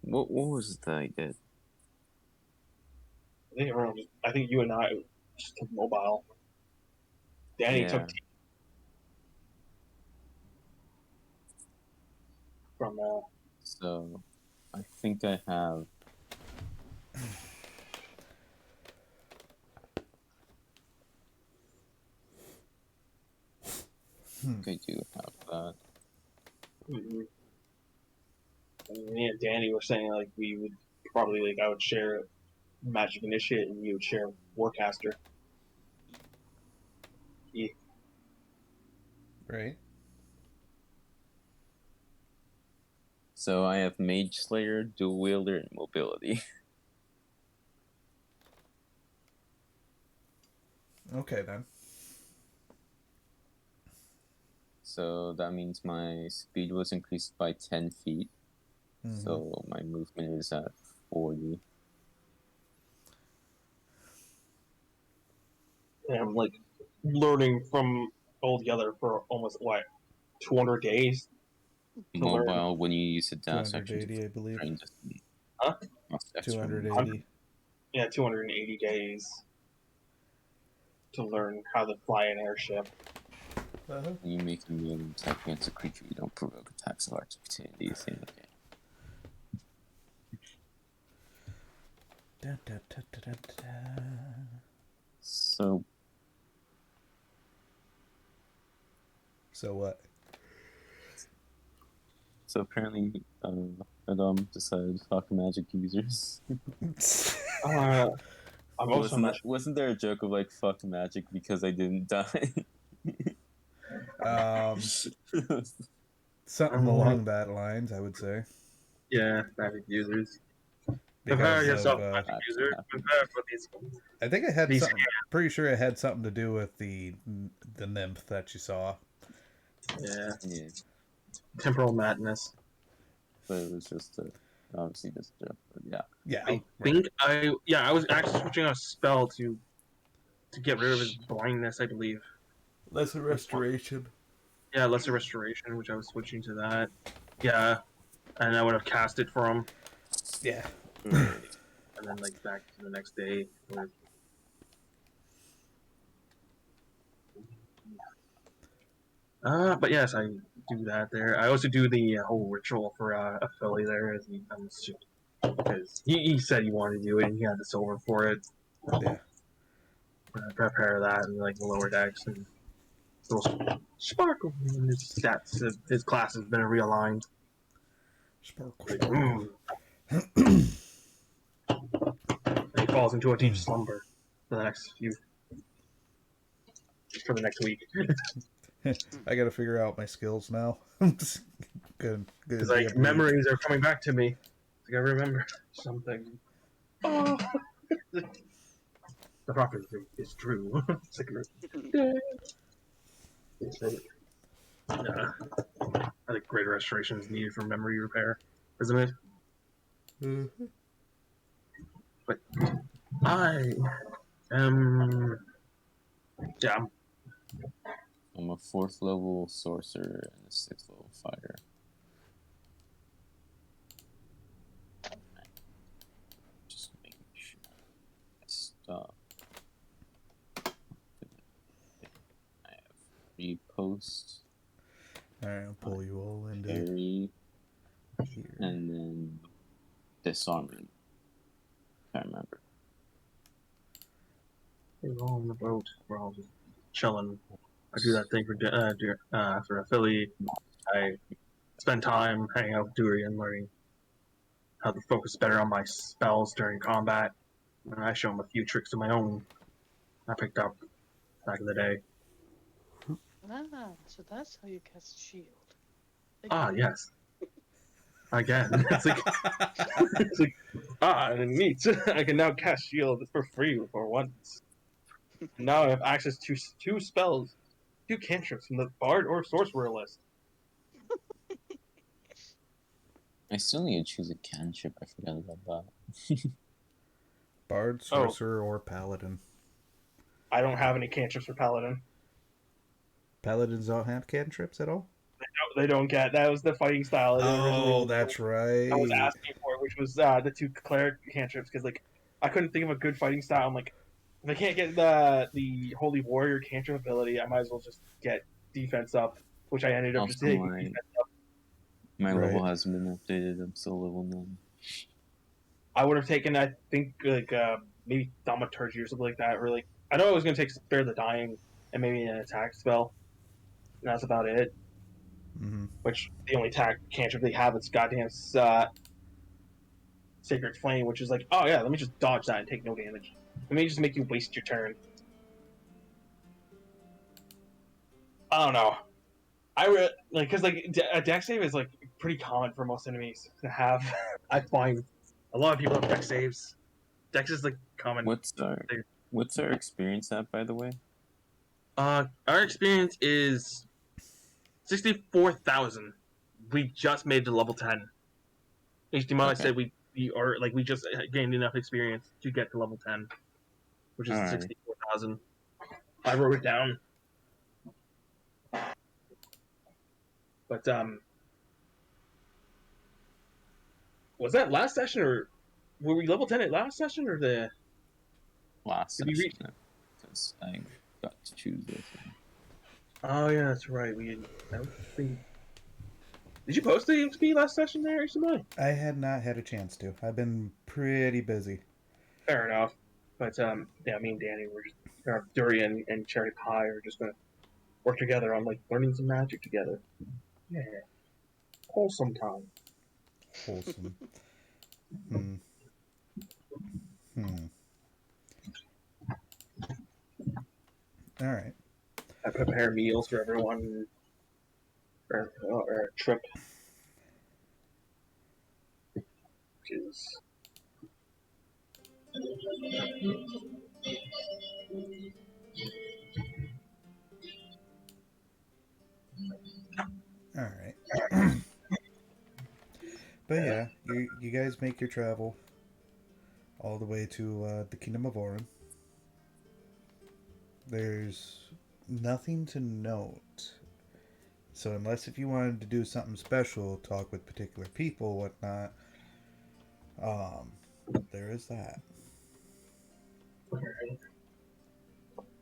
What was it that I did? I think you and I just took mobile. Danny took Yeah. from So I think I have. I think I do have that. mhm. And me and Danny were saying like we would probably like I would share Magic Initiate and you would share Warcaster. Yeah. Right. So I have Mage Slayer, Dual Wielder, and Mobility. Okay then. So that means my speed was increased by 10 feet. Mm-hmm. So my movement is at 40. And I'm like learning from all together for almost what 200 days to learn. Mobile, when you use a dash action, 280, I believe. train distance. Huh? That's extra. 280. Yeah, 280 days to learn how to fly an airship. Uh-huh. When you make a melee attack against a creature, you don't provoke attacks of opportunities in the game. Da, da, da, da, da, da. So what? So apparently, Adam decided to fuck magic users. I'm also not Wasn't there a joke of like fuck magic because I didn't die? Something along that lines, I would say. yeah, Magic users. Prepare Because yourself, of, Magic Actually users. happened. Prepare for these. I think it had These something. Pretty sure it had something to do with the nymph that you saw. yeah, Yeah, temporal madness. but it was just obviously just a joke. But yeah, Yeah, I right. think I was actually switching a spell to get rid of his blindness. I believe. Lesser restoration. Yeah, lesser restoration, which I was switching to that. Yeah, and I would have cast it for him, Yeah. right. and then like back to the next day. But yes, I do that there. I also do the whole ritual for a Philly there, as because he said he wanted to do it and he had the silver for it. Yeah. Prepare that and like the lower decks and those sparkle. And his stats, his class has been realigned. Sparkle, Like, sparkle. and he falls into a deep slumber for the next week. I gotta figure out my skills now. I'm just gonna It's be like able to use. memories are coming back to me. Like I remember something. Oh, the prophecy is true. It's like, yeah. I think greater restoration is needed for memory repair, isn't it? Mm-hmm. But I am, yeah, I'm a 4th level sorcerer and a 6th level fighter. Just making sure I stop. I have repost, Alright, I'll pull you all into parry, here. and then disarming. I remember. we're all on the boat. We're all just chilling. I do that thing for Philly. I spend time hanging out with Dewey and learning how to focus better on my spells during combat. And I show him a few tricks of my own I picked up back in the day. Ah, so that's how you cast shield. Yes. Again, it's like neat. I can now cast shield for free for once. Now I have access to two spells, two cantrips from the bard or sorcerer list. I still need to choose a cantrip. I forgot about that. Bard, Oh, sorcerer, or paladin. I don't have any cantrips for paladin. Paladins don't have cantrips at all? They don't get that was the fighting style. Oh, that's right. I was asking for which was the 2 cleric cantrips, because like I couldn't think of a good fighting style. I'm like, if I can't get the Holy Warrior cantrip ability, I might as well just get defense up, which I ended up just Also, hitting my defense up. level Right. hasn't been updated. I'm still level 9. I would have taken, I think, like maybe Thaumaturgy or something like that. Or like, I know I was going to take Spare the Dying and maybe an attack spell. And that's about it. Mm-hmm. Which the only attack cantrip they have is goddamn Sacred Flame, which is like, oh yeah, let me just dodge that and take no damage. Let me just make you waste your turn. I don't know. Like, because like a deck save is like pretty common for most enemies to have. I find a lot of people have deck saves. Dex is like common. What's our experience at, by the way? Our experience is 64,000. We just made it to level 10. HDMI Okay. said we are like we just gained enough experience to get to level 10, which is Alright. 64,000. I wrote it down. But was that last session, or were we level 10 at last session, or the Last did we session, reach? because I got to choose this. Oh yeah, that's right. I don't think. Did you post the XP last session there, HDMI? I had not had a chance to. I've been pretty busy. Fair enough. But yeah, me and Danny were just Durian and Cherry Pie are just gonna work together on like learning some magic together. Yeah, wholesome time. Wholesome. Hmm. Hmm. All right. I prepare meals for everyone, or a trip, which is All right. But yeah, you guys make your travel all the way to the Kingdom of Orin. There's nothing to note. So unless if you wanted to do something special, talk with particular people, whatnot, um, there is that.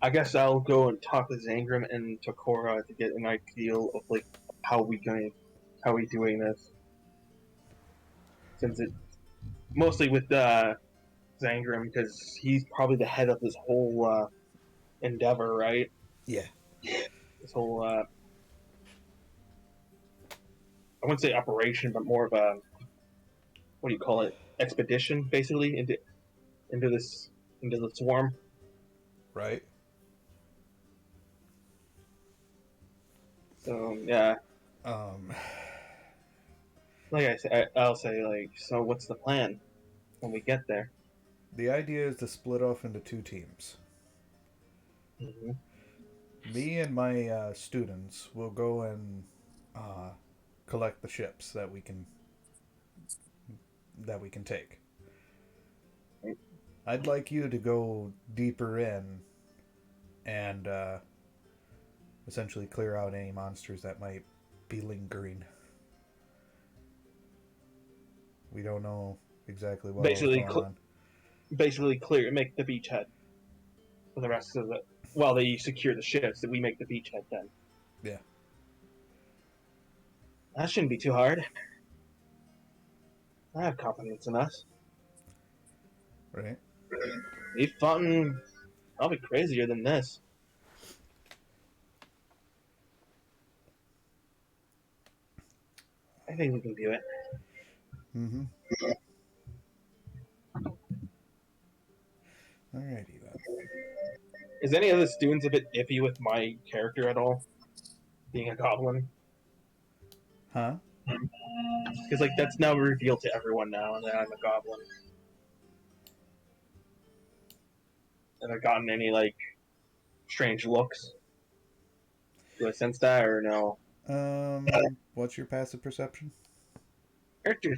I guess I'll go and talk with Zangram and Tokora to get an idea of like how we doing this, since it mostly with Zangram because he's probably the head of this whole endeavor, right? Yeah. This whole I wouldn't say operation, but more of a, what do you call it, expedition, basically into this into the swarm. Right. So yeah, Um, like I say, I'll say like, so what's the plan when we get there? the idea is to split off into two teams. Mm-hmm. Me and my students will go and collect the ships that we can take. I'd like you to go deeper in and essentially clear out any monsters that might be lingering. We don't know exactly what all's Basically, going on. basically clear, make the beachhead for the rest of the. While they secure the ships, that we make the beachhead then. Yeah. That shouldn't be too hard. I have confidence in us. Right. We've fought probably crazier than this. I think we can do it. Mm-hmm. Alrighty then. Is any of the students a bit iffy with my character at all? Being a goblin? Huh? Because like that's now revealed to everyone now that I'm a goblin. Have I gotten any like strange looks? Do I sense that or no? What's your passive perception? Character,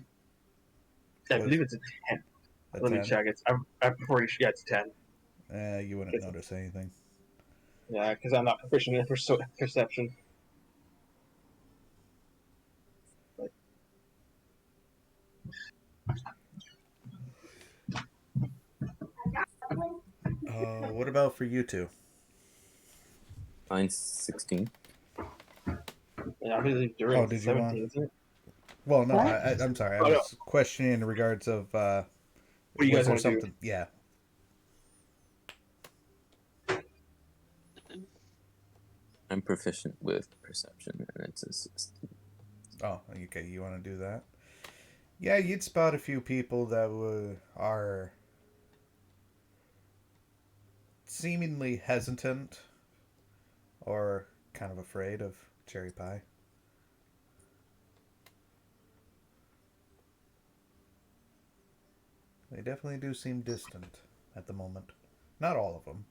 I Was believe it's a 10. a Let me 10? check. I'm pretty sure, yeah, it's 10. You wouldn't notice anything. Yeah, because I'm not proficient in perception. But about for you two? Mine's 16. Yeah, obviously during Oh, did you 17, isn't it? Well, no, What? I'm sorry. I Oh, no. was questioning in regards of What do you was guys there want to do? something? Yeah. I'm proficient with perception, and it's a 16. Oh, okay. You want to do that? Yeah, you'd spot a few people that are seemingly hesitant or kind of afraid of cherry pie. They definitely do seem distant at the moment. Not all of them,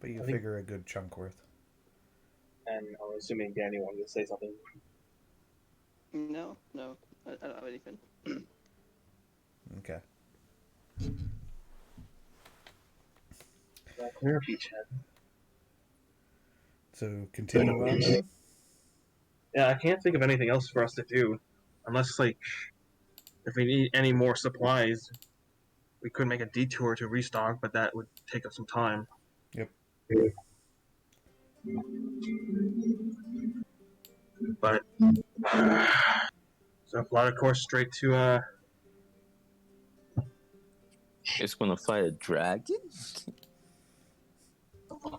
but you I think, figure a good chunk worth. and I'm assuming Danny wanted to say something. No, no, I don't have anything. Okay. Clear beachhead. So continue on then. Yeah, I can't think of anything else for us to do, unless like if we need any more supplies, we could make a detour to restock, but that would take up some time. Yep. But so fly of course straight to It's gonna fight a dragon? All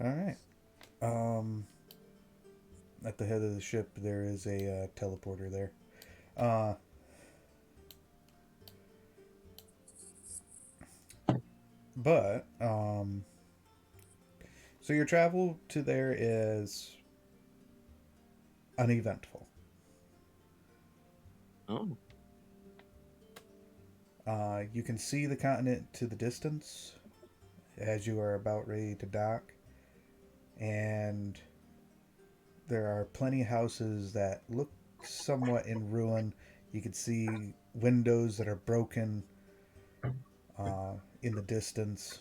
right. Um, at the head of the ship, there is a teleporter there. Uh, but so your travel to there is uneventful. Oh, You can see the continent to the distance as you are about ready to dock, and there are plenty of houses that look somewhat in ruin. You can see windows that are broken in the distance.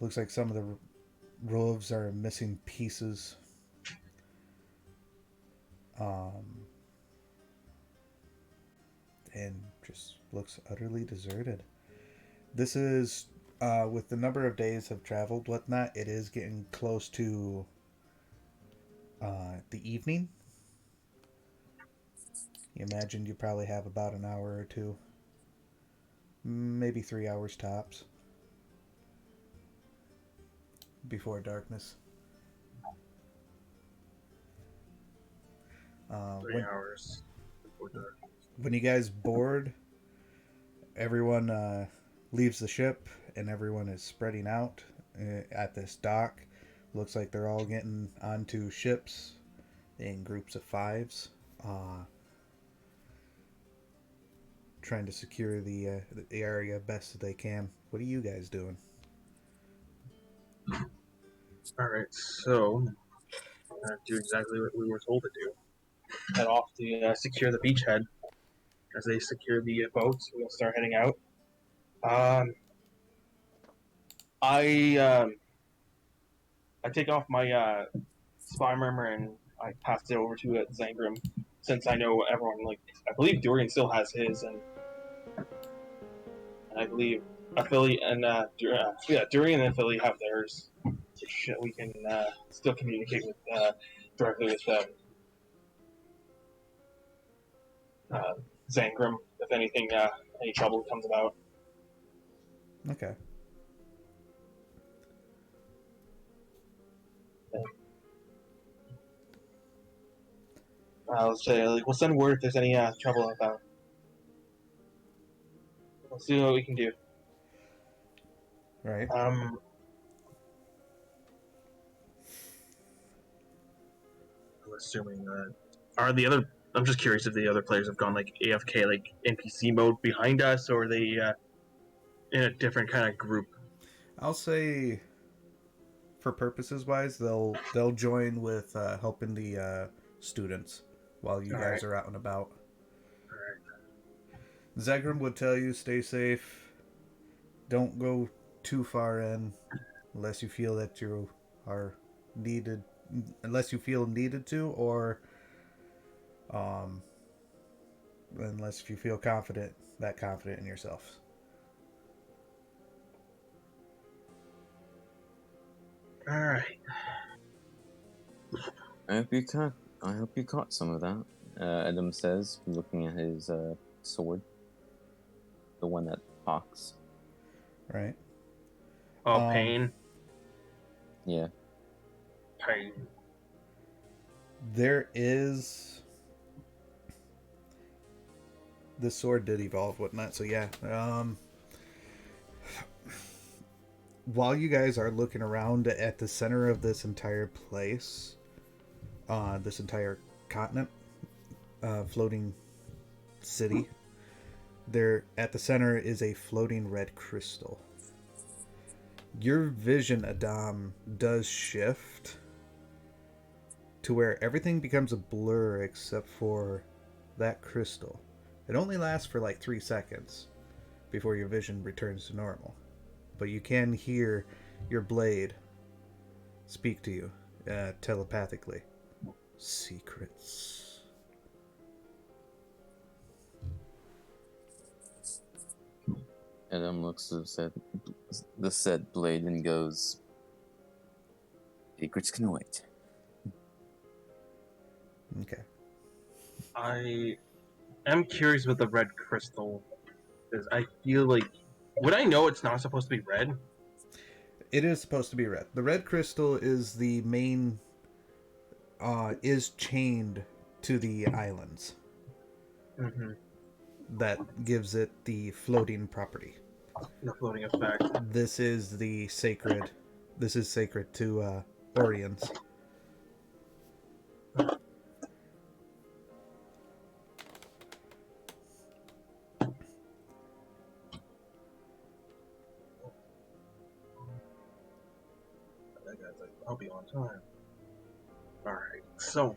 Looks like some of the roofs are missing pieces. Um, and just looks utterly deserted. This is, with the number of days have traveled, whatnot, it is getting close to the evening. You imagine you probably have about an hour or two, maybe 3 hours tops, before darkness. 3 hours before dark. When you guys board, everyone leaves the ship and everyone is spreading out at this dock. Looks like they're all getting onto ships in groups of fives, trying to secure the area best they can. What are you guys doing? All right, so do exactly what we were told to do. Head off to secure the beachhead. As they secure the boats, we'll start heading out. Um, I I take off my spy murmur and I pass it over to Zangrim, since I know everyone. Like I believe Durian still has his, and I believe Philly and Durian and Philly have theirs, which we can still communicate with directly with uh, Zangrim if anything any trouble comes about. Okay. I'll say like, we'll send word if there's any trouble about. We'll see what we can do. Right. I'm assuming that are the other. I'm just curious if the other players have gone like AFK, like NPC mode behind us, or are they in a different kind of group. I'll say, for purposes wise, they'll join with helping the students while you All guys right. are out and about. All Zegrim would tell you stay safe. Don't go too far in unless you feel that you are needed, unless you feel needed to, or um, unless you feel confident in yourself. Alright. I hope you caught some of that. Adam says, looking at his sword, the one that talks. Right. Oh, pain. Yeah. Pain. There is. This sword did evolve, whatnot. So yeah. While you guys are looking around at the center of this entire place, this entire continent, floating city, there at the center is a floating red crystal. Your vision, Adam, does shift to where everything becomes a blur except for that crystal. It only lasts for like 3 seconds before your vision returns to normal. But you can hear your blade speak to you telepathically. Secrets. Adam looks at the said blade and goes, "Secrets can wait." Okay. I am curious with the red crystal. Because I feel like. Would I know it's not supposed to be red? It is supposed to be red. The red crystal is the main. Is chained to the islands. Mm-hmm. That gives it the floating property. The floating effect. This is the sacred. This is sacred to Orions. That guy's like, I'll be on time. Alright, so.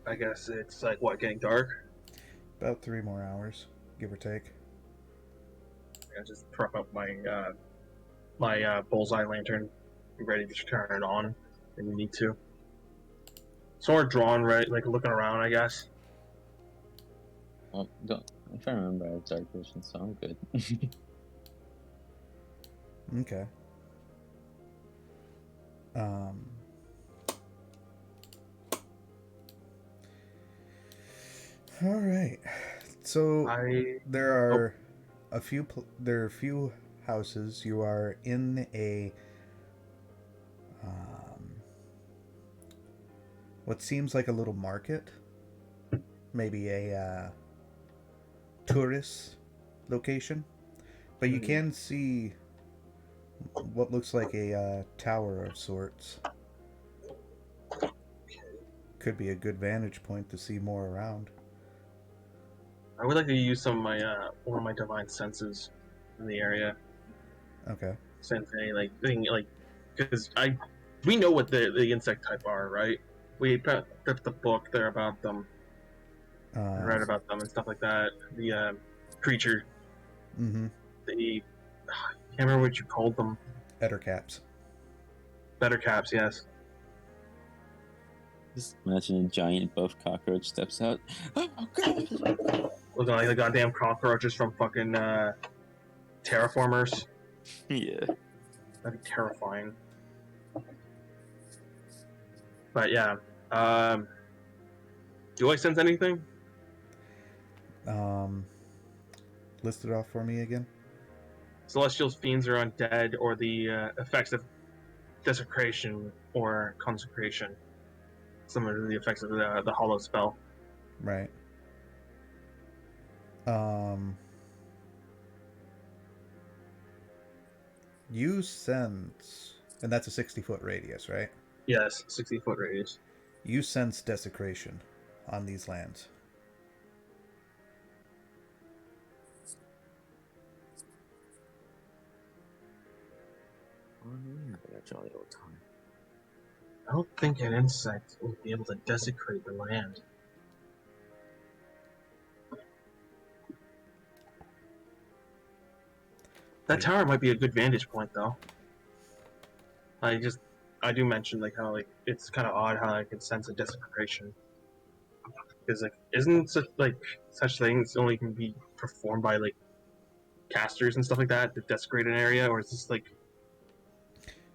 I guess it's like, what, getting dark? About 3 more hours, give or take. I just prop up my bullseye lantern, be ready to turn it on if we need to. Sword drawn, right? Like looking around, I guess. Well, I'm trying to remember I have dark vision, so I'm good. Okay. All right. So there are a few houses. You are in a what seems like a little market, maybe a tourist location, but you can see what looks like a tower of sorts. Could be a good vantage point to see more around. I would like to use some of my one of my divine senses in the area. Okay. Sense any thing because we know what the insect type are, right? We picked the book there about them, read about them and stuff like that. The creature. Mm-hmm. The I can't remember what you called them. Ettercaps. Better caps, yes. Just imagine a giant buff cockroach steps out. Oh god! Looking like the goddamn cockroaches from fucking Terraformers. Yeah. That'd be terrifying. But yeah, do I sense anything? List it off for me again. Celestial fiends are undead, or the effects of desecration or consecration, similar to the effects of the hollow spell. Right. You sense, and that's a 60-foot radius, right? Yes, 60-foot radius. You sense desecration on these lands. Oh yeah, they got jolly old time. I don't think an insect will be able to desecrate the land. That tower might be a good vantage point, though. I do mention how it's kind of odd how I can sense a desecration, because isn't such things only can be performed by casters and stuff like that to desecrate an area, or is this like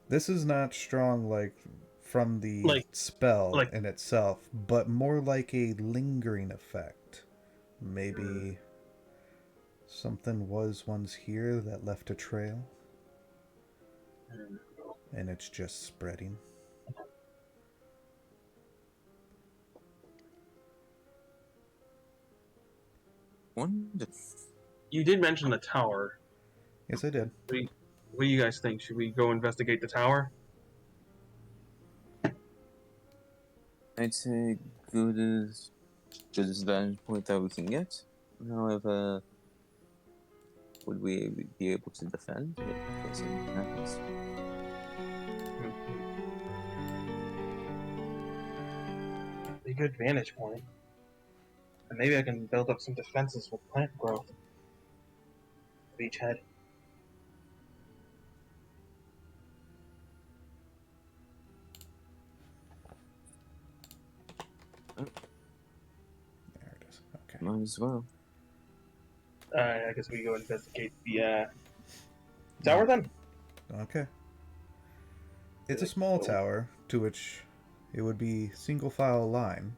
This is not strong like from the Like- spell like- in itself, but more like a lingering effect. Maybe something was once here that left a trail, and it's just spreading. Wonderful. you did mention the tower? Yes, I did. What do you guys think? Should we go investigate the tower? I'd say good as vantage point that we can get. However, would we be able to defend in case anything happens? A good vantage point. And maybe I can build up some defenses with plant growth of each head. There it is. Okay. Might as well. I guess we go investigate the tower then. Okay. It's a small tower to which it would be single file line.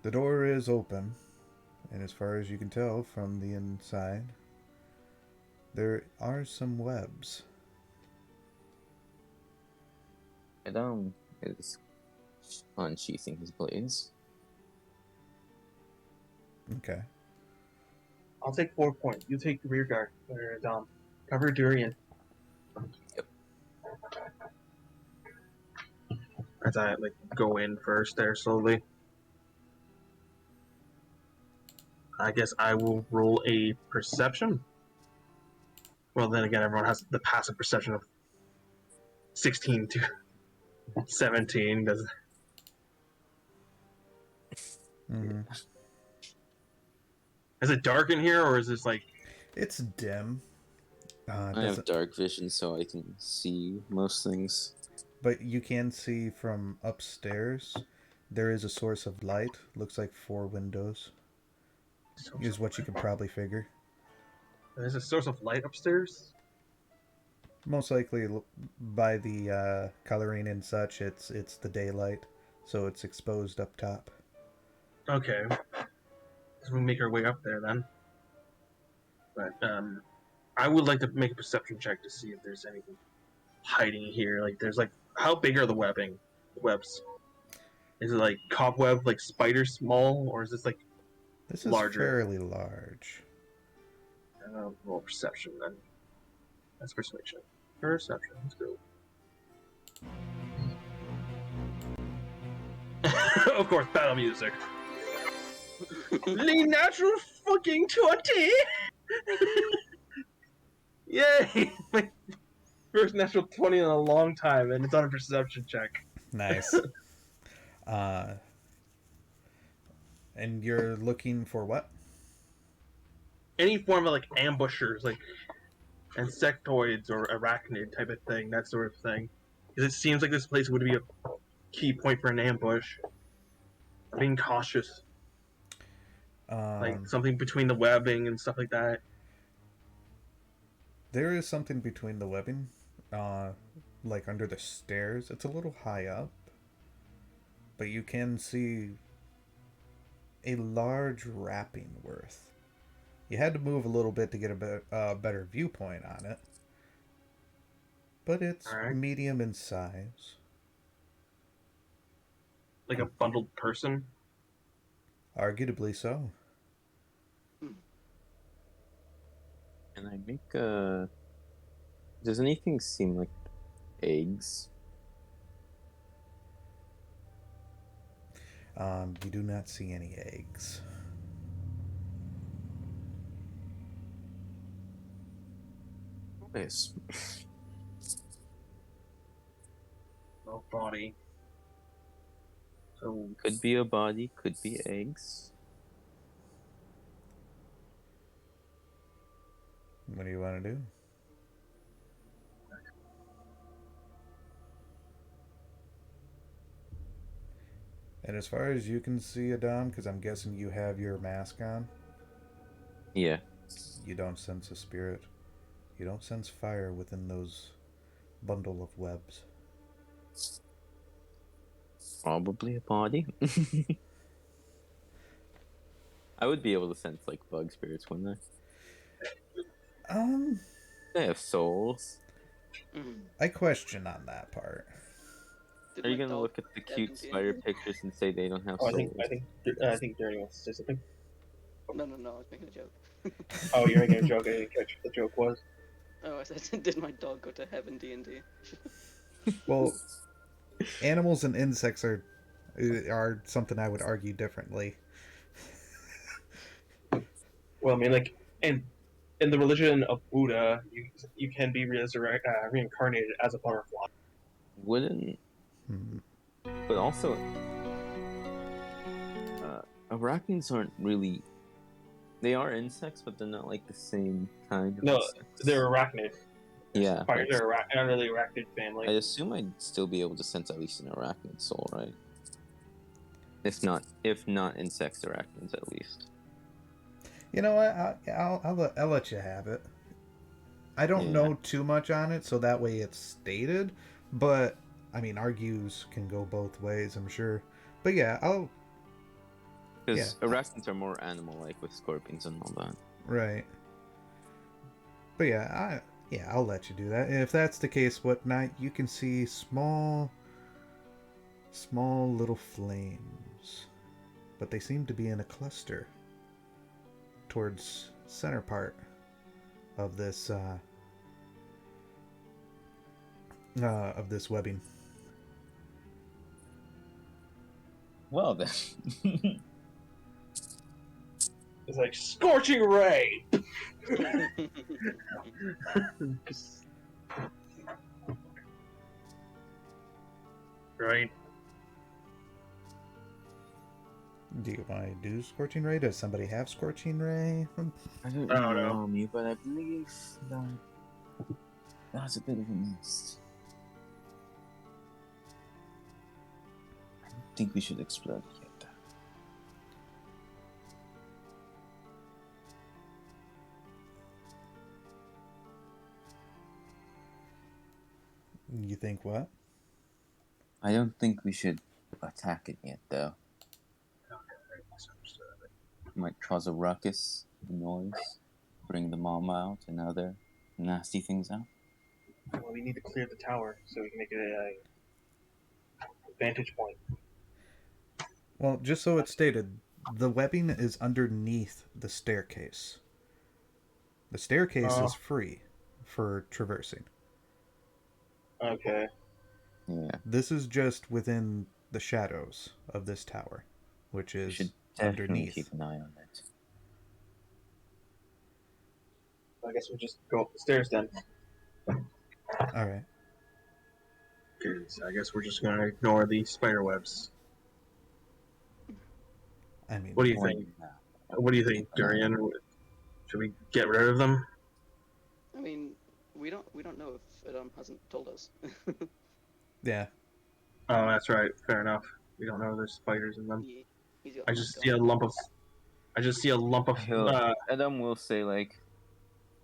The door is open, and as far as you can tell from the inside, there are some webs. Adam is unsheathing his blades. Okay. I'll take 4 points. You take the rear guard. Or Dom. Cover Durian. Yep. As I go in first there slowly. I guess I will roll a perception. Well, then again, everyone has the passive perception of 16 to 17. Does Mm-hmm. Is it dark in here, or is this like... It's dim. I have dark vision, so I can see most things. But you can see from upstairs, there is a source of light. Looks like 4 windows. Is what you can probably figure. There's a source of light upstairs? Most likely by the coloring and such, it's the daylight, so it's exposed up top. Okay. So we make our way up there then. But I would like to make a perception check to see if there's anything hiding here. Like there's how big are the webs? Is it like cobweb, like spider small, or is this like This is larger? fairly large. Roll perception then. That's persuasion. Perception. Let's go. Of course, battle music. The natural fucking 20! Yay! My first natural 20 in a long time, and it's on a perception check. Nice. And you're looking for what? Any form of ambushers, like insectoids or arachnid type of thing, that sort of thing. Because it seems like this place would be a key point for an ambush. I'm being cautious. Like something between the webbing and stuff like that. There is something between the webbing, like under the stairs. It's a little high up, but you can see a large wrapping worth. You had to move a little bit to get a better viewpoint on it, but it's medium in size. Like a bundled person? Arguably so. Can I make a... Does anything seem like eggs? You do not see any eggs. Yes. No body. So Could be a body, could be eggs. What do you want to do? And as far as you can see, Adam, because I'm guessing you have your mask on. Yeah. You don't sense a spirit. You don't sense fire within those bundle of webs. Probably a body. I would be able to sense like bug spirits, wouldn't I? Um, They have souls. I question on that part. Did Are you my gonna dog look at the have cute D&D? spider pictures and say they don't have Oh, I souls? think Darren wants to say something. No, I was making a joke. Oh, you're making a joke. I didn't catch what the joke was. Oh, I said, did my dog go to heaven D&D? Well, animals and insects are something I would argue differently. Well, I mean, like in the religion of Buddha, you can be reincarnated as a butterfly. Wouldn't, Hmm. but also, arachnids aren't really. They are insects, but they're not like the same kind of No, insects. they're arachnid. Yeah, Spiders are under the arachnid family. I assume I'd still be able to sense at least an arachnid soul, right? If not insects, arachnids at least. You know what? I'll let you have it. I don't Yeah. know too much on it, so that way it's stated. But I mean, argues can go both ways, I'm sure. But yeah, Because arachnids are more animal-like with scorpions and all that. right. But I'll let you do that. And if that's the case, whatnot, you can see small little flames, but they seem to be in a cluster towards center part of this webbing. Well then. It's like scorching ray. Right. Do you want to do Scorching Ray? Does somebody have Scorching Ray? I don't I don't know, know. but I believe that's a bit of a mist. I don't think we should explode it yet. You think what? I don't think we should attack it yet, though. Might cause a ruckus, noise, bring the mom out, and other nasty things out. Well, we need to clear the tower so we can make it a vantage point. Well, just so it's stated, the webbing is underneath the staircase. The staircase is free for traversing. Okay. Yeah. This is just within the shadows of this tower, which We is should definitely underneath. keep an eye on it. I guess we'll just go up the stairs then. All right. Okay, so I guess we're just gonna ignore the spider webs. I mean, What do you think? What do you think, Durian? Should we get rid of them? I mean, we don't know if Adam hasn't told us. yeah. Oh, that's right. Fair enough. We don't know there's spiders in them. He's got I my just dog. see a lump of. I just see a lump of. Adam will say, like,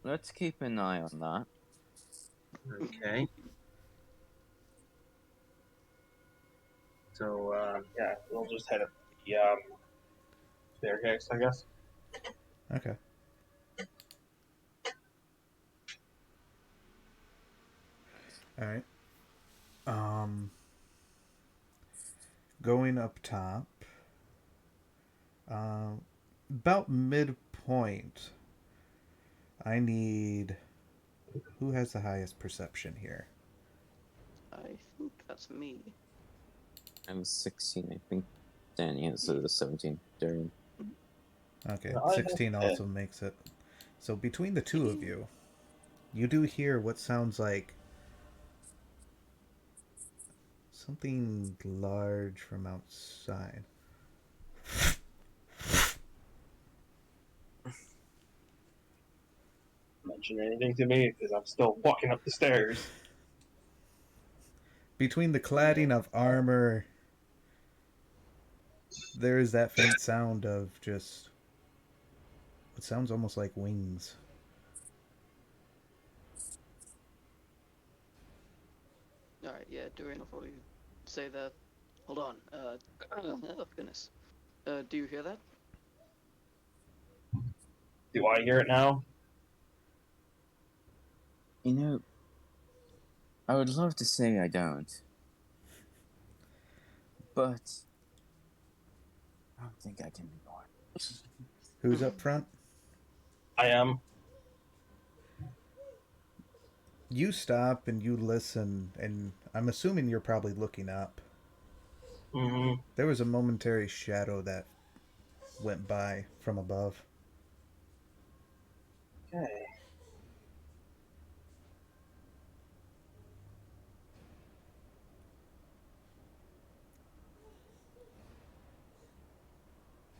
let's keep an eye on that. Okay. So yeah, we'll just head up the staircase, I guess. Okay. All right. Going up top. About midpoint. I need. Who has the highest perception here? I think that's me. I was 16, I think. Danny has 17. Darian. Okay, No, I 16 have also makes it. So between the two of you, you do hear what sounds like something large from outside. Mention anything to me because I'm still walking up the stairs. Between the cladding of armor, there is that faint sound of just what sounds almost like wings Alright, yeah, Durian will probably say that. Hold on. Oh, goodness. Do you hear that? Do I hear it now? You know, I would love to say I don't, but I don't think I can ignore it. Who's up front? I am. You stop and you listen, and I'm assuming you're probably looking up. Mm-hmm. There was a momentary shadow that went by from above. Okay.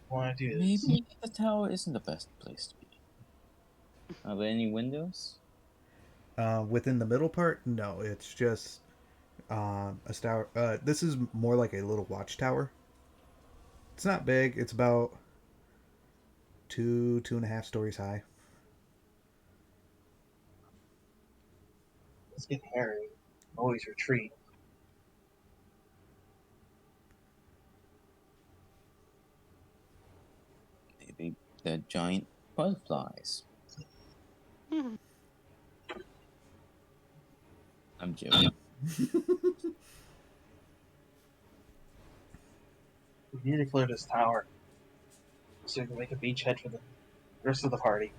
Want to do this? Maybe the tower isn't the best place to be. Are there any windows? Within the middle part, no, it's just a tower. This is more like a little watchtower. It's not big. It's about 2.5 stories high. Let's get Harry. Always retreat. Maybe they're giant butterflies. Hmm. I'm joking. We need to clear this tower so we can make a beachhead for the rest of the party.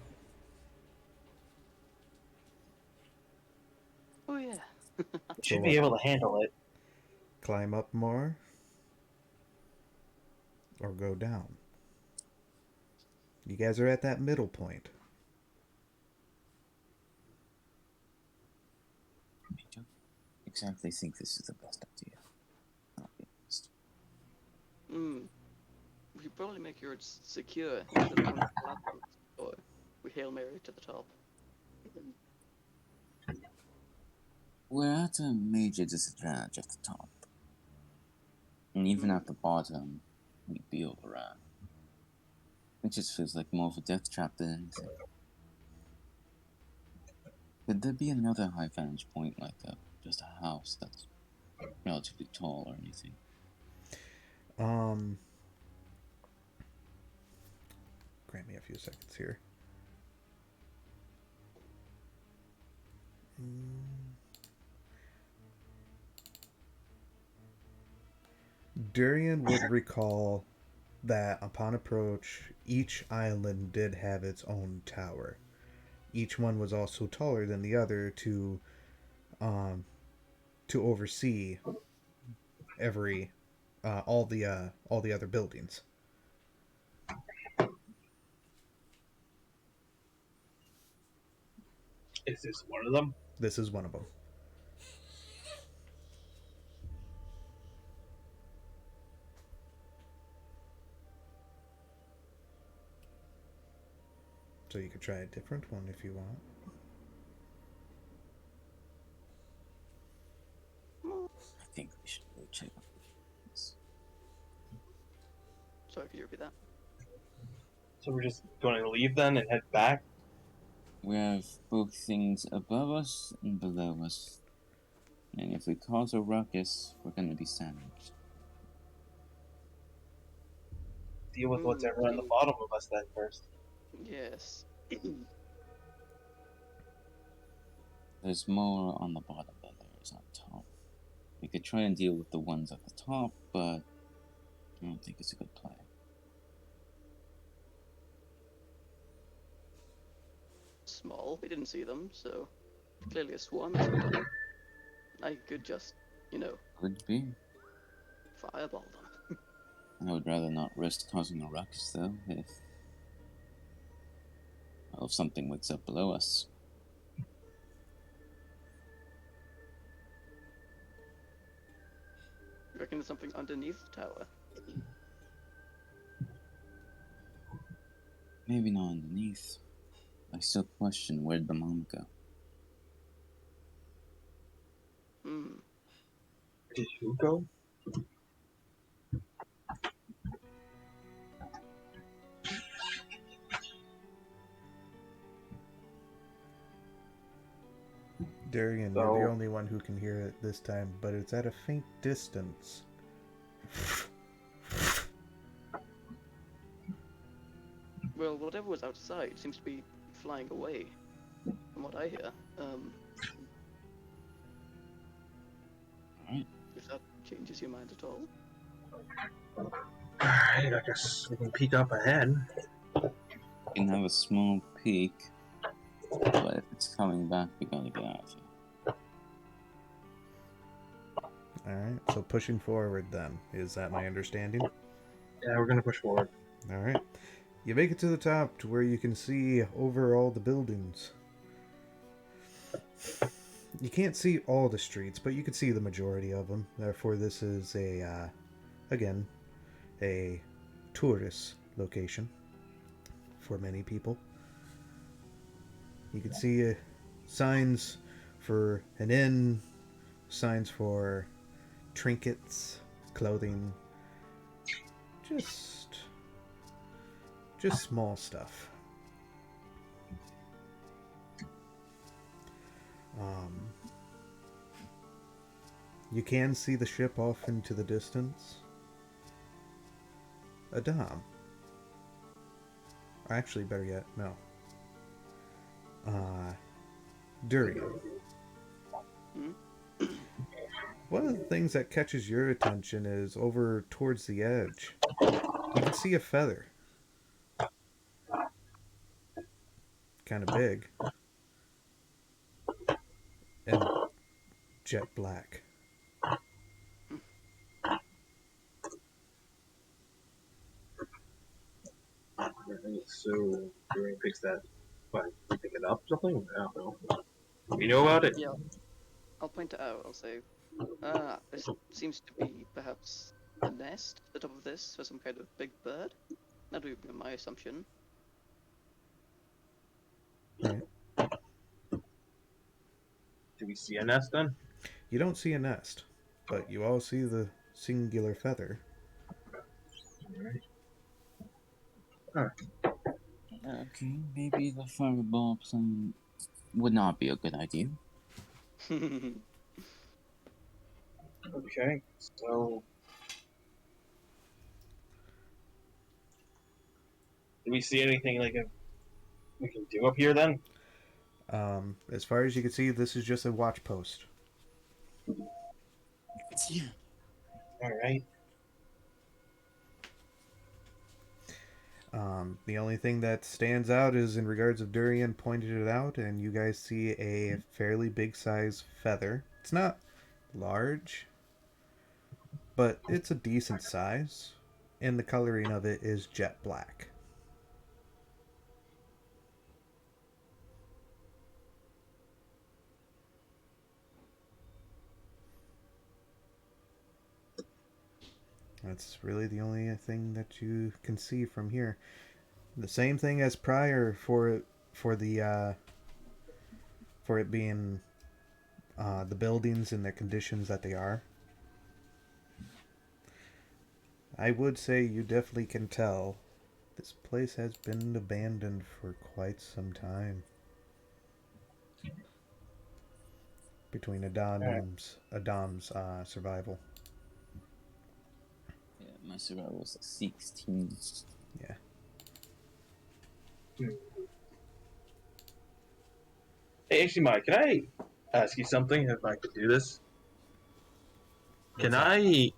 Oh, yeah. We So should be able to handle it. Climb up more or go down. You guys are at that middle point. I don't exactly think this is the best idea. I'll be honest. We should probably make sure it's secure instead of one of the platforms, or we Hail Mary to the top. We're at a major disadvantage at the top. And even at the bottom, we build around. It just feels like more of a death trap than anything. Could there be another high vantage point, like just a house that's relatively tall or anything? Um, grant me a few seconds here. Durian would recall that upon approach, each island did have its own tower. Each one was also taller than the other um, to oversee every all the other buildings. Is this one of them? This is one of them. So you could try a different one if you want. I think we should go check on this. Sorry, could you repeat that? So we're just going to leave then and head back? We have both things above us and below us. And if we cause a ruckus, we're gonna be sandwiched. Deal with what's ever on the See, bottom of us then first. yes. There's more on the bottom than there is on top. We could try and deal with the ones at the top, but I don't think it's a good plan. Small, we didn't see them, so clearly a swarm or something. I could just, Could be. fireball them. I would rather not risk causing a ruckus, though, if something wakes up below us. You reckon there's something underneath the tower? Maybe not underneath. I still question where'd the mom go. Hmm. Did you go? Darian, you're the only one who can hear it this time, but it's at a faint distance. Well, whatever was outside seems to be flying away, from what I hear. Alright. If that changes your mind at all. Alright, I guess we can peek up ahead. We can have a small peek, but if it's coming back, we gotta get out of here. Alright, so pushing forward then. Is that my understanding? Yeah, we're gonna push forward. Alright. You make it to the top to where you can see over all the buildings. You can't see all the streets, but you can see the majority of them. Therefore, this is again, a tourist location for many people. You can see signs for an inn, signs for trinkets, clothing, just small stuff. You can see the ship off into the distance. Adam. Or actually, better yet, no. Durian. One of the things that catches your attention is over towards the edge. You can see a feather. Kind of big. And jet black. So, Durian picks that. What? You pick it up or something? I don't know. You know about it? Yeah, I'll point it out. I'll say, this seems to be perhaps a nest at the top of this for some kind of big bird. That would be my assumption. Right. Do we see a nest then? You don't see a nest, but you all see the singular feather. Alright. Okay, maybe the fireball would not be a good idea. Okay, so... Do we see anything like we can do up here then? As far as you can see, this is just a watch post. Alright. The only thing that stands out is in regards of Durian pointed it out, and you guys see a fairly big size feather. It's not large, but it's a decent size, and the coloring of it is jet black. That's really the only thing that you can see from here. The same thing as prior for it being the buildings in the conditions that they are. I would say you definitely can tell this place has been abandoned for quite some time. Between Adam's survival. Yeah, my survival was 16. Yeah. Hey, actually, Mike, can I ask you something if I could do this? I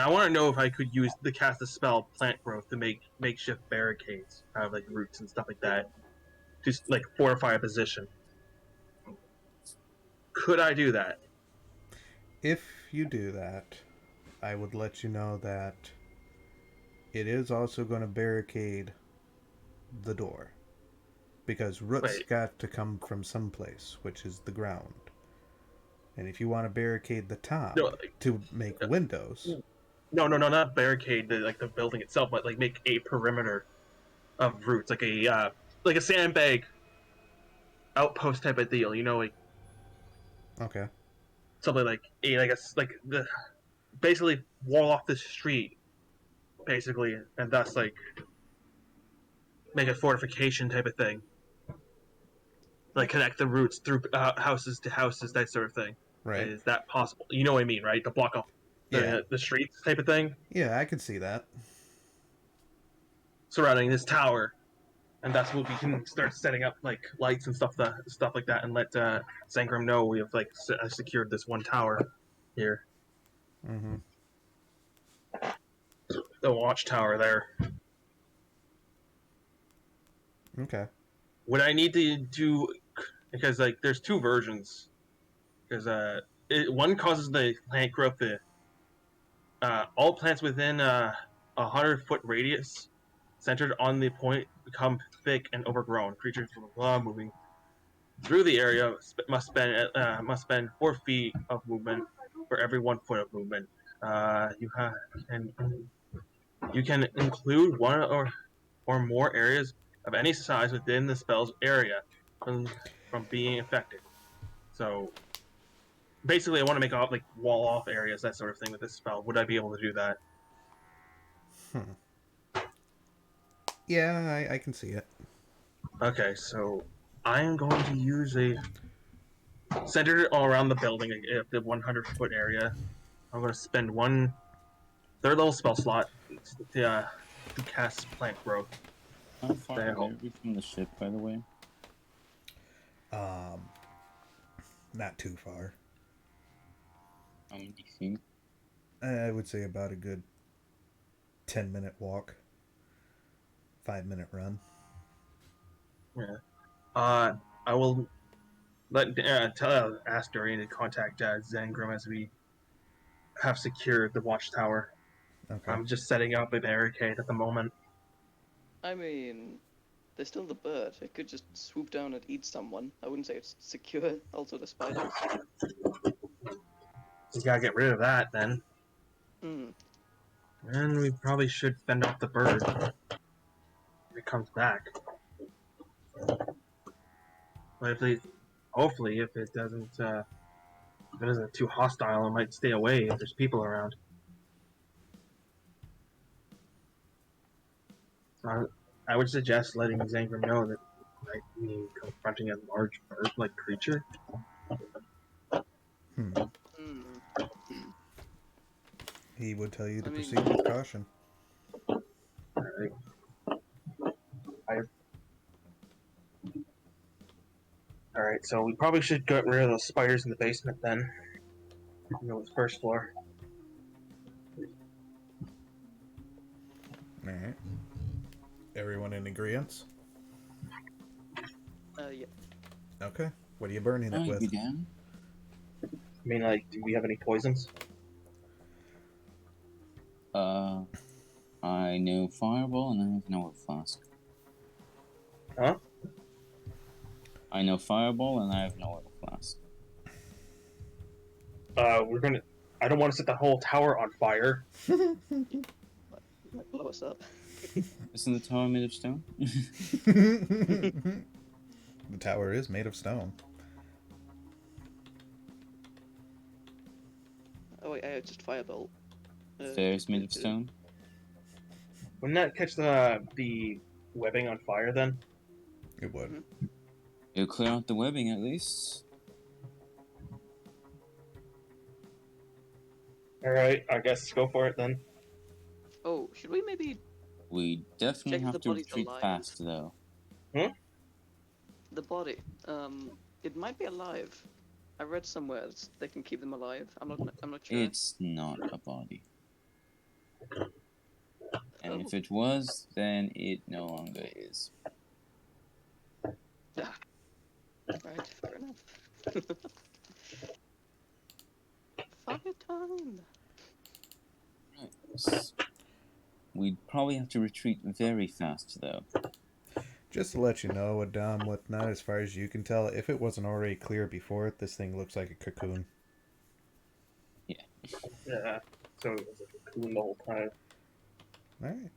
want to know if I could use the cast a spell plant growth to make makeshift barricades out of like roots and stuff like that. Just like fortify a position. Could I do that? If you do that, I would let you know that it is also going to barricade the door. Because roots got to come from someplace, which is the ground. And if you want to barricade the top to make windows... No, not barricade the building itself, but like make a perimeter of roots, like a sandbag outpost type of deal, you know, like Okay. something basically wall off the street, basically, and thus like make a fortification type of thing. like connect the routes through houses to houses, that sort of thing. Right. Is that possible? You know what I mean, right? To block off Yeah. the streets type of thing Yeah, I could see that. surrounding this tower, and that's what we can start setting up like lights and stuff like that, and let Zangram know we have like secured this one tower here, Mm-hmm. the watchtower there. Okay. What I need to do, because like there's two versions, because one causes the plant growth. All plants within 100-foot radius centered on the point become thick and overgrown. Creatures moving through the area must spend 4 feet of movement for every 1 foot of movement. You have and you can include one or more areas of any size within the spell's area from being affected. So basically, I want to make like wall off areas, that sort of thing with this spell. Would I be able to do that? Yeah, I can see it. Okay, so I am going to use a centered all around the building, the 100-foot area. I'm going to spend one third level spell slot to cast plant growth. How far There. away are we from the ship, by the way? Um, not too far. How many feet? I would say about a good 10-minute walk, 5-minute run. Yeah. I will ask Dorian to contact Zangram as we have secured the watchtower. Okay. I'm just setting up a barricade at the moment. I mean, there's still the bird. It could just swoop down and eat someone. I wouldn't say it's secure. Also, the spiders. We gotta get rid of that then. Hmm. And we probably should fend off the bird if it comes back. But hopefully, if it isn't too hostile, it might stay away if there's people around. So I would suggest letting Zangram know that might mean confronting a large bird-like creature. Hmm. Hmm. He would tell you to I mean- proceed with caution. Alright. Alright, so we probably should get rid of those spiders in the basement then. The first floor. All right. Everyone in agreement? Yeah. Okay. What are you burning it I with? began. I mean, like, do we have any poisons? I know fireball and I have no flask. Huh? I know fireball and I have no oil flask. We're gonna. I don't want to set the whole tower on fire. Might blow us up. Isn't the tower made of stone? The tower is made of stone. Oh wait, I just firebolt. Stairs made of stone? Wouldn't that catch the webbing on fire then? It would. It'll clear out the webbing at least. Alright, I guess go for it then. Oh, should we maybe We definitely check if have the to body's retreat alive? fast though. The body? It might be alive. I read somewhere they can keep them alive. I'm not sure. It's not a body. And Oh. if it was, then it no longer is. Ah. Right, fair enough. Fire time. Right. We'd probably have to retreat very fast though. Just to let you know, whatnot, as far as you can tell, if it wasn't already clear before, this thing looks like a cocoon. Yeah. So it was like a cocoon the whole time. Alright.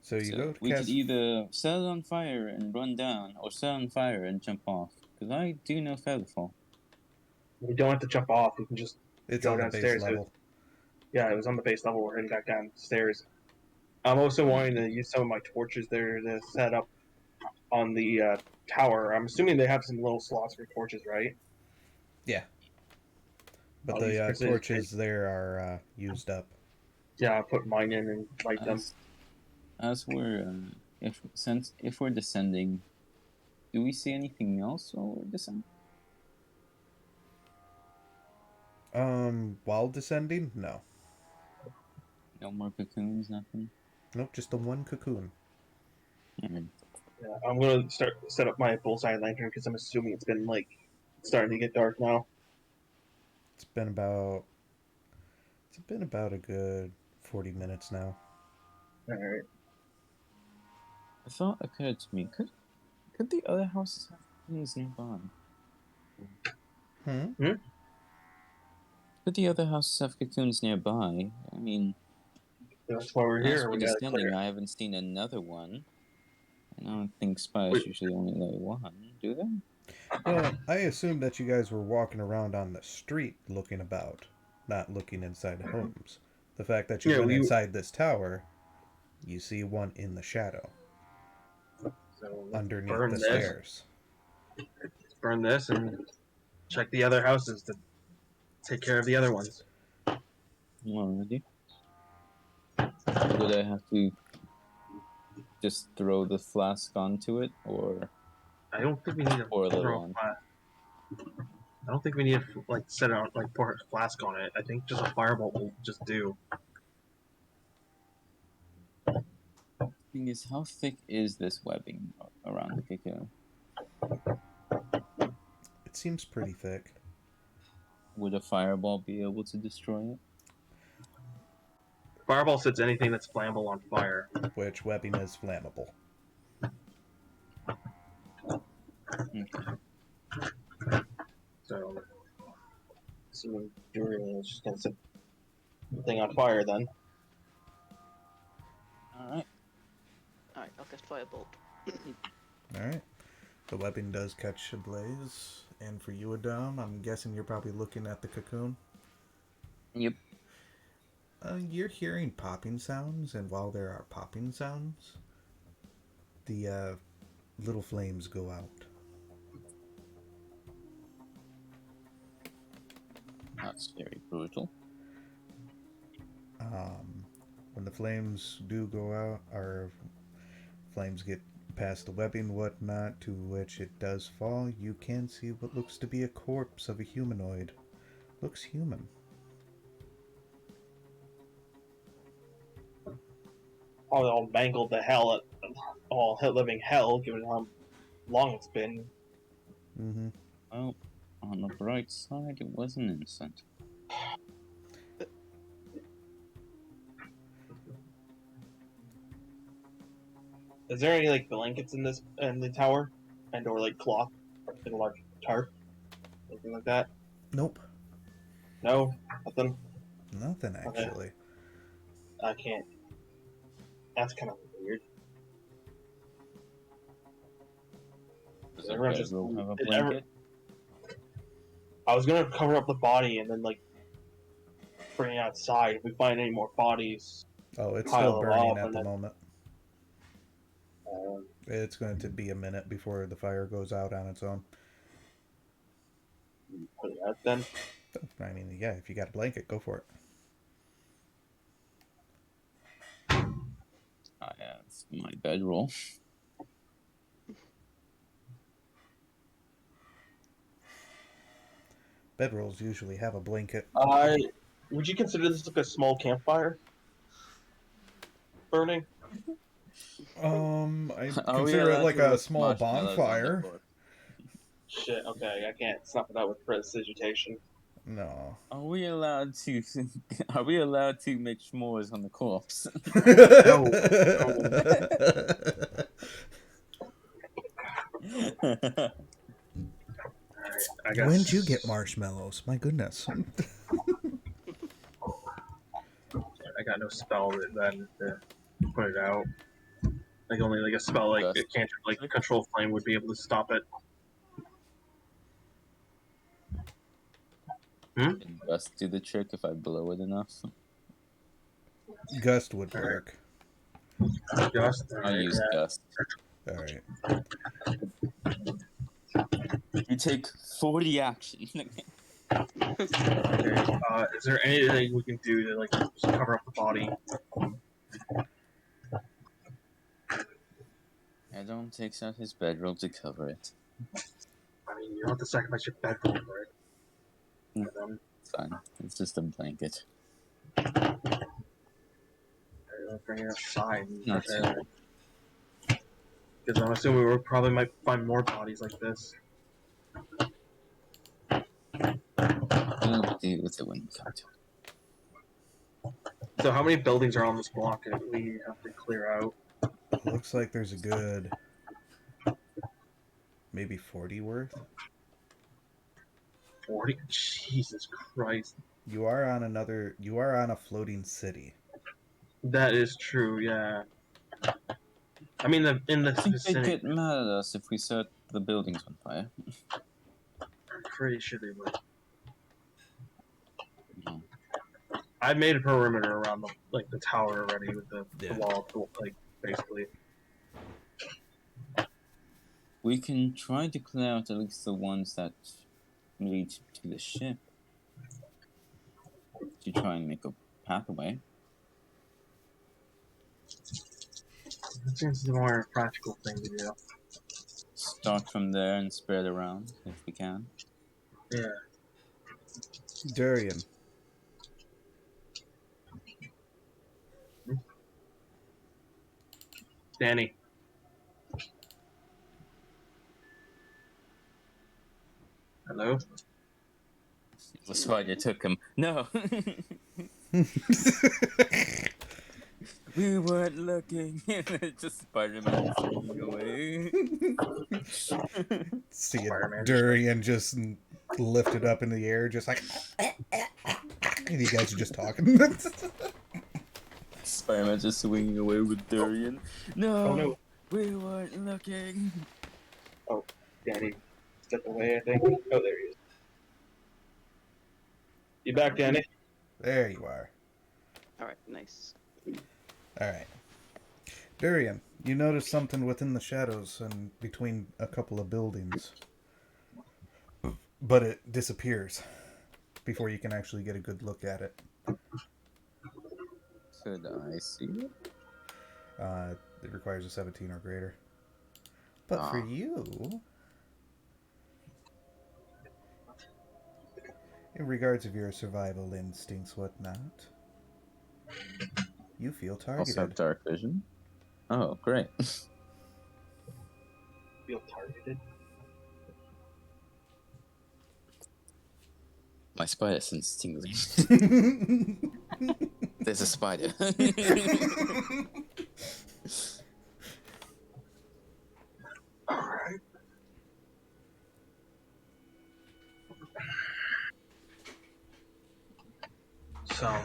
So you go to we cast... could either set it on fire and run down, or set it on fire and jump off. Because I do know Featherfall. We don't have to jump off. We can just It's go on the downstairs. base level. Yeah, it was on the base level. We're heading back downstairs. I'm also wanting to use some of my torches there to set up on the tower. I'm assuming they have some little slots for torches, right? Yeah. But I'll use the precision. torches there are used up. Yeah, I'll put mine in and light them. As we're if we're descending, do we see anything else while we're descending? While descending? No. No more cocoons, nothing. Nope, just the one cocoon. Alright. Yeah, I'm gonna set up my bullseye lantern because I'm assuming it's been like starting to get dark now. It's been about a good 40 minutes now. All right. A thought occurred to me. Could the other houses have cocoons nearby? Hmm? Could the other houses have cocoons nearby? I mean, That's why we're as here. we're We gotta descending, clear. I haven't seen another one. I don't think spiders Wait. usually only lay one, do they? Well, I assumed that you guys were walking around on the street looking about, not looking inside homes. The fact that you Yeah, went we. inside this tower, you see one in the shadow, So let's underneath burn the this. stairs. Let's burn this and check the other houses to take care of the other ones. Already. Would I have to just throw the flask onto it, or I don't think we need to pour a little throw. on? I don't think we need to like set out like pour a flask on it. I think just a firebolt will just do. Thing is, how thick is this webbing around the cocoon? It seems pretty thick. Would a fireball be able to destroy it? Fireball sets anything that's flammable on fire. Which webbing is flammable. Okay. So, assuming Durian is just gonna set the thing on fire then. Alright. Alright, I'll cast Firebolt. Alright. The webbing does catch ablaze. And for you, Adam, I'm guessing you're probably looking at the cocoon. Yep. You're hearing popping sounds, and while there are popping sounds, the little flames go out. That's very brutal. When the flames do go out, or flames get past the webbing, whatnot, to which it does fall, you can see what looks to be a corpse of a humanoid. Looks human. Oh, all mangled to hell at all living hell, given how long it's been. Mm-hmm. Well, on the bright side, it was an innocent. Is there any like blankets in the tower, and or like cloth, like a large tarp, anything like that? Nope. No, nothing. Nothing, actually. I can't. That's kind of weird. Does Everyone a just- bedroll have a it- blanket? I was gonna cover up the body and then like bring it outside. If we find any more bodies, Oh, it's pile still them burning up at and the then- moment. It's going to be a minute before the fire goes out on its own. put it out then. I mean, yeah, if you got a blanket, go for it. I have my bedroll. Bedrolls usually have a blanket. Would you consider this like a small campfire burning? I Are we consider it allowed like to a roast small marshmallows on the bonfire. corpse? Shit. Okay, I can't stop that with prestidigitation. No. Are we allowed to? Are we allowed to make s'mores on the corpse? I guess. When'd you get marshmallows? My goodness. I got no spell then to put it out. Like only like a spell like Gust. a cantrip like control flame would be able to stop it. Can Gust do the trick if I blow it enough? Gust would Alright. work. Just I'll use Gust. All right. You take 40 action. Okay. Is there anything we can do to like just cover up the body? Edom takes out his bedroll to cover it. I mean, you don't have to sacrifice your bedroll for it. Mm. And, It's fine. It's just a blanket. bring it outside. Not too. Because I'm assuming we probably might find more bodies like this. We'll deal with it when we come to it. So how many buildings are on this block that we have to clear out? Looks like there's a good maybe 40 worth. 40? Jesus Christ. You are on a floating city. That is true, yeah. I mean, in the I think they'd vicinity, get mad at us if we set the buildings on fire. I'm pretty sure they would. No. I made a perimeter around the tower already with the Yeah. wall, like basically. We can try to clear out at least the ones that lead to the ship. To try and make a pathway. It seems the more practical thing to do. Start from there and spread around if we can. Yeah. Durian. Danny. Hello? The spider took him. No! We weren't looking. Just Spider-Man swinging away. See Spider-Man Durian just lifted up in the air, just like, and you guys are just talking. Spider-Man just swinging away with Durian. No! Oh no. We weren't looking. Danny stepped away, I think. Oh, there he is. You back, Danny? There you are. Alright, nice. All right. Durian, you notice something within the shadows and between a couple of buildings. But it disappears before you can actually get a good look at it. Could I see it? It requires a 17 or greater. But for you, in regards of your survival instincts, whatnot, you feel targeted. Also have dark vision. Oh, great. Feel targeted? My spider sense tingling. There's a spider. Alright. So,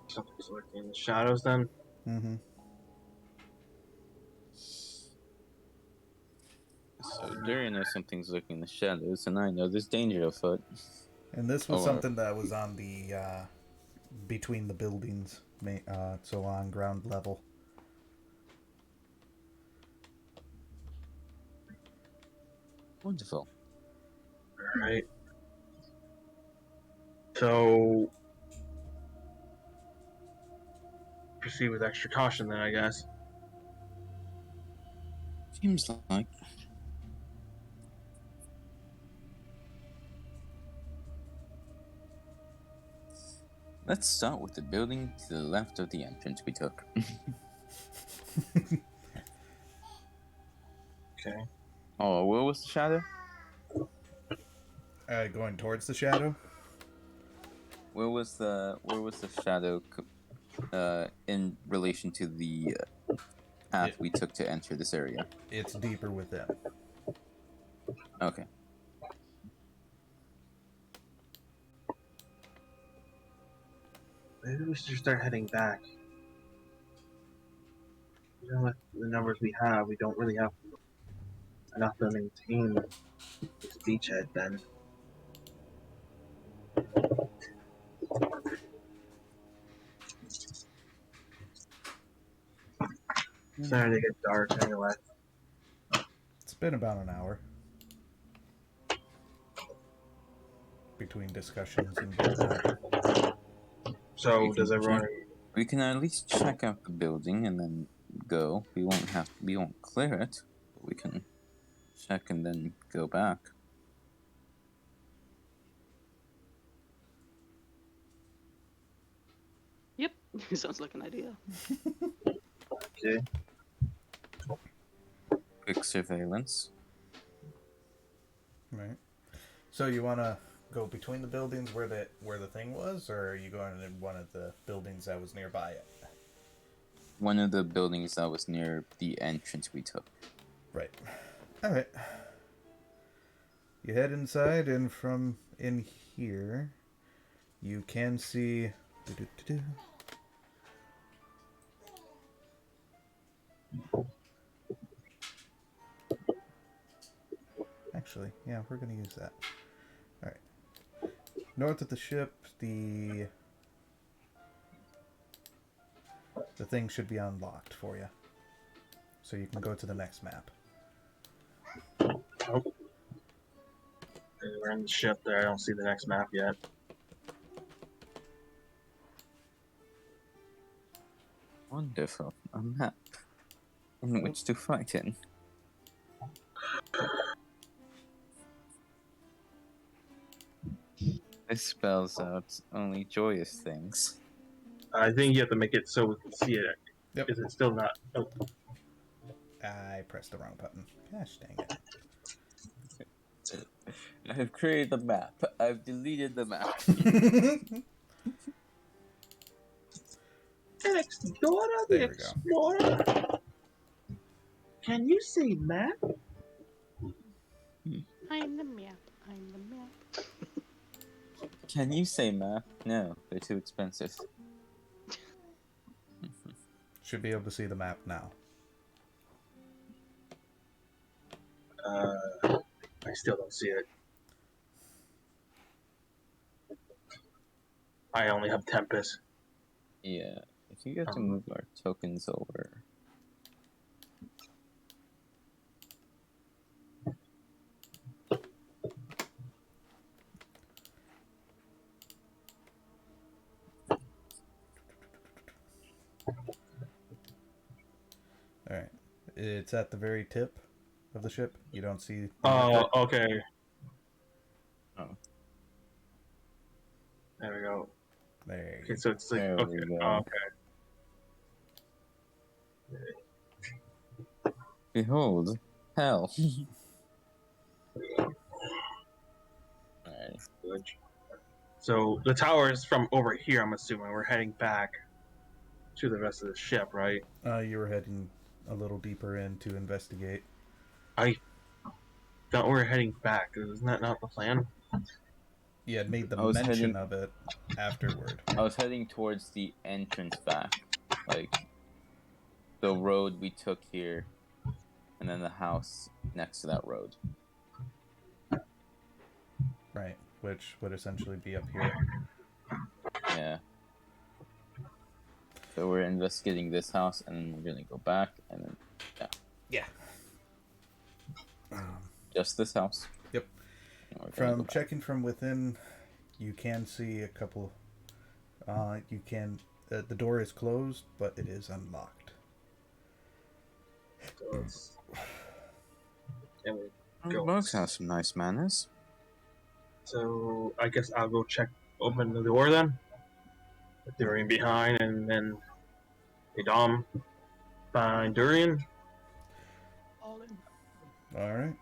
something's lurking in the shadows then. Mm-hmm. So Durian knows something's lurking in the shadows, and I know there's danger afoot. And this was Or- something that was on the between the buildings, so on ground level. Wonderful. Alright. So, proceed with extra caution then, I guess. Seems like. Let's start with the building to the left of the entrance we took. Okay. Oh, where was the shadow? Going towards the shadow. Where was the shadow in relation to the path we took to enter this area? It's deeper within. Okay. Maybe we should just start heading back. You know, with the numbers we have, we don't really have enough to maintain this beachhead then. starting to get dark anyway. It's been about an hour between discussions and whatnot. So We can does everyone? check- We can at least check out the building and then go. We won't clear it, but we can check and then go back. Yep, sounds like an idea. Okay. Quick surveillance. Right. So you want to go between the buildings where the thing was, or are you going in one of the buildings that was nearby it? One of the buildings that was near the entrance we took. Right. All right. You head inside, and from in here, you can see. Actually, yeah, we're gonna use that. All right. North of the ship, the thing should be unlocked for you, so you can go to the next map. Oh. We're in the ship there. I don't see the next map yet. Wonderful. A map in which to fight in. This spells out only joyous things. I think you have to make it so we can see it. Yep. Is it still not? Oh, I pressed the wrong button. Gosh dang it. I've created the map. I've deleted the map. Explorer, There the we go. Explorer. Can you say map? I'm the map. I'm the map. Can you say map? No, they're too expensive. Should be able to see the map now. I still don't see it. I only have Tempest. Yeah, if you get to move our tokens over. All right. It's at the very tip of the ship. You don't see. Oh, okay. Oh. There we go. There. Okay, so it's like There okay. we go. Oh, okay. Behold, hell. Alright. Good. So the tower is from over here. I'm assuming we're heading back to the rest of the ship, right? You were heading a little deeper in to investigate. I thought we were heading back. Isn't that not the plan? You had made the I was mention heading- of it afterward. I was heading towards the entrance back. Like, the road we took here, and then the house next to that road. Right. Which would essentially be up here. Yeah. So we're investigating this house, and then we're gonna go back, and then, Yeah. just this house. Yep. And we're gonna go From back. checking from within, you can see a couple. You can. The door is closed, but it is unlocked. So it's... Can we Oh, go? Bugs have some nice manners. So I guess I'll go check, open the door then. With Durian behind, and then hey Dom, find Durian. All in. All right.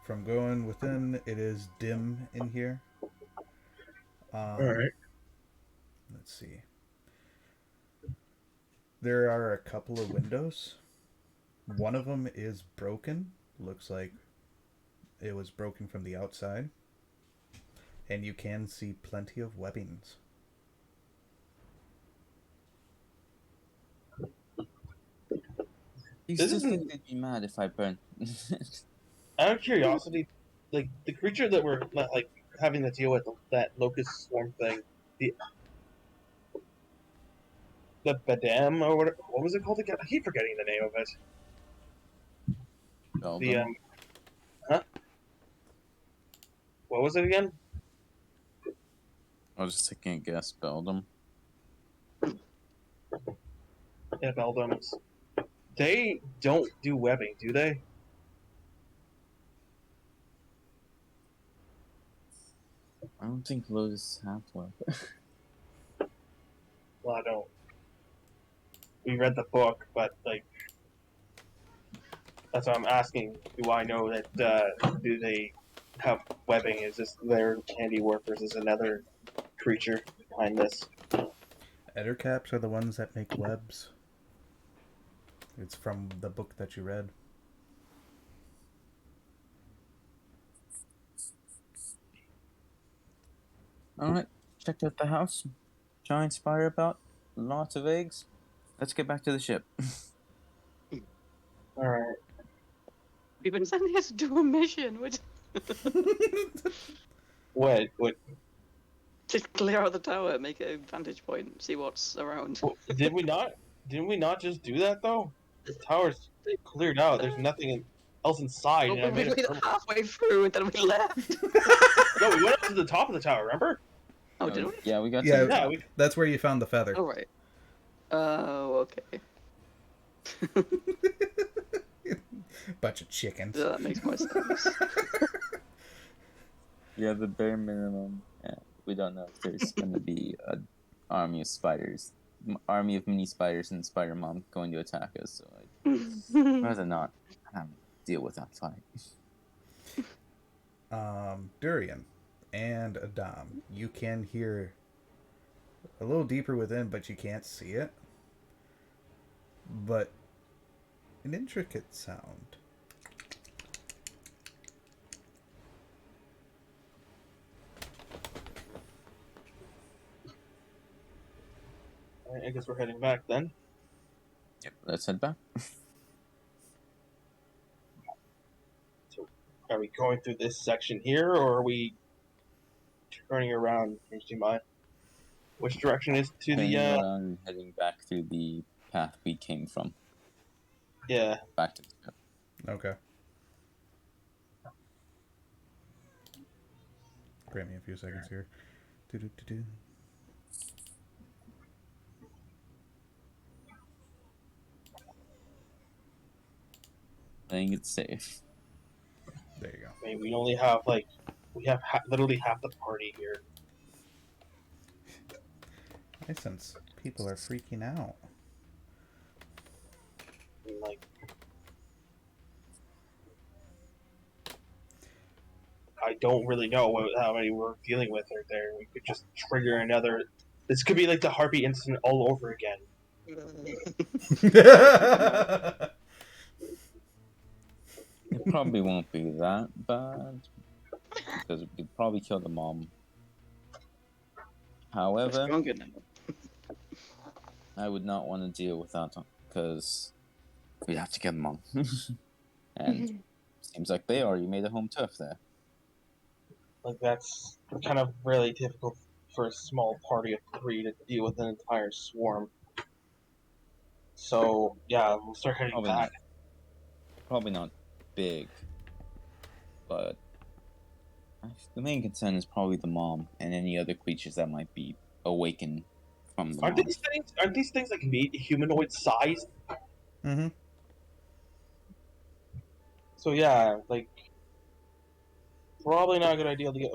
From going within, it is dim in here. All right. Let's see. There are a couple of windows. One of them is broken. Looks like it was broken from the outside. And you can see plenty of webbings. You This still isn't- think they'd be mad if I burnt? Out of curiosity, like the creature that we're like having to deal with, that locust swarm thing, the Badam or what was it called again? I keep forgetting the name of it. The Beldam? huh? What was it again? I was just taking a guess. Beldam. Yeah, Beldams. They don't do webbing, do they? I don't think Lotus have one. Well, I don't. We read the book, but like that's what I'm asking. Do I know that? Do they have webbing? Is this their handiwork, or is this another creature behind this? Ettercaps are the ones that make webs. It's from the book that you read. Alright, checked out the house. Giant spider about. Lots of eggs. Let's get back to the ship. All right. We've been sent here to do a mission. Which What? What? just clear out the tower, make a vantage point, see what's around. Did we not? Didn't we not just do that though? The tower's cleared out. There's nothing else inside, Oh, and I we made made it. it halfway through and then we left. No, we went up to the top of the tower. Remember? Oh, did we? Yeah, we got Yeah. to the Yeah. top. We, That's where you found the feather. Oh, right. Oh, okay. Bunch of chickens. Yeah, that makes more sense. Yeah, the bare minimum. Yeah, we don't know if there's gonna be an army of spiders, army of mini spiders and Spider Mom going to attack us. So I'd rather not deal with that fight. Durian and Adam, you can hear a little deeper within, but you can't see it. But an intricate sound. I guess we're heading back then. Yep, let's head back. So, are we going through this section here, or are we turning around? Changing my which direction is to Turning the? around and heading back through the path we came from. Yeah. Back to the ship. Okay. Grant me a few seconds here. Do-do-do-do. Playing it safe. There you go. I mean, we only have we have literally half the party here. I sense people are freaking out. I mean, like, I don't really know how many we're dealing with right there. We could just trigger another. This could be like the Harpy incident all over again. It probably won't be that bad because we'd probably kill the mom. We're However, stronger now. I would not want to deal with that because we'd have to kill the mom. And seems like they already made a home turf there. Like, that's kind of really difficult for a small party of 3 to deal with an entire swarm. So yeah, we'll start heading Probably back. Probably not big, but the main concern is probably the mom and any other creatures that might be awakened from the Aren't mom. these things like humanoid sized? Mm-hmm. So yeah, like probably not a good idea to get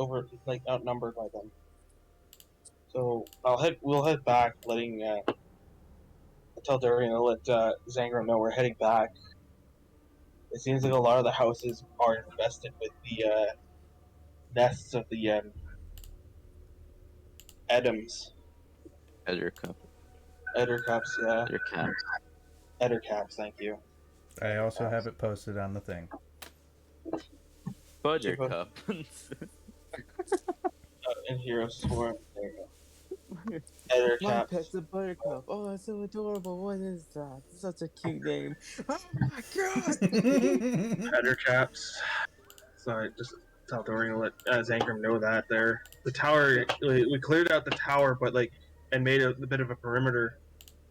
outnumbered by them. So we'll head back, letting tell Durian and let Zangram know we're heading back. It seems like a lot of the houses are infested with the nests of the Edams. Eddercup. Eddercups, yeah. Eddercap. Eddercaps, thank you. I also have it posted on the thing. Buttercup. In Hero Swarm, there you go. My Eddercaps. pet's a buttercup. Oh, that's so adorable. What is that? Such a cute name. Oh my god! Eddercaps. So I just tell Dorian to let Zangram know that there. The tower, we cleared out the tower, but and made a bit of a perimeter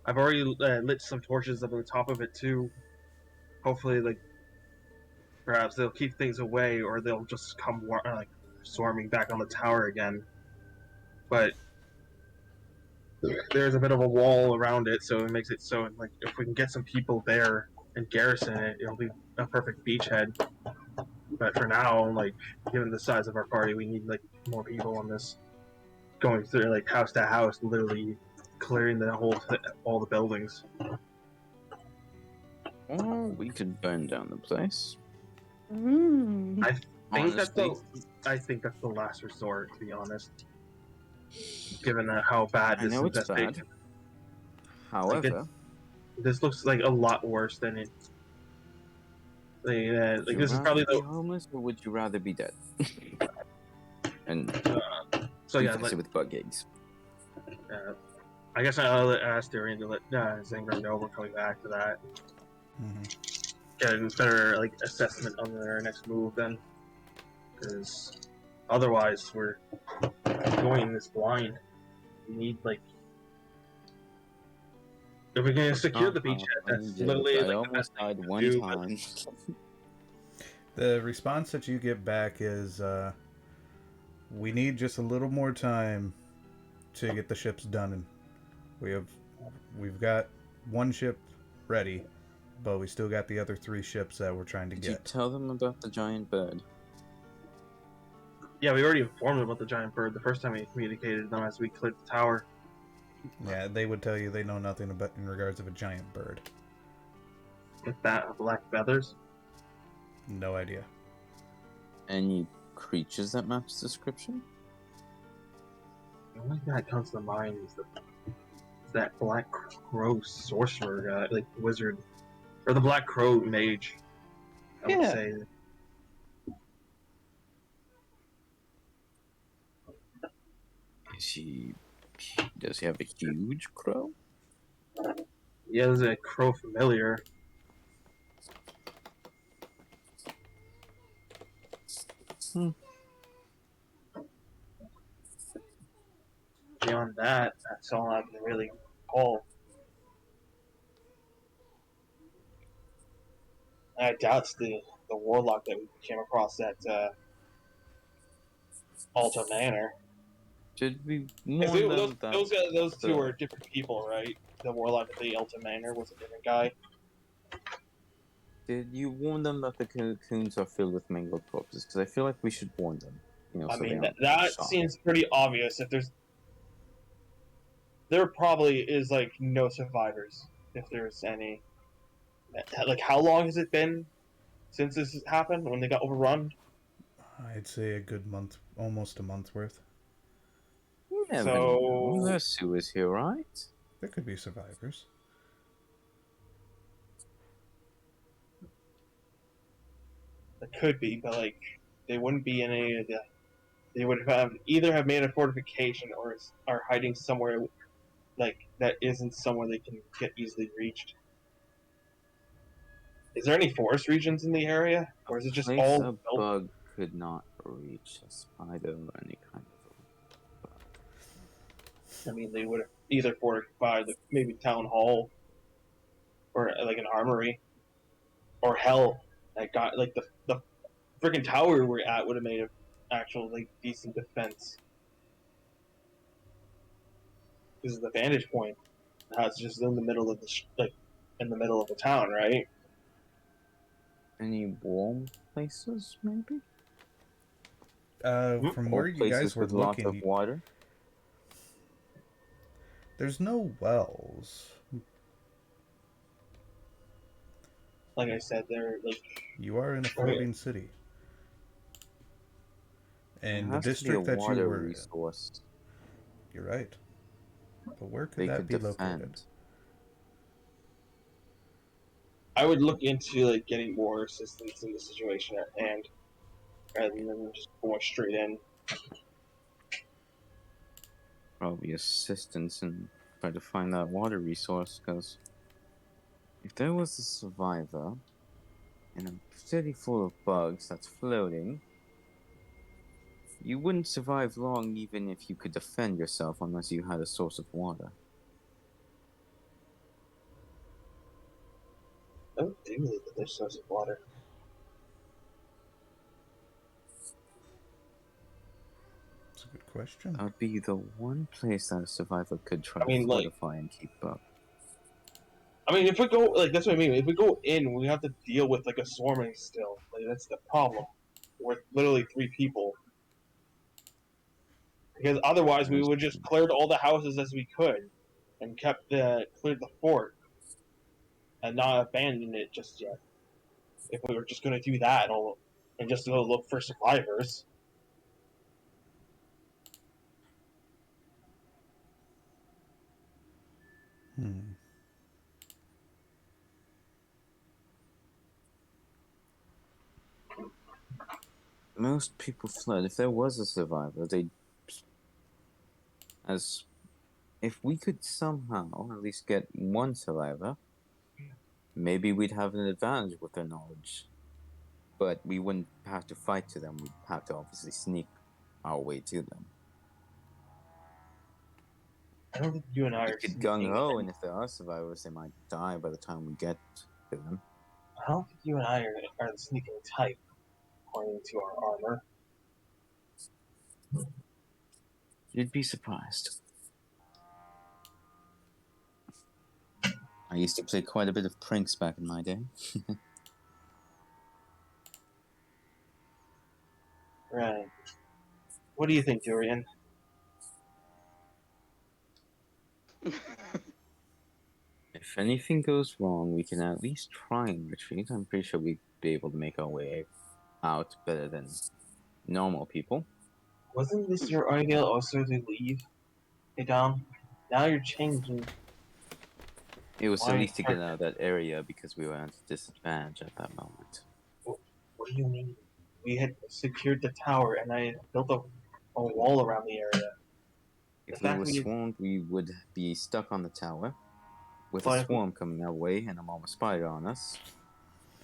I've already lit some torches up on the top of it too. Hopefully, like perhaps they'll keep things away, or they'll just come like swarming back on the tower again. But there's a bit of a wall around it, so it makes it so like if we can get some people there and garrison it, it'll be a perfect beachhead. But for now, like given the size of our party, we need like more people on this, going through like house to house, literally clearing the whole all the buildings. Or we could burn down the place. I think Honestly, I think that's the last resort, to be honest. Given how bad I this know it's infestation, bad. However, this looks like a lot worse than it. would Like you this is rather probably be the homeless or would you rather be dead? And so yeah. infested with bug eggs. I guess I'll ask Darian to let Zangler know we're coming back to that. Mm-hmm. Get a better like assessment on their next move then, because otherwise we're going this blind. We need like if we can secure the beachhead, that's literally I like the almost best thing died we can one do. time. The response that you get back is, we need just a little more time to get the ships done. And we've got one ship ready, but we still got the other 3 ships that we're trying to Did you get. tell them about the giant bird? Yeah, we already informed them about the giant bird the first time we communicated them as we cleared the tower. Yeah, they would tell you they know nothing about in regards of a giant bird. With that black feathers. No idea. Any creatures that match description? The only thing that comes to mind is that black crow sorcerer guy, like wizard, or the black crow mage. I would Yeah. say. Does he have a huge crow? Yeah, there's a crow familiar. Beyond that, that's all I can really call. I doubt it's the warlock that we came across at Alta Manor. Should we 'Cause warn them that those two are different people, right? The warlock at the Alta Manor was a different guy. Did you warn them that the cocoons are filled with mangled corpses? Because I feel like we should warn them. You know, I so mean, they aren't that shocked. seems pretty obvious. If there probably is like no survivors, if there's any. Like, how long has it been since this has happened? When they got overrun? I'd say a good month, almost a month worth. You never So- know. There's sewers here, right? There could be survivors. It could be, but like they wouldn't be in any of the. They would have either have made a fortification or are hiding somewhere like that isn't somewhere they can get easily reached. Is there any forest regions in the area, or is it just Place all a built? bug could not reach a spider or any kind of bug. I mean, they would have either fortified maybe town hall, or like an armory, or hell, that got like the freaking tower we're at would have made an actual like decent defense. This is the vantage point. Now it's just in the middle of in the middle of the town, right? Any warm places, maybe? From Or where you places guys were with lots looking, of water? there's no wells. Like I said, they're like You are in a floating city. And There the has to be a district that you water were in, resource you're right. But where could they that could be defend. located? I would look into like getting more assistance in the situation at hand, rather than just going straight in. Probably assistance and try to find that water resource, because if there was a survivor in a city full of bugs that's floating, you wouldn't survive long even if you could defend yourself unless you had a source of water. Oh, do need the source of water. That's a good question. That would be the one place that a survivor could try I to mean, like- fortify and keep up. I mean, if we go like that's what I mean. If we go in, we have to deal with like a swarming still. Like that's the problem. We're literally 3 people. Because otherwise, we would just cleared all the houses as we could, and cleared the fort, and not abandoned it just yet. If we were just going to do that and just go look for survivors. Hmm. Most people fled. If there was a survivor, as if we could somehow at least get one survivor, maybe we'd have an advantage with their knowledge. But we wouldn't have to fight to them. We'd have to obviously sneak our way to them. I don't think you and I We are could sneaking gung ho, in. and if there are survivors, they might die by the time we get to them. I don't think you and I are the sneaking type, according to our armor. You'd be surprised. I used to play quite a bit of pranks back in my day. Right. What do you think, Durian? If anything goes wrong, we can at least try and retreat. I'm pretty sure we'd be able to make our way out better than normal people. Wasn't this your idea also to leave? Hey, Dom. Now you're changing. It was Why at least to get aren't- out of that area because we were at a disadvantage at that moment. What do you mean? We had secured the tower, and I had built a wall around the area. If The we fact were we- swarmed, we would be stuck on the tower with But a if we- swarm coming our way and a mama spider on us,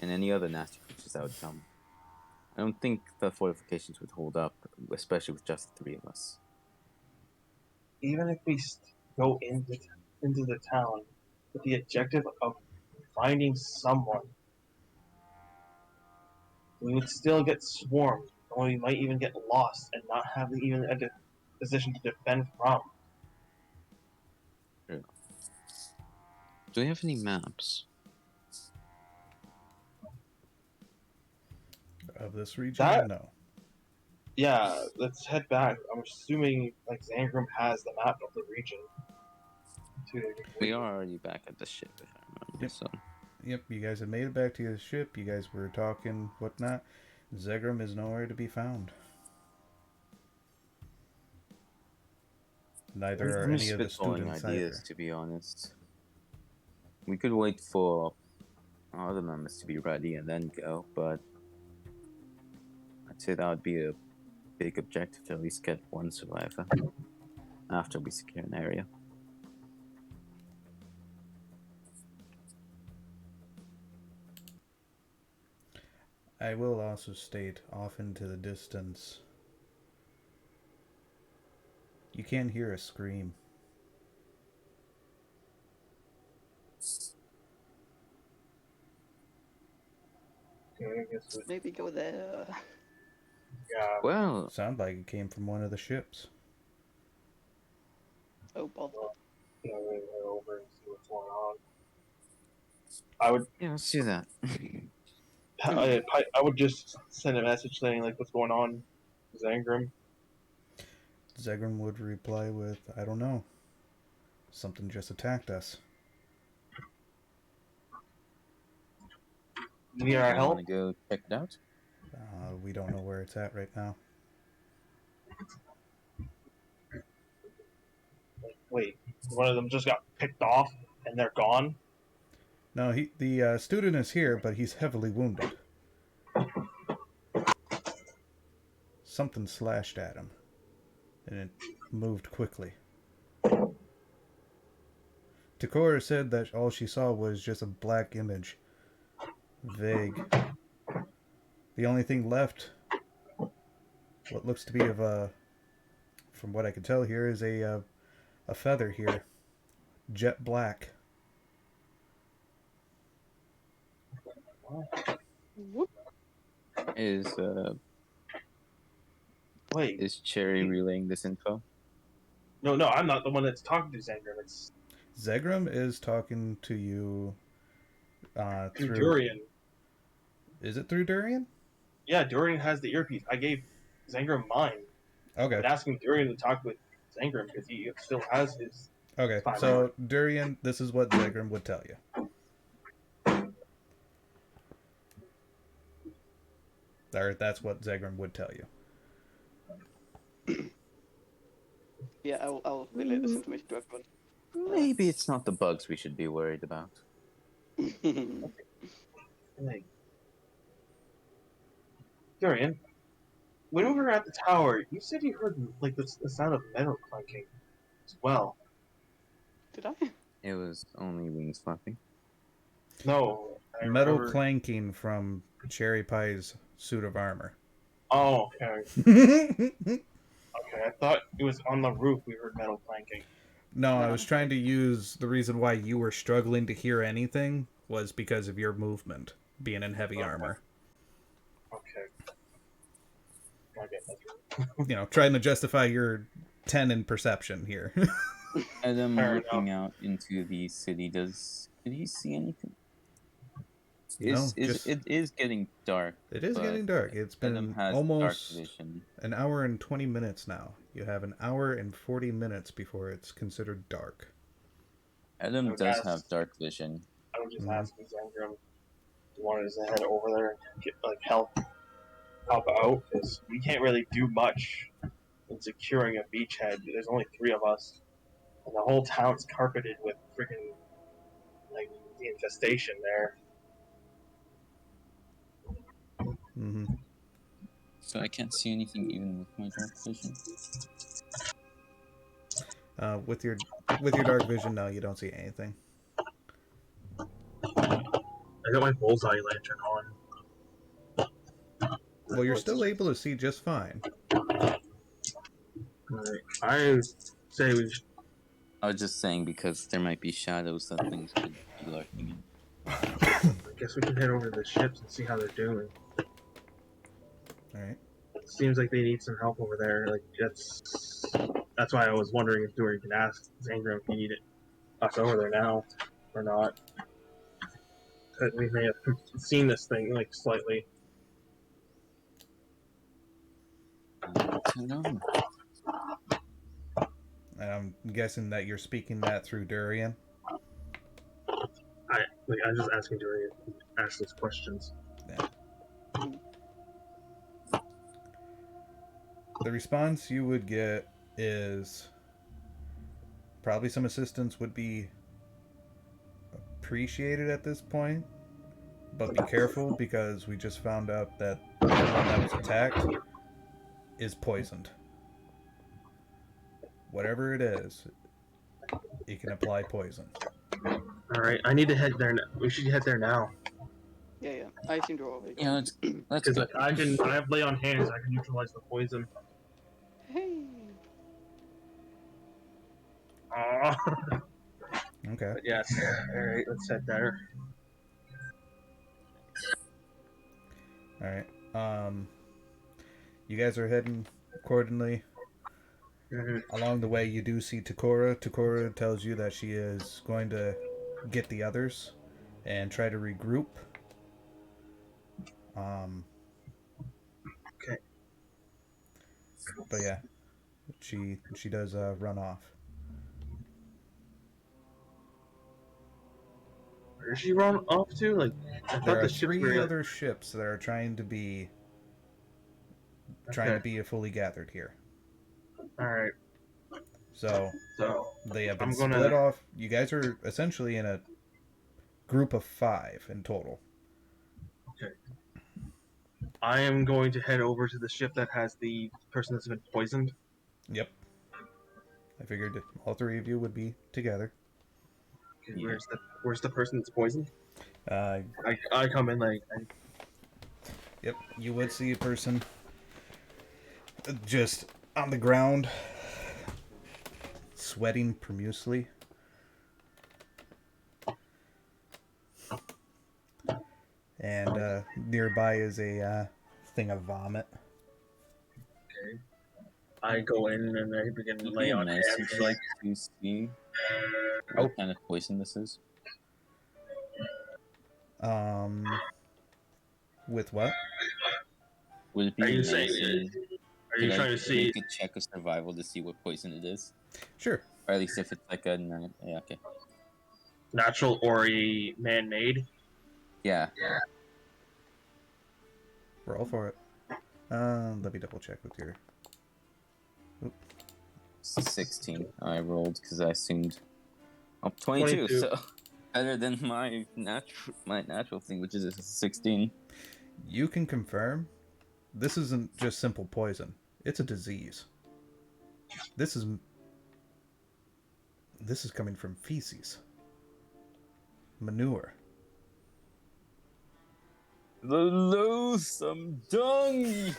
and any other nasty creatures that would come. I don't think the fortifications would hold up, especially with just the 3 of us. Even if we go into the town with the objective of finding someone, we would still get swarmed, or we might even get lost and not have even a position to defend from. True. Do we have any maps? Of this region? That- No. Yeah, let's head back. I'm assuming like Zangrum has the map of the region. We are already back at the ship, if I remember. Yep. So Yep, you guys have made it back to your ship. You guys were talking, whatnot. Zegram is nowhere to be found. Neither are I'm any of the spitballing students ideas, either. to be honest. We could wait for our other members to be ready and then go, but I'd say that would be a big objective to at least get one survivor after we secure an area. I will also state, off into the distance, you can hear a scream. Okay, I guess Maybe go there. yeah. Well, Sound like it came from one of the ships. Oh, bother. We're gonna go over and see what's going on. I would yeah, let's do that. I would just send a message saying like what's going on, Zangrum. Zegram would reply with, I don't know. Something just attacked us. Need our You help? want to go check it out? We don't know where it's at right now. Wait, one of them just got picked off and they're gone. No, the student is here, but he's heavily wounded. Something slashed at him, and it moved quickly. Takora said that all she saw was just a black image. Vague. The only thing left, what looks to be of a, from what I can tell here, is a feather here. Jet black. Whoop. Is Wait, is Cherry relaying this info? no, I'm not the one that's talking to Zangram. It's Zegram is talking to you through through. Durian. Is it through Durian? Yeah, Durian has the earpiece. I gave Zangram mine. Okay. But asking Durian to talk with Zangram because he still has his. Okay. Fine. So Durian, this is what Zegram would tell you. Or that's what Zegram would tell you. Yeah, I'll relay this information to everyone. Maybe it's not the bugs we should be worried about. Like, Durian, when we were at the tower, you said you heard like the sound of metal clanking as well. Did I? It was only wings flapping. No, I Metal remember... clanking from Cherry Pie's suit of armor. Oh, okay. Okay, I thought it was on the roof we heard metal clanking. No, I No. was trying to use the reason why you were struggling to hear anything was because of your movement, being in heavy armor. Okay. Okay, that's You know, trying to justify your 10 in perception here. Adam Fair looking out into the city, did he see anything? It is getting dark. It is but getting dark. It's Adam been has almost dark vision. an hour and 20 minutes now. You have an hour and 40 minutes before it's considered dark. Adam would does ask- have dark vision. I was just Mhm. asking Zangram if he wanted us to head over there and get help out because we can't really do much in securing a beachhead. There's only 3 of us, and the whole town's carpeted with freaking the infestation there. Mm-hmm. So I can't see anything even with my dark vision. With your dark vision, no, you don't see anything. I got my bullseye lantern on. Well, you're still able to see just fine. Alright. I say we should... I was just saying because there might be shadows that things could be lurking in. I guess we can head over to the ships and see how they're doing. Alright. It seems like they need some help over there. That's why I was wondering if Dory can ask Zangram if he needed us over there now or not. Because we may have seen this thing slightly. No. And I'm guessing that you're speaking that through Durian. I'm just asking Dory to ask those questions. Yeah. The response you would get is probably some assistance would be appreciated at this point, but be careful because we just found out that the one that was attacked is poisoned. Whatever it is, it can apply poison. Alright, I need to head there now. We should head there now. Yeah. I seem to already. Yeah, let's Because go. I have lay on hands, I can neutralize the poison. Hey. Okay. But yes. Alright, let's head there. Alright. You guys are heading accordingly. Along the way, you do see Takora. Takora tells you that she is going to get the others and try to regroup. Okay. But yeah, she does run off. Where does she run off to? I thought There are the ships 3 were... other ships that are trying to be fully gathered here. Alright. So So they have been I'm gonna- split off. You guys are essentially in a group of 5 in total. Okay. I am going to head over to the ship that has the person that's been poisoned. Yep. I figured that all 3 of you would be together. Okay, Yeah. where's the person that's poisoned? I I come in Yep, you would see a person just on the ground, sweating profusely. And nearby is a thing of vomit. Okay. I go in and I begin to Would it lay be a on medicine hands. check Like, to see oh, what kind of poison this is? With what? Would it are be a you saying? medicine? Are you Could I trying to see? make a check of survival to see what poison it is? Sure. Or at least if it's like a... Yeah, okay. Natural or a man-made? Yeah. Roll for it. Let me double check with your. 16. I rolled because I assumed... Oh, 22, 22. so... Better than my natural thing, which is a 16. You can confirm this isn't just simple poison. It's a disease. This is coming from feces. Manure. The loathsome dung!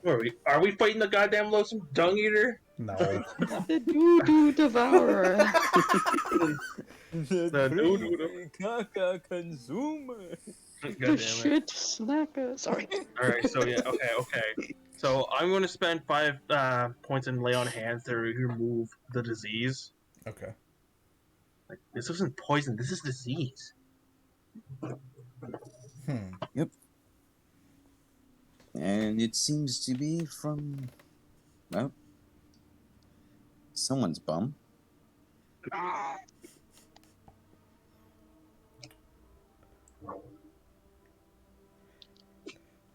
Where are we? Are we fighting the goddamn loathsome dung eater? No. The doo-doo devourer. The doo-doo. crazy caca consumer! God The damn it. shit snacker. Sorry. Alright, so yeah, okay. So I'm going to spend 5 points in lay on hands to remove the disease. Okay. Like, this isn't poison, this is disease. Yep. And it seems to be from... Well... Someone's bum.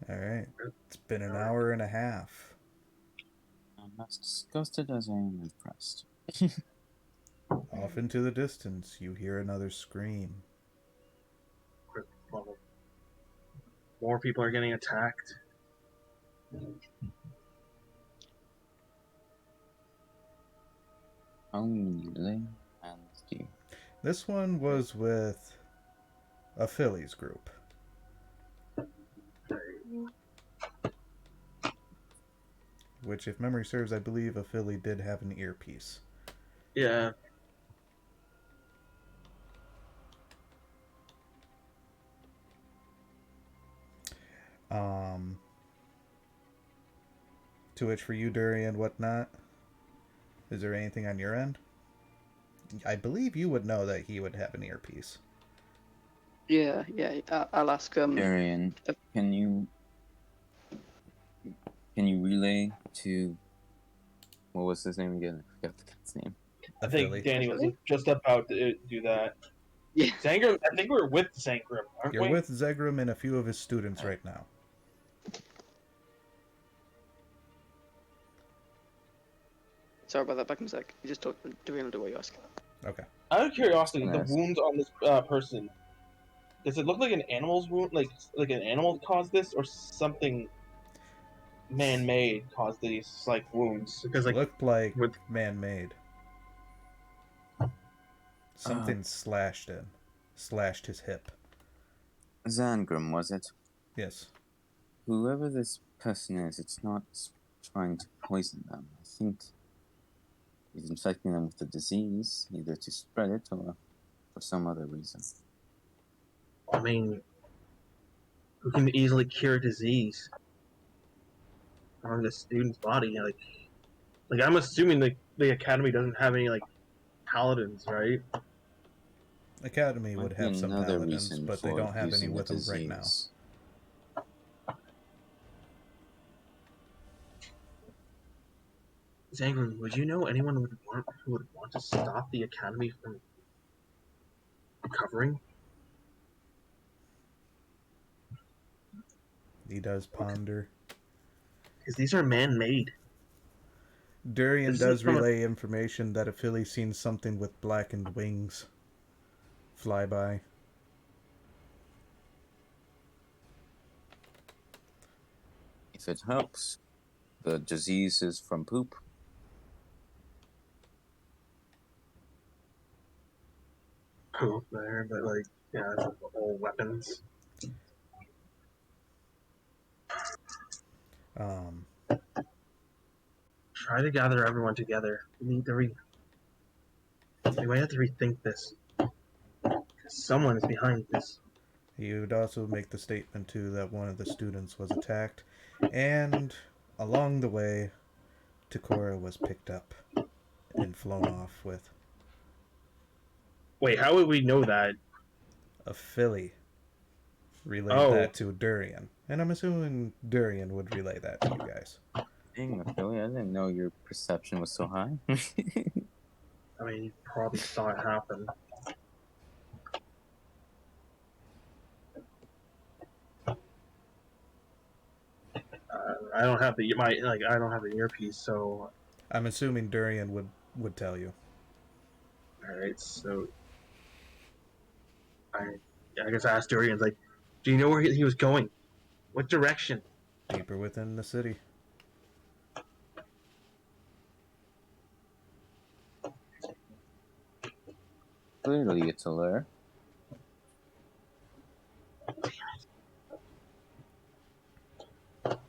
Alright. It's been an hour and a half. I'm as disgusted as I am impressed. Off into the distance, you hear another scream. More people are getting attacked. Only and you. This one was with a Phillies group. Which, if memory serves, I believe a Philly did have an earpiece. Yeah. To which for you, Durian, whatnot? Is there anything on your end? I believe you would know that he would have an earpiece. Yeah. I'll ask Darian, can you relay to... What was his name again? I forgot the guy's name. I think Philly. Danny was just about to do that. Yeah. Zangram, I think we're with Zangram, aren't You're we? with Zegrum and a few of his students right now. Sorry about that. Back in a sec. You just talk. Do what you ask. Okay. Out of curiosity, the Yes. wounds on this person, does it look like an animal's wound, like an animal caused this, or something man-made caused these wounds? Because Looked like with man-made. Something slashed his hip. Zangrim, was it? Yes. Whoever this person is, it's not trying to poison them. I think he's infecting them with the disease, either to spread it or for some other reason. I mean, who can easily cure disease on the student's body? Like I'm assuming the academy doesn't have any paladins, right? Academy would Might be have some another paladins, reason but they for don't have any using the with them right now. disease. Zangram, would you know anyone who would want to stop the academy from recovering? He does ponder. Because these are man-made. Durian This does is from relay information that a Philly's seen something with blackened wings fly by. If it helps, the disease is from poop. Poop there, but yeah, it's all weapons. Try to gather everyone together. We need to we might have to rethink this. Someone is behind this. He would also make the statement too that one of the students was attacked, and along the way, Takora was picked up and flown off with Wait, how would we know that? a filly. Relayed Oh, that to Durian, and I'm assuming Durian would relay that to you guys. Dang, Philly, I didn't know your perception was so high. I mean, you probably saw it happen. I don't have the I don't have the earpiece, so I'm assuming Durian would tell you. all right. So I guess I asked Durian, like, do you know where he was going? What direction? Deeper within the city. Clearly, it's a lure.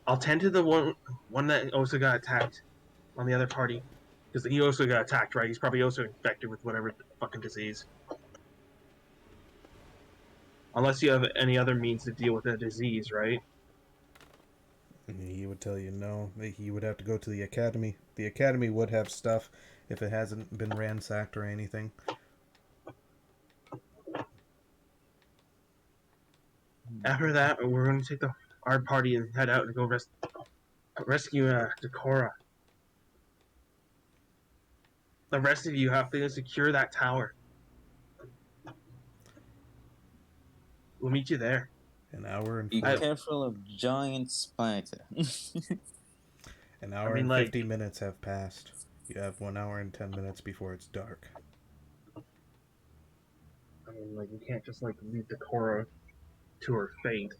I'll tend to the one that also got attacked on the other party, because he also got attacked, right? He's probably also infected with whatever fucking disease. Unless you have any other means to deal with that disease, right? He would tell you no. He would have to go to the academy. The academy would have stuff if it hasn't been ransacked or anything. After that, we're going to take our party and head out and go rescue Dakora. The rest of you have to secure that tower. We'll meet you there. An hour and Be 40, careful of giant spider. an hour and 50 minutes have passed. You have 1 hour and 10 minutes before it's dark. I mean, like, you can't just, like, leave Dakora to her fate.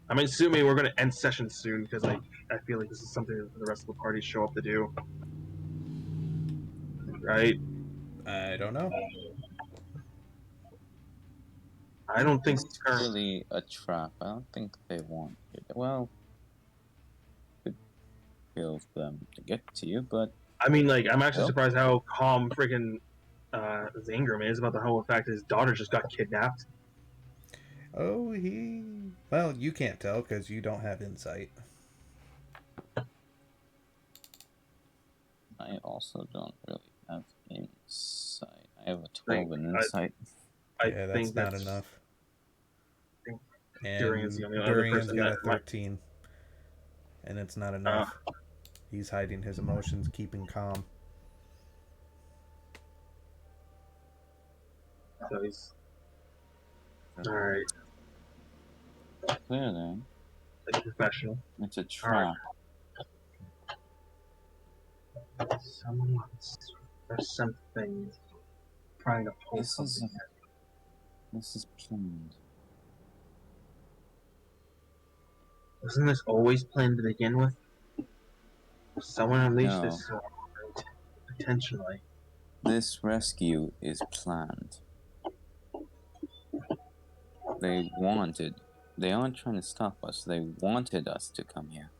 I'm assuming we're going to end session soon, because, like, I feel like this is something that the rest of the party show up to do. Right? I don't know. I don't think It's really a trap. I don't think they want it. Well, could kill them to get to you, but I mean, like, I'm actually Well. surprised how calm freaking Zangram is about the whole fact that his daughter just got kidnapped. Oh, well, you can't tell because you don't have insight. I also don't really have insight. I have a 12 in insight. Yeah, that's not enough. And Durian's the only other Durian's person got a that might- 13. And it's not enough. He's hiding his emotions, keeping calm. So he's alright. Clearly, Like a professional. it's a trap. There's something trying to pull This is something. This is planned. Wasn't this always planned to begin with? Someone unleashed No. this intentionally. This rescue is planned. They aren't trying to stop us. They wanted us to come here.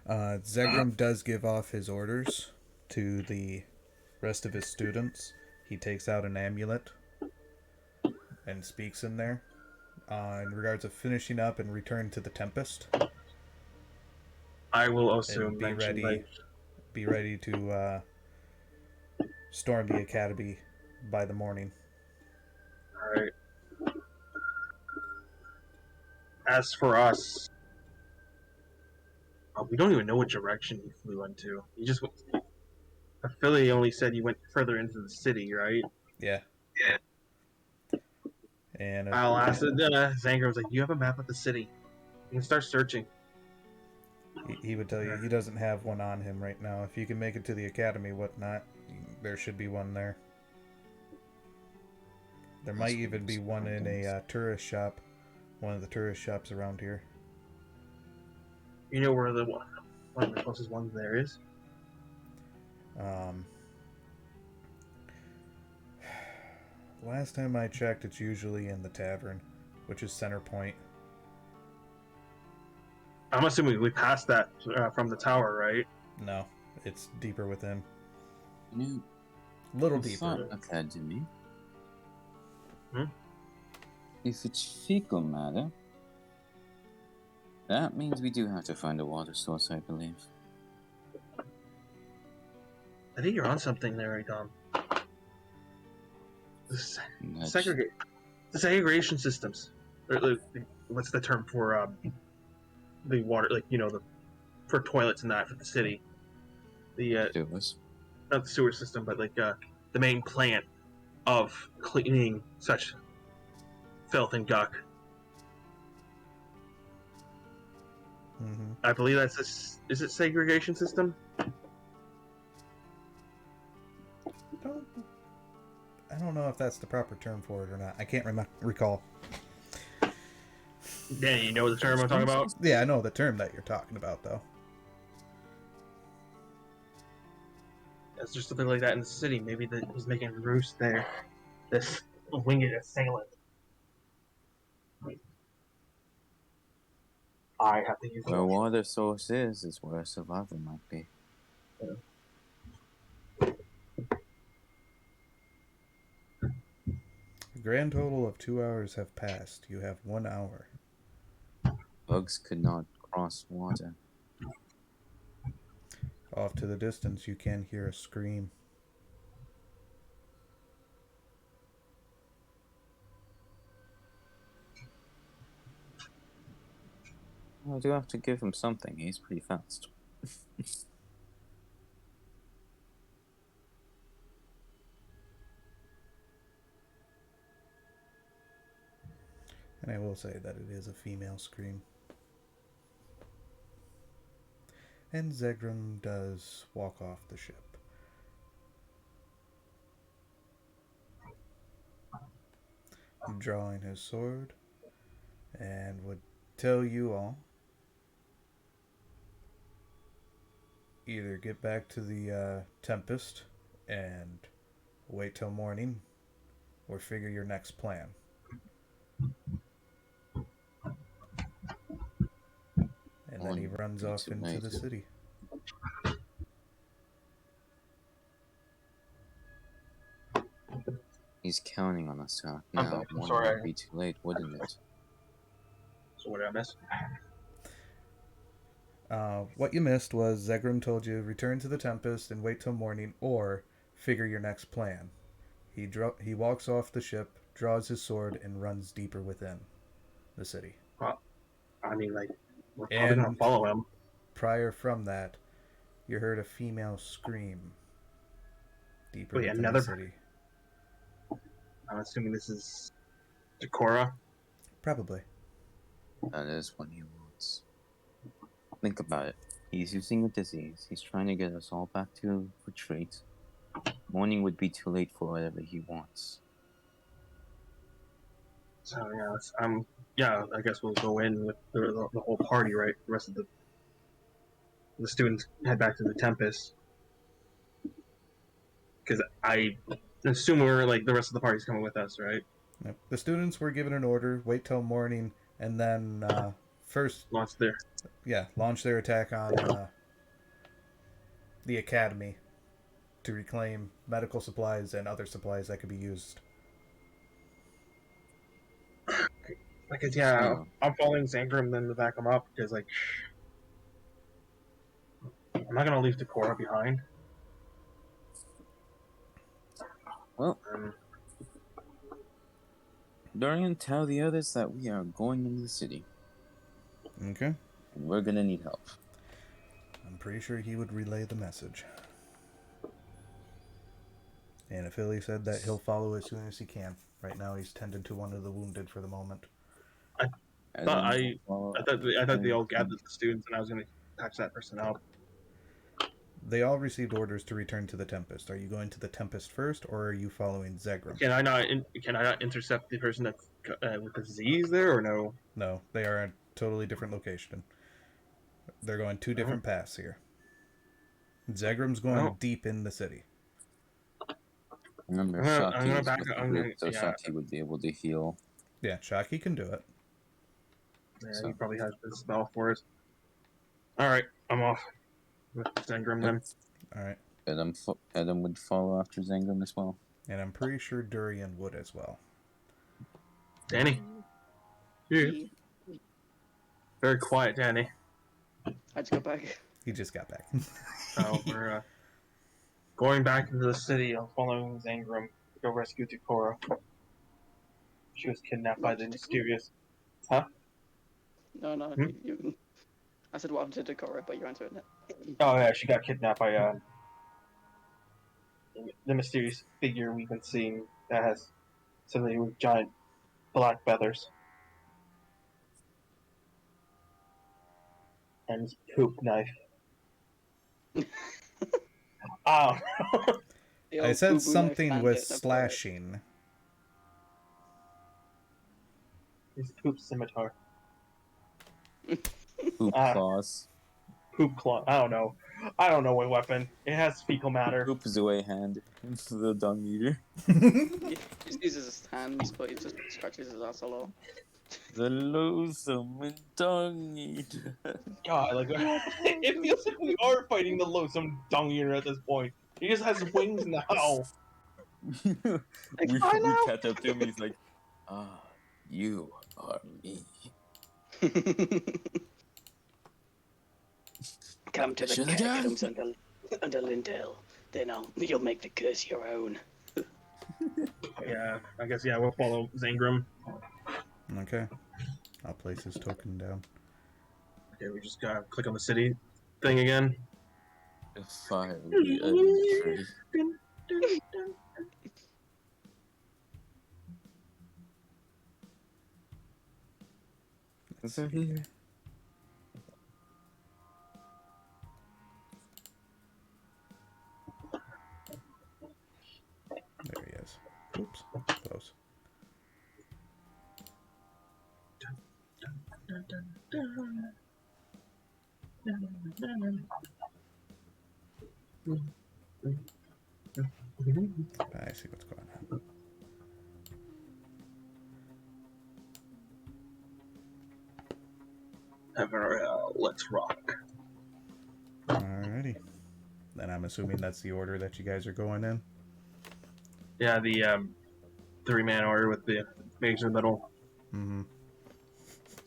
Zegram does give off his orders to the rest of his students. He takes out an amulet and speaks in there in regards of finishing up and return to the Tempest. I will also And be mention, ready. like, Be ready to storm the academy by the morning. alright. As for us, we don't even know what direction he flew into. He just went. Philly only said he went further into the city, right? Yeah. And I'll ask it. Zanger was like, "You have a map of the city. You can start searching." he would tell you he doesn't have one on him right now. If you can make it to the academy, whatnot, there should be one there. There might even be one in a tourist shop, one of the tourist shops around here. You know where one of the closest ones there is? Last time I checked, it's usually in the tavern, which is Center Point. I'm assuming we passed that from the tower, right? No, it's deeper within. You A little know, deeper. thought occurred to me. Hmm? If it's fecal matter, that means we do have to find a water source, I believe. I think you're on something there, Dom. That's The segregation systems. What's the term for the water? Like for toilets and that for the city. The sewers. not the sewer system, but like the main plant of cleaning such filth and gunk. Mm-hmm. I believe that's is it segregation system? I don't know if that's the proper term for it or not. I can't recall. Yeah, you know the term I'm talking about? Yeah, I know the term that you're talking about, though. It's just something like that in the city. Maybe he's making a roost there. This winged assailant. I have to use Where water source is where survival might be. A grand total of 2 hours have passed. You have 1 hour. Bugs could not cross water. Off to the distance, you can hear a scream. I do have to give him something. He's pretty fast. And I will say that it is a female scream. And Zegrum does walk off the ship. Drawing his sword, and would tell you all either get back to the Tempest and wait till morning, or figure your next plan. And then he runs off into the city. He's counting on us to act now. I'm Morning sorry. would be too late, wouldn't it? So what did I miss? What you missed was Zegrum told you return to the Tempest and wait till morning, or figure your next plan. He walks off the ship, draws his sword, and runs deeper within the city. Well, I mean, like, we're probably gonna follow him. Prior from that, you heard a female scream deeper within the city. I'm assuming this is Decorah. Probably. That is what he wants. Think about it. He's using a disease. He's trying to get us all back to retreat. Morning would be too late for whatever he wants. So I guess we'll go in with the whole party, right? The rest of the students head back to the Tempest. Because I assume we're like the rest of the party's coming with us, right? Yep. The students were given an order, wait till morning, and then first launch their attack on the academy to reclaim medical supplies and other supplies that could be used. Because I'm following Zangrum then to back him up because like I'm not gonna leave Decorah behind. Well, Dorian, tell the others that we are going into the city. Okay. And we're gonna need help. I'm pretty sure he would relay the message. And Philly said that he'll follow as soon as he can. Right now he's tending to one of the wounded for the moment. I thought they all gathered the students and I was gonna patch that person up. They all received orders to return to the Tempest. Are you going to the Tempest first, or are you following Zegrum? Can I not intercept the person that's with the disease there, or no? No, they are a totally different location. They're going two different paths here. Zegrum's going deep in the city. Remember, Shaki is with the group, so Shaki would be able to heal. Yeah, Shaki can do it. Yeah, so he probably has the spell for it. All right, I'm off with Zengrim then. All right. Adam would follow after Zangram as well. And I'm pretty sure Durian would as well. Danny, you He, very quiet, Danny. I just got back. He just got back. So we're going back into the city. Following Zengrim to go rescue Takora. She was kidnapped by the mysterious. Huh? No, Hmm? you. I said what happened to Dakora, but you answered it. Oh yeah, she got kidnapped by the mysterious figure we've been seeing that has something with giant black feathers and his poop knife. Oh, The I old said boo-boo knife something bandit with of pirate. slashing. his poop scimitar. Poop Ah. claws. Poop claw. I don't know. I don't know what weapon. It has fecal matter. Poop is away hand. It's the dung eater. He just uses his hands, but he just scratches his ass a lot. The loathsome dung eater. God, like it feels like we are fighting the loathsome dung eater at this point. He just has wings now. we "Fly now." catch up to him. He's like, "Ah, you are me." Come to the Should I go? catacombs under Lindell. Then you'll make the curse your own. Yeah, I guess we'll follow Zangrim. Okay. I'll place his token down. Okay, we just gotta click on the city thing again. The fire will be unfree. Is that here? There he is. Oops. Close. I see what's going on. Let's rock. Alrighty. Then I'm assuming that's the order that you guys are going in. Yeah, the 3-man order with the mage in the middle. Mm-hmm.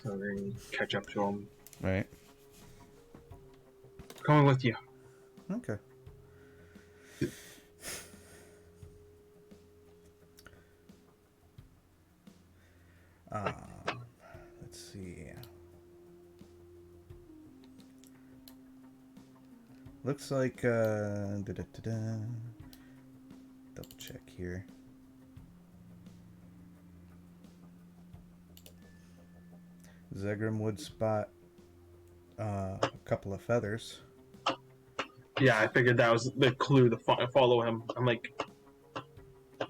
So we catch up to him. Right. Coming with you. Okay. Let's see. Looks like double check here. Zegrim would spot a couple of feathers. Yeah, I figured that was the clue to follow him. I'm like,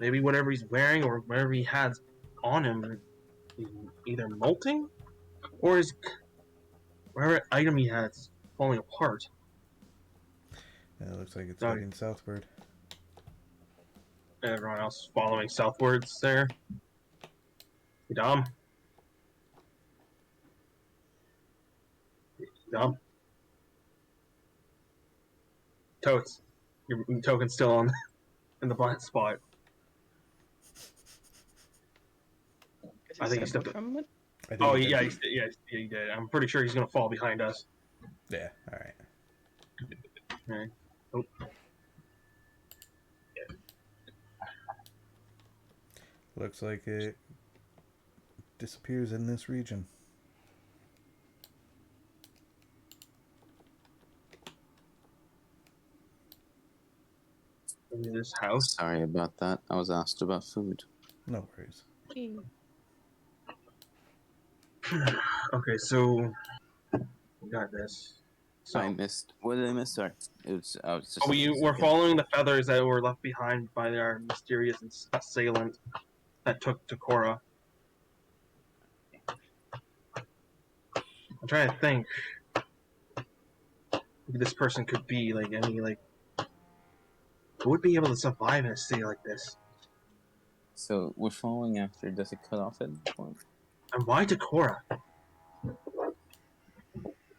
maybe whatever he's wearing or whatever he has on him is either molting or is whatever item he has falling apart. Yeah, it looks like it's Sorry. heading southward. Everyone else following southwards there. Dom. Dom. Totes. Your token's still on in the blind spot. I think he stepped up. From it? I think Oh, he did. yeah, he did. I'm pretty sure he's gonna fall behind us. Yeah, alright. Okay. Oh. Looks like it disappears in this region. In this house. Sorry about that. I was asked about food. No worries. Okay, so we got this. So I missed. What did I miss? Sorry. I was just. we're following the feathers that were left behind by our mysterious assailant that took Takora. I'm trying to think who this person could be. Like any who would be able to survive in a city like this? So we're following after. Does it cut off at any point? And why Takora?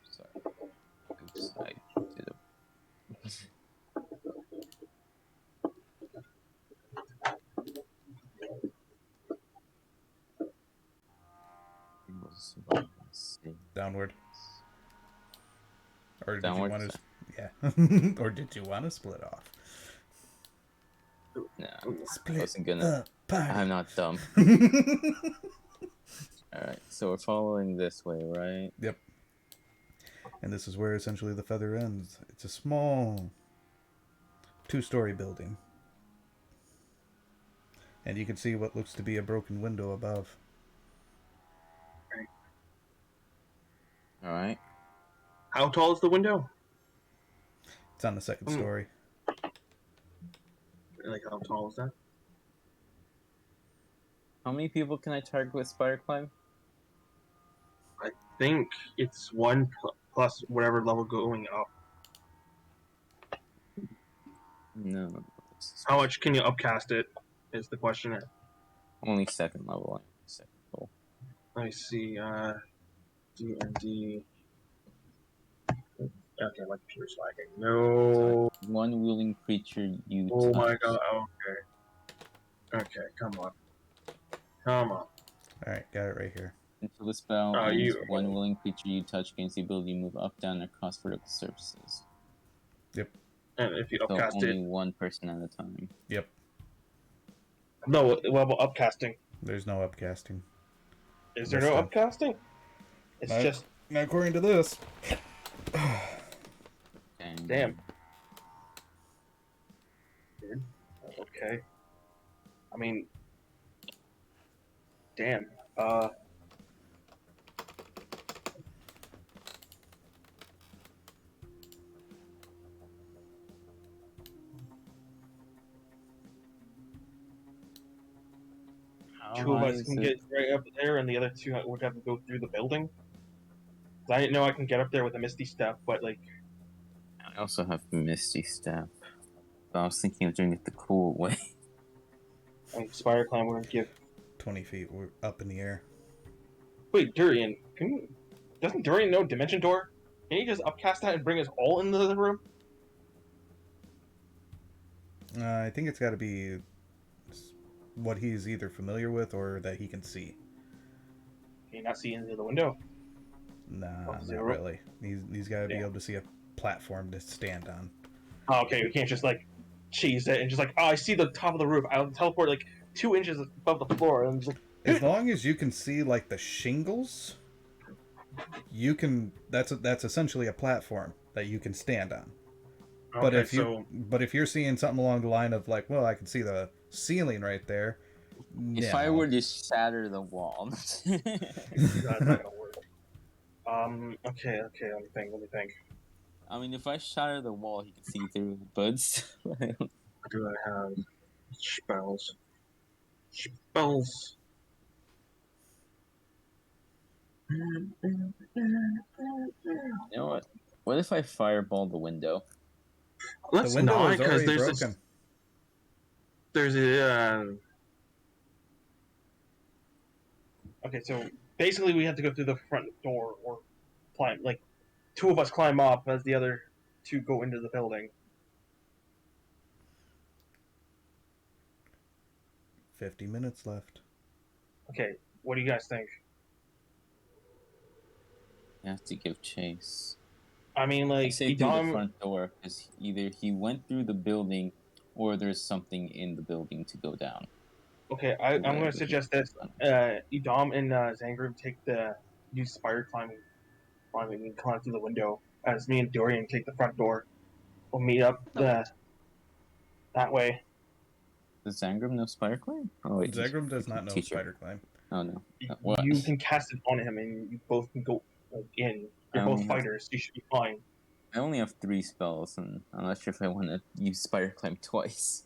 Sorry. Oops, I did a... It was about to say- Downward. Or did Downward, you want to? so- Yeah. Or did you want to split off? Nah, I Split wasn't gonna. the party. I'm not dumb. Alright, so we're following this way, right? Yep. And this is where essentially the feather ends. It's a small 2-story building. And you can see what looks to be a broken window above. Alright. How tall is the window? It's on the second story. Like, how tall is that? How many people can I target with Spider Climb? I think it's 1 plus whatever level going up. No. How much can you upcast it? Is the question. Only second level. Second level. Let me see. D&D. Okay, my computer's lagging. No. One willing creature you Oh touch. my god. Okay. Okay, come on. Come on. Alright, got it right here. Until the spell Oh, ends, you- one willing creature you touch gains the ability to move up, down, across vertical surfaces. And if you So upcast only it. one person at a time. Yep. No, level upcasting. There's no upcasting. Is there This no time. upcasting? It's No. just. Now, according to this. And Damn. Okay. I mean. Damn. how 2 of high us is can it? get right up there, and the other 2 would have to go through the building. I didn't know I can get up there with a Misty Step, but like. I also have Misty Step. But I was thinking of doing it the cool way. Spire Climb would give. 20 feet. We're up in the air. Wait, Durian, doesn't Durian know Dimension Door? Can you just upcast that and bring us all into the room? I think it's got to be what he's either familiar with or that he can see. Can you not see into the window? Nah, not Zero? really. He's got to be Yeah. able to see a platform to stand on. Oh, okay, we can't just like cheese it and just like, oh, I see the top of the roof. I'll teleport like 2 inches above the floor and just like. As long as you can see like the shingles, you can. That's essentially a platform that you can stand on. But Okay, if you're seeing something along the line of like, well, I can see the ceiling right there. If I were to shatter the wall. that's not gonna work. Okay, let me think. I mean, if I shatter the wall, he can see through it, but What do I have? Spells. Spells. you know what? What if I fireball the window? Let's the window not, is because already there's broken. there's a. Okay, so basically we have to go through the front door or climb. Like, 2 of us climb up as the other 2 go into the building. 50 minutes left. Okay, what do you guys think? You have to give chase. I mean, I like, say through the Idam. front door, because either he went through the building, or there's something in the building to go down. Okay, I'm going Whatever to he suggest this. Idam and Zangrim take the use spire climbing and climb through the window. As me and Dorian take the front door. We'll meet up that way. Does Zangram know Spider Climb? Oh wait, Zagram does you not know teach her. spider climb. Oh no. What? You can cast it on him, and you both can go in. You're I both only have- fighters. You should be fine. I only have 3 spells, and I'm not sure if I want to use Spider Climb twice.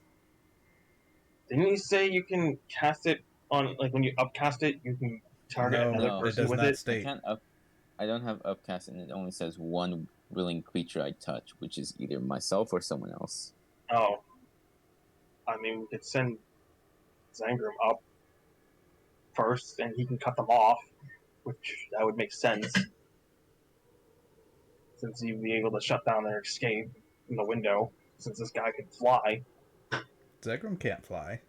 Didn't he say you can cast it on, like, when you upcast it, you can target No, another No, it person does with not it? state. I can't up. I don't have upcast, and it only says one willing creature I touch, which is either myself or someone else. Oh. I mean, we could send Zangrim up first, and he can cut them off, which that would make sense. since you'd be able to shut down their escape from the window, since this guy could fly. Zegrum can't fly.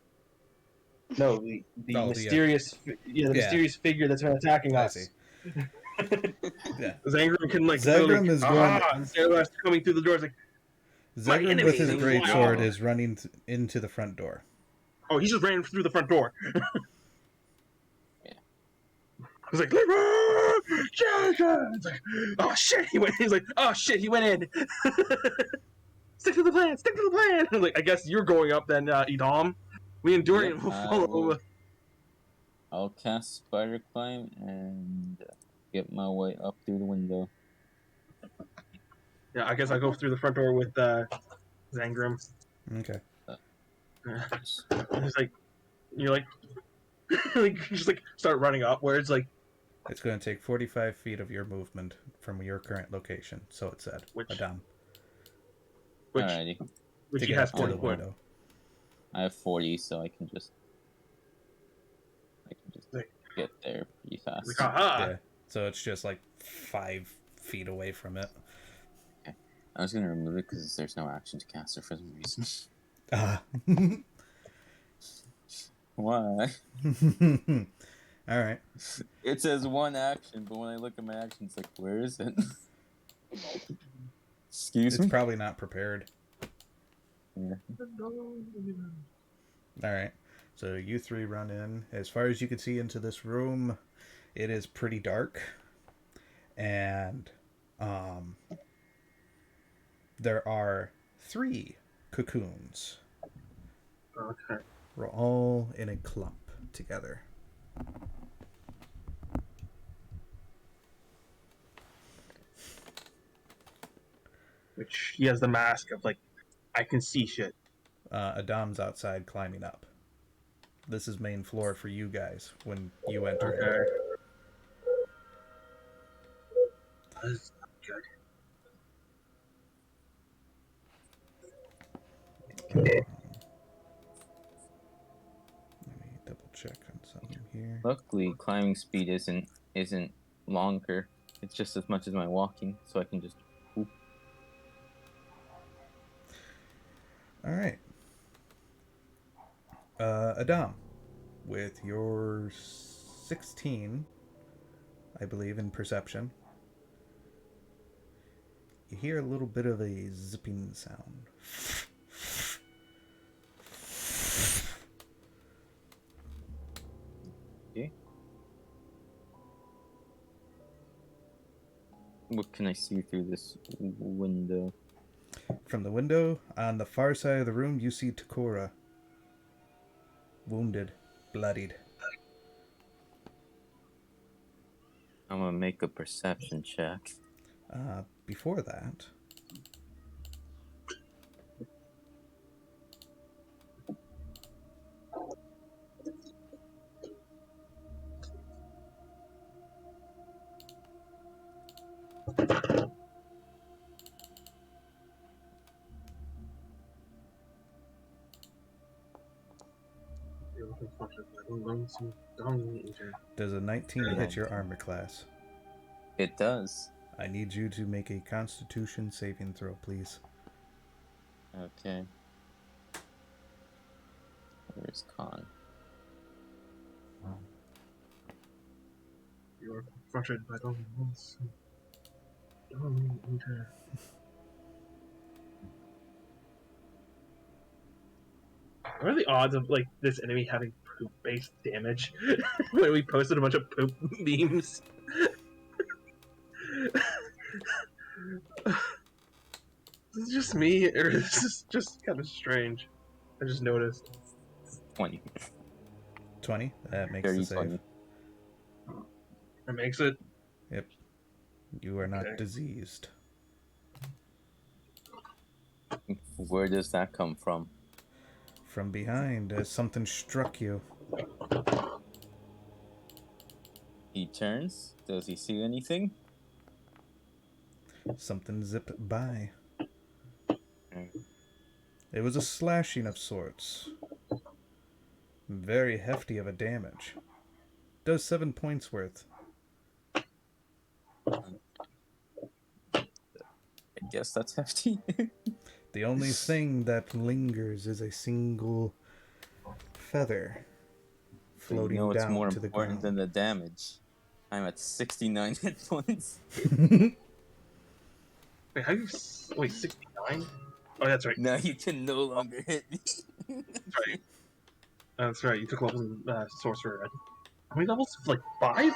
No, the Oh, mysterious, mysterious figure that's been attacking I us. see. Yeah. Zangrum can like Zegrum literally, is going. Sailor's coming through the door. It's like, my Zegrum enemy with his is great fly sword off. is running into the front door. Oh, he just ran through the front door. Yeah. He's like, it's like, oh shit, he went. He's like, oh shit, he went in. Stick to the plan. Stick to the plan. I'm like, I guess you're going up then, Edom. Me and Dorian will follow. I'll cast Spider Climb and get my way up through the window. Yeah, I guess I'll go through the front door with Zangrum. Okay. He's like, you're like, like just like start running upwards, like. It's going to take 45 feet of your movement from your current location. So it said. Adam. Alrighty. Which To he get has up to the 40 foot. window. I have 40, so I can just get there pretty fast. Like, aha! Yeah. So it's just like 5 feet away from it. Okay. I was gonna remove it because there's no action to cast it for some reason. Ah. Why? All right. It says one action, but when I look at my action, it's like, where is it? Excuse me? It's probably not prepared. Yeah. All right. So you three run in. As far as you can see into this room, it is pretty dark. And there are 3 cocoons. Okay. We're all in a clump together. Which he has the mask of like, I can see shit. Adam's outside climbing up. This is main floor for you guys when you enter. Okay. That's good. Let me double check on something here. Luckily, climbing speed isn't longer. It's just as much as my walking, so I can just. Whoop. All right. Adam, with your 16, I believe, in perception, you hear a little bit of a zipping sound. Okay. What can I see through this window? From the window, on the far side of the room, you see Takora. Wounded, bloodied. I'm gonna make a perception check. Before that, does a 19 hit your armor class? It does. I need you to make a Constitution saving throw, please. Okay. Where's Con? You are frustrated by don'ts. What are the odds of like this enemy having poop-based damage? When we posted a bunch of poop memes. Is this just me, or is this just kind of strange? I just noticed. 20. 20? That makes the save. 20. It makes it. Yep. You are not Okay. diseased. Where does that come from? From behind, as something struck you. He turns. Does he see anything? Something zipped by. Mm. It was a slashing of sorts. Very hefty of a damage. Does 7 points worth. guess that's hefty. The only thing that lingers is a single feather So you floating know what's down more to the important than ground. the damage? I'm at 69 hit points. Wait, how you? Wait, 69? Oh, that's right. Now you can no longer hit me. That's right. That's right. You took levels in sorcerer. Right? How many levels? Like 5?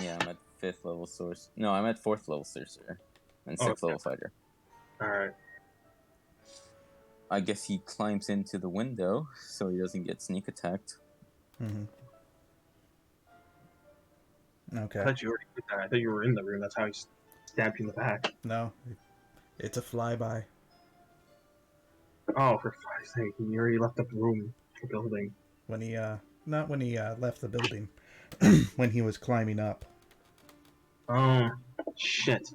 Yeah, I'm at 5th level source. No, I'm at 4th level sorcerer. And Oh, 6th level fighter. all right. I guess he climbs into the window so he doesn't get sneak attacked. Mm-hmm. I Okay. thought you already did that. I thought you were in the room. That's how he stabbed you in the back. No, it's a flyby. Oh, for fuck's sake! You already left the room, the building. When he not when he left the building, when he was climbing up. Oh, shit.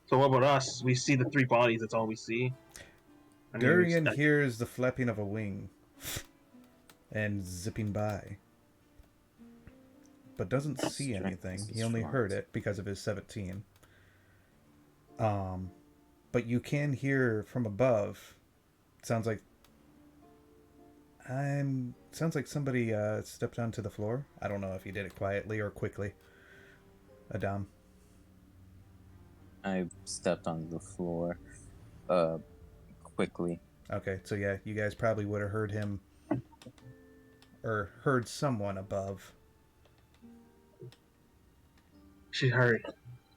So what about us? We see the 3 bodies. That's all we see. I mean, Durian hears the flapping of a wing and zipping by, but doesn't see Strength anything. is He only front. heard it because of his 17. But you can hear from above. Sounds like somebody stepped onto the floor. I don't know if he did it quietly or quickly. Adam. I stepped on the floor quickly. Okay, so yeah, you guys probably would have heard him or heard someone above. She hurry.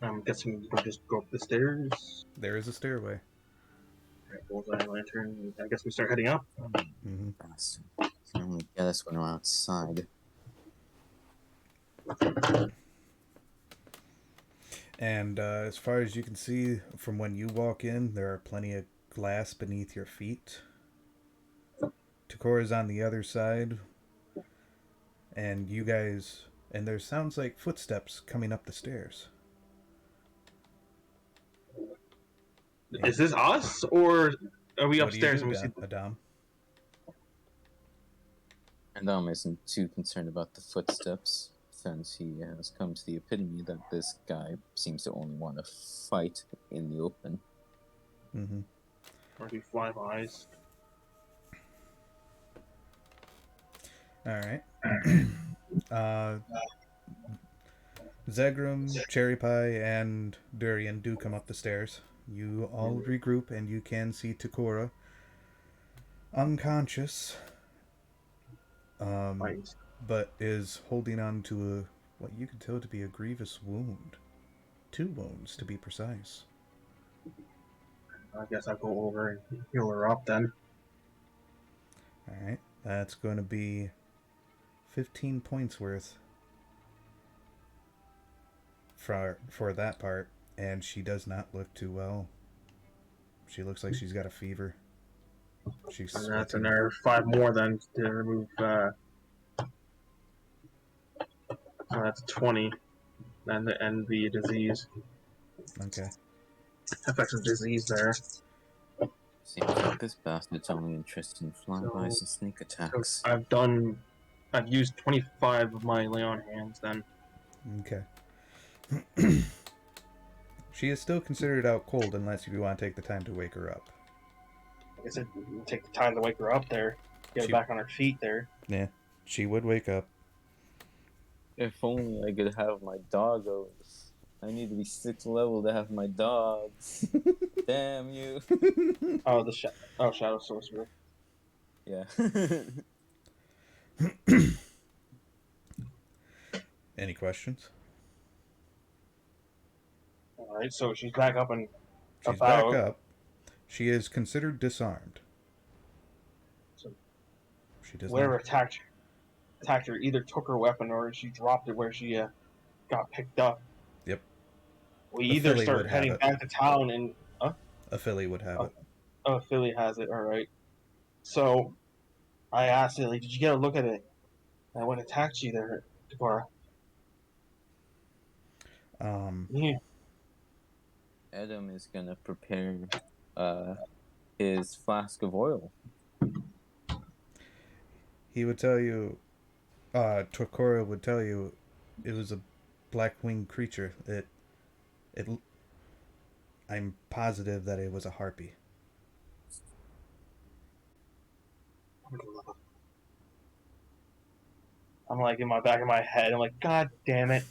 I'm guessing we can just go up the stairs. There is a stairway. Right, bullseye lantern. I guess we start heading up. Mm-hmm. Bastard. You can only get us when we're outside. And as far as you can see from when you walk in, there are plenty of glass beneath your feet. Takora's on the other side. And you guys... And there sounds like footsteps coming up the stairs. Is this us, or are we What do you upstairs do, and we see? Adam? Adam isn't too concerned about the footsteps, since he has come to the epitome that this guy seems to only want to fight in the open. Mm-hmm. Or do fly eyes? Alright. Zegrum, Cherry Pie, and Durian do come up the stairs. You all regroup, and you can see Takora unconscious, Eyes. but is holding on to what you can tell to be a grievous wound. 2 wounds, to be precise. I guess I'll go over and heal her up then. Alright, that's going to be 15 points worth for that part, and she does not look too well. She looks like she's got a fever. She's And that's sweating. another 5 more then to remove. So that's 20, and the disease, Okay. effects of disease there. Seems like this bastard's only interested in flybys and sneak So attacks. I've used 25 of my lay on hands then. Okay. She is still considered out cold unless you want to take the time to wake her up. I guess it would take the time to wake her up there, get her back on her feet there. Yeah, she would wake up. If only I could have my doggos. I need to be 6th level to have my dogs. Damn you. Oh, Shadow Sorcerer. Yeah. Any questions? Alright, so she's back up and She's back up. She is considered disarmed. So She does whoever not. attacked her either took her weapon or she dropped it where she got picked up. Yep. We A either Philly start would have heading it. back to town and A Philly would have it. oh, Philly has it. All right. So I asked her, like, did you get a look at it? And what attacked you there, Takora? Yeah. Adam is gonna prepare his flask of oil. He would tell you, Takora would tell you, it was a black-winged creature. It I'm positive that it was a harpy. I'm like in my back of my head. I'm like, God damn it!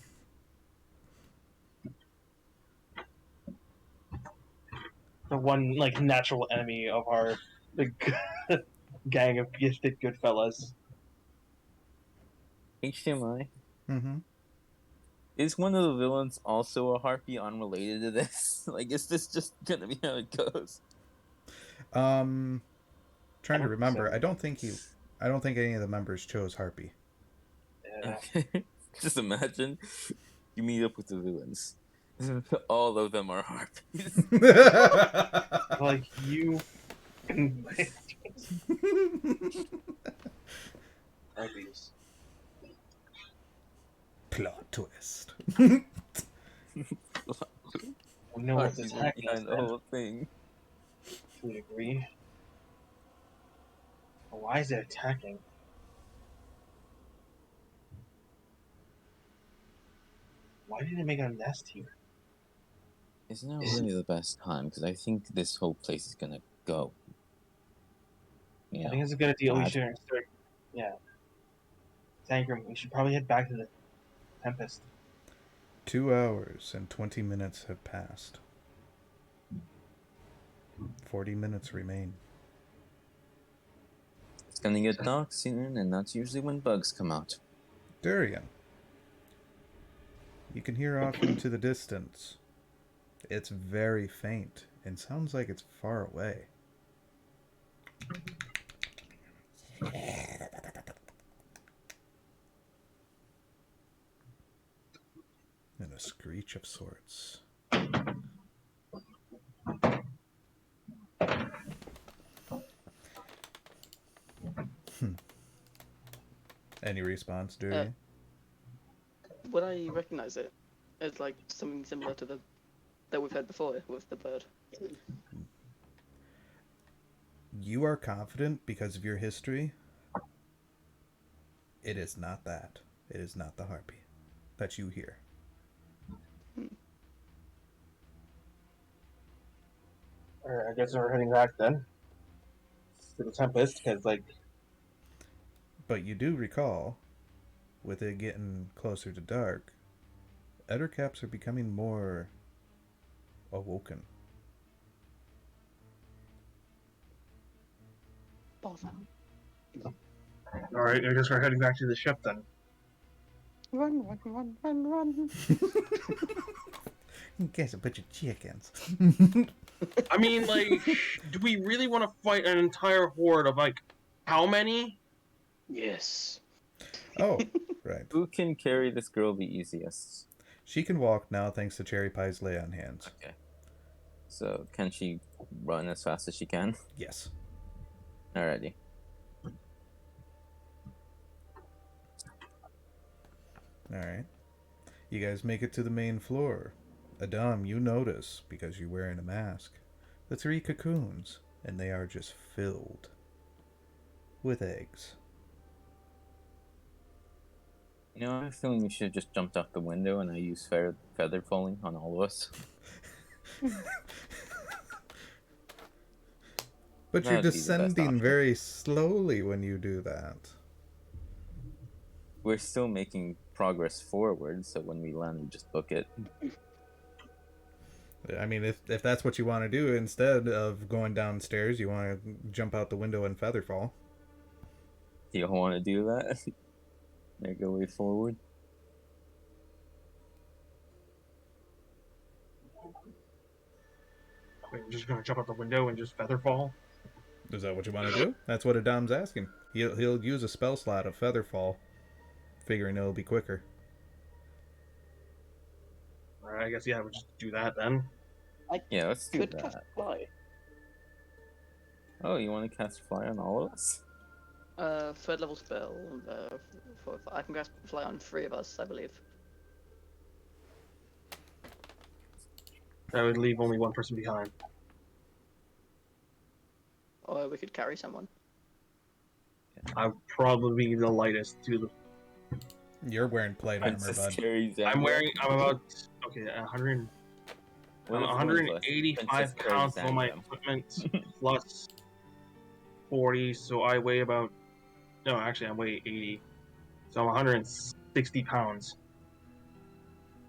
The one like natural enemy of our big gang of gifted good fellas. HDMI. Mm-hmm. Is one of the villains also a harpy unrelated to this? Like, is this just gonna be how it goes? Trying to remember. So, I don't think any of the members chose harpy. yeah. Okay. Just imagine you meet up with the villains. All of them are harpies. Like you. Harpies. Plot twist. We know what's Harpies are attacking us behind the then, whole thing. to a degree. But why is it attacking? Why did it make a nest here? It's not really the best time because I think this whole place is gonna go. I think it's a good idea. We bad. should start. Yeah. Tangram, we should probably head back to the Tempest. 2 hours and 20 minutes have passed. 40 minutes remain. It's gonna get dark soon, and that's usually when bugs come out. Durian. You can hear off into the distance. It's very faint and sounds like it's far away. And a screech of sorts. Any response, Durian? Would I recognize it as like something similar to the that we've had before with the bird? You are confident because of your history. It is not that. It is not the harpy that you hear. Or I guess we're heading back then to the Tempest, because like. But you do recall, with it getting closer to dark, Ettercaps are becoming more awoken. Bother. All right, I guess we're heading back to the ship then. Run, run, run, run, run. You guys are a bunch of chickens. I mean, like, do we really want to fight an entire horde of like how many? Yes. Oh, right. Who can carry this girl the easiest? She can walk now thanks to Cherry Pie's lay on hands. Okay. So, can she run as fast as she can? Yes. Alrighty. Alright. You guys make it to the main floor. Adam, you notice, because you're wearing a mask, the 3 cocoons, and they are just filled with eggs. You know, I have a feeling we should have just jumped out the window and I used feather falling on all of us. But you're That'd be the best descending option. very slowly when you do that. We're still making progress forward, so when we land, we just book it. I mean, if that's what you want to do, instead of going downstairs, you want to jump out the window and feather fall. Do you want to do that? Make our way forward. Wait, we're just gonna jump out the window and just feather fall? Is that what you want to do? That's what Adam's asking. He'll use a spell slot of feather fall, figuring it'll be quicker. Alright, I guess yeah, we'll just do that then. Yeah, let's do Could that. cast fly. Oh, you want to cast fly on all of us? Third level spell. I can cast fly on 3 of us, I believe. That would leave only one person behind. Or we could carry someone. I would probably be the lightest to the. You're wearing plate armor, Princess bud. carries I'm about okay, 100. What I'm if one of us, 185 Princess pounds carries on my Angam? equipment plus 40, so I weigh about. No, actually, I weigh 80. So I'm 160 pounds.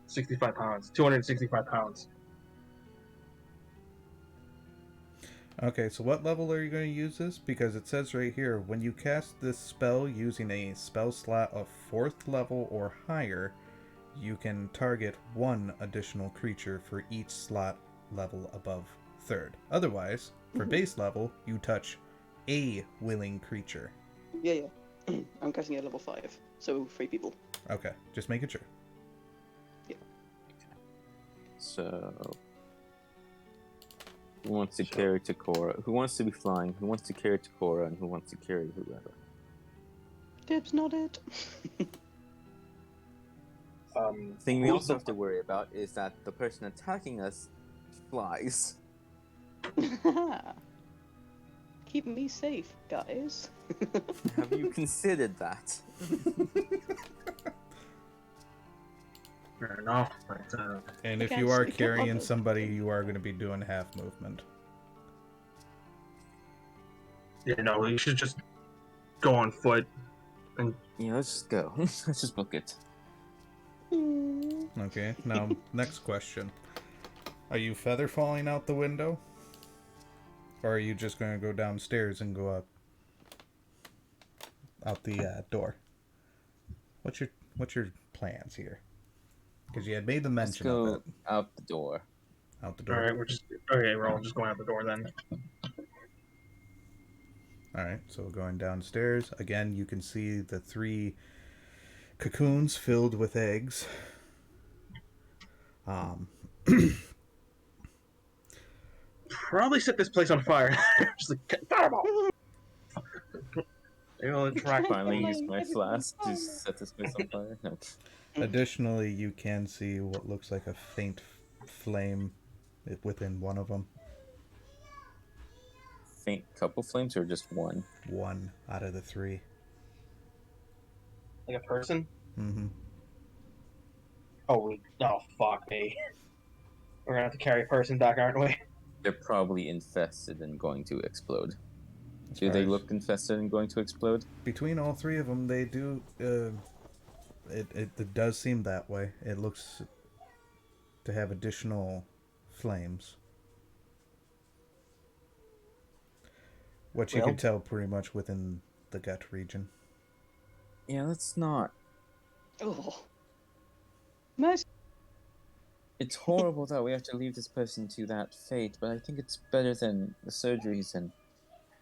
65 pounds. 265 pounds. Okay, so what level are you going to use this? Because it says right here, when you cast this spell using a spell slot of 4th level or higher, you can target one additional creature for each slot level above 3rd. Otherwise, for base level, you touch a willing creature. Yeah. I'm casting at level 5, so 3 people. Okay, just making sure. So, who wants to carry Takora? Who wants to be flying? Who wants to carry Takora? And who wants to carry whoever? Dibs nodded. The thing we Who's also the- have to worry about is that the person attacking us flies. Keep me safe, guys. Have you considered that? Fair enough, but And if can't you are sneak up carrying on us. somebody, you are going to be doing half movement. you know, you should just go on foot. And Yeah, let's just go. Let's just book it. Okay, now, next question. Are you feather falling out the window? Or are you just going to go downstairs and go out the door? What's your plans here? Because you had made the Let's mention of go it. out the door. Out the all door. right, we're all just going out the door then. Alright, so going downstairs. Again, you can see the 3 cocoons filled with eggs. Probably set this place on fire. Just like fireball. It'll attract. Finally use Fine, my everyone, flask to set this place on fire. No. Additionally, you can see what looks like a faint flame within one of them. Faint couple flames or just one? One out of the 3. Like a person. Mm-hmm. Oh fuck me. We're gonna have to carry a person back, aren't we? They're probably infested and going to explode. As Do far they as- look infested and going to explode? Between all 3 of them, they do. It does seem that way. It looks to have additional flames. Which you Well- can tell pretty much within the gut region. Yeah, let's not. Oh. Nice. It's horrible that we have to leave this person to that fate, but I think it's better than the surgeries and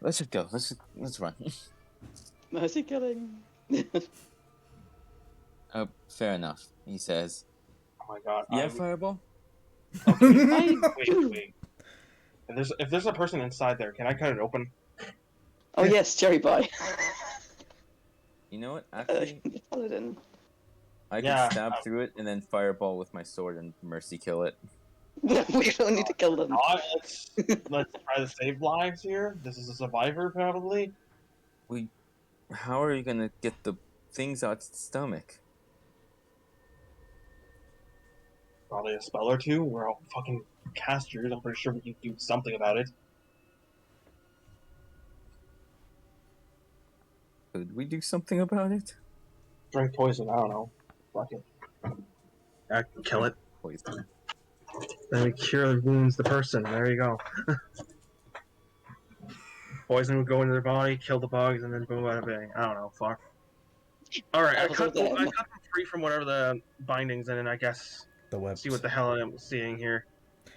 let's just go. Let's run. Mercy killing. Oh, fair enough, he says. Oh my god. Yeah, fireball? Wait. If there's a person inside there, can I cut it open? Oh yes, cherry pie. You know what? Actually, Paladin. I Yeah, could stab through it and then fireball with my sword and mercy kill it. We don't need to kill them. Let's try to save lives here. This is a survivor, probably. How are you gonna get the things out its stomach? Probably a spell or two. We're all fucking casters. I'm pretty sure we can do something about it. Could we do something about it? Drink poison. I don't know. Fuck it. I can kill it. Poison. Then we cure wounds the person. There you go. Poison would go into their body, kill the bugs, and then boom, bada bang. I don't know. Fuck. All right, I cut them free from whatever the bindings, and then I guess The webs. see what the hell I'm seeing here.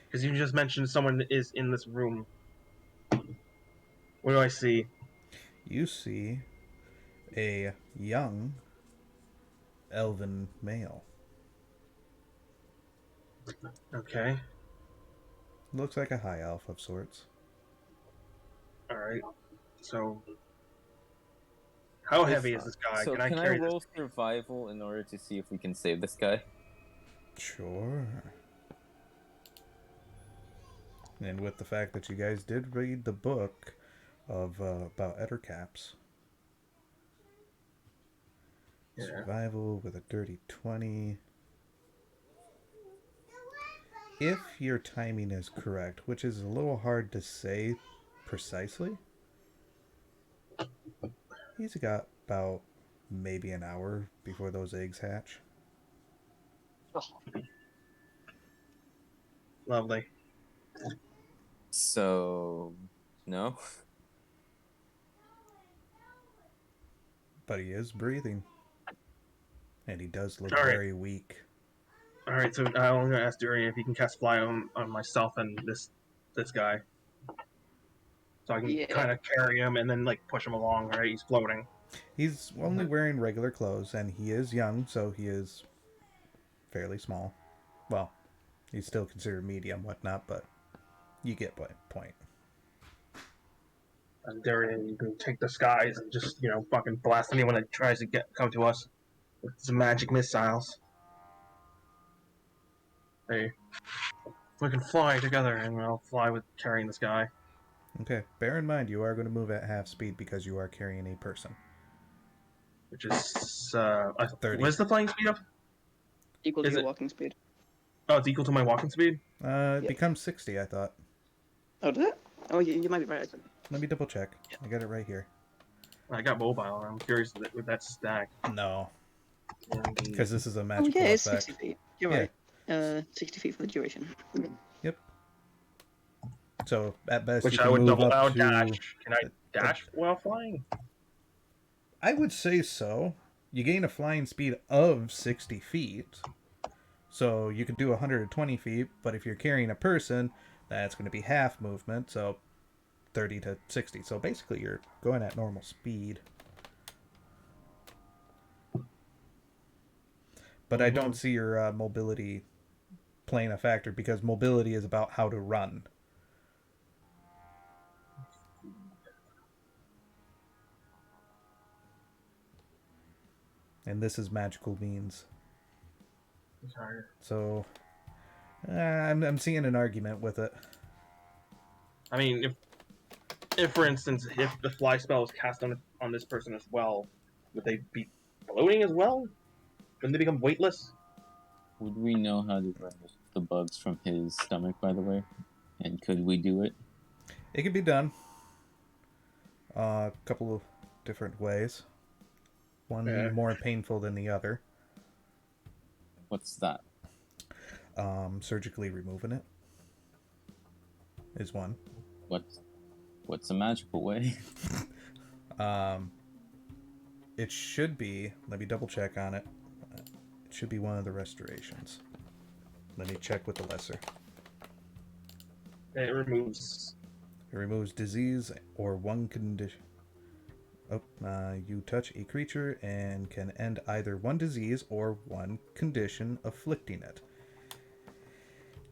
Because you just mentioned someone is in this room. What do I see? You see a young elven male. Okay. Looks like a high elf of sorts. All right. So, how heavy is this guy? So can I can I carry roll survival in order to see if we can save this guy? Sure. And with the fact that you guys did read the book of about ettercaps. Yeah. Survival with a dirty 20. if your timing is correct, which is a little hard to say precisely, he's got about maybe an hour before those eggs hatch. Lovely. So, no. But he is breathing. And he does look All right. very weak. All right, so I'm going to ask Durian if he can cast fly on myself and this guy, so I can Yeah. kind of carry him and then like push him along. Right, he's floating. He's only wearing regular clothes, and he is young, so he is fairly small. Well, he's still considered medium, whatnot, but you get my point. And Durian, you can take the skies and just fucking blast anyone that tries to come to us with some magic missiles. Hey, we can fly together, and we'll fly with carrying this guy. Okay, bear in mind you are going to move at half speed because you are carrying a person. Which is 30. what's the flying speed of? Equal to Is your it- walking speed. Oh, it's equal to my walking speed. It Yeah. becomes 60, I thought. Oh, did it? Oh, you might be right. Let me double check. I got it right here. I got mobile. I'm curious with that stack. No, because this is a Oh, magical yeah, it's effect. 60 feet. You're Yeah. right. 60 feet for the duration. Yep. So at best Which you I can would move double up down to. dash. Can I dash while flying? I would say so. You gain a flying speed of 60 feet. So you can do 120 feet, but if you're carrying a person, that's going to be half movement, so 30 to 60. So basically you're going at normal speed. But I don't see your mobility playing a factor because mobility is about how to run. And this is magical means. Sorry. So I'm seeing an argument with it. I mean, if for instance, if the fly spell was cast on this person as well, would they be floating as well? Wouldn't they become weightless? Would we know how to remove the bugs from his stomach, by the way? And could we do it? It can be done a couple of different ways. One Yeah. more painful than the other. What's that? Surgically removing it is one. What's a magical way? It should be. Let me double check on it. It should be one of the restorations. Let me check with the lesser. It removes. It removes disease or one condition. Oh, you touch a creature and can end either one disease or one condition afflicting it.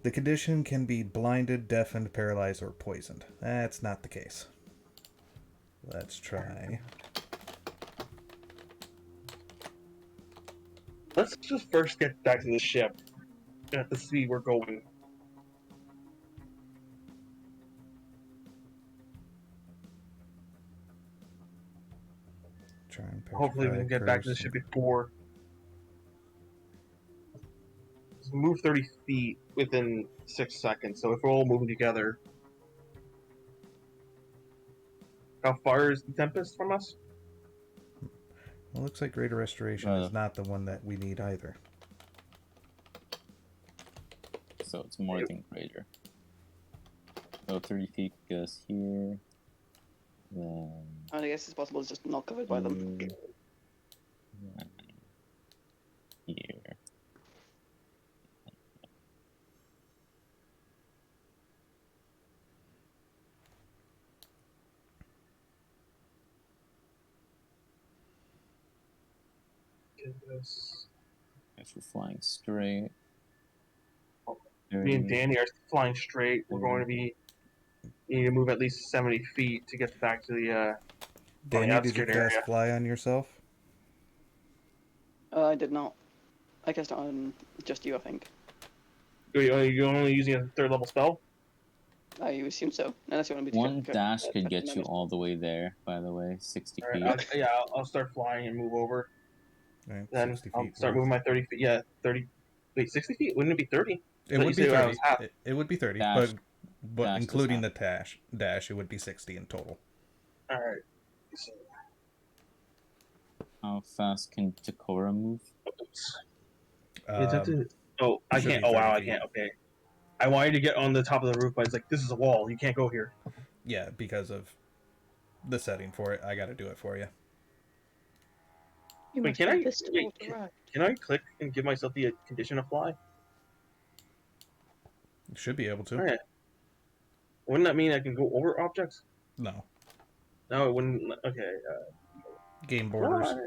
The condition can be blinded, deafened, paralyzed, or poisoned. That's not the case. Let's try. Let's just first get back to the ship at the speed we're going. Try and Hopefully, we can get back to the ship before. Just move 30 feet within 6 seconds. So if we're all moving together, how far is the Tempest from us? Well, looks like Greater Restoration is not the one that we need either. So it's more than greater. So 30 feet goes here. Then I guess it's possible it's just not covered by them. here. Then here. If we're flying straight. Me and Danny are flying straight. We're going to be you need to move at least 70 feet to get back to the Danny, did you outskirt cast area. Fly on yourself? I did not. I cast it on just you, I think. You're only using a 3rd level spell? I assume so. Unless you want me to One check, dash could check get the you numbers. all the way there, by the way. 60 feet. Alright, I'll start flying and move over. Right, Then 60 I'll feet start worth. moving my 30 feet. Yeah, 30. Wait, 60 feet? Wouldn't it be 30? It But would you be say I 30. was half. It would be 30, Dash. but Dash including does the dash, it would be 60 in total. All right. So, How fast can Takora move? oops. Is that Um, the- Oh, I should can't. be Oh wow, 30 I feet. can't. Okay. I wanted to get on the top of the roof, but it's like this is a wall. You can't go here. yeah, because of the setting for it, I got to do it for you. You Wait, must can have I? this to Wait, ride. can I click and give myself the condition of fly? You should be able to. Oh, yeah. Wouldn't that mean I can go over objects? No. No, it wouldn't. Okay. Game borders. Fly.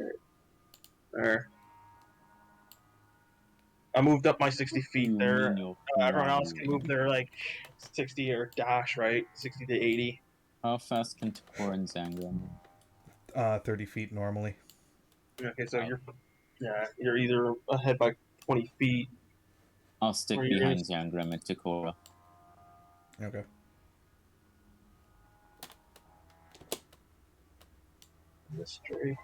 There. I moved up my 60 feet You there. mean you'll Everyone fly else can move their like 60 or dash, right? 60 to 80. How fast can Takora and Zangra move? 30 feet normally. Okay, so Oh. you're either ahead by 20 feet. I'll stick Or you're behind Zangram and Takora. Okay. Mystery.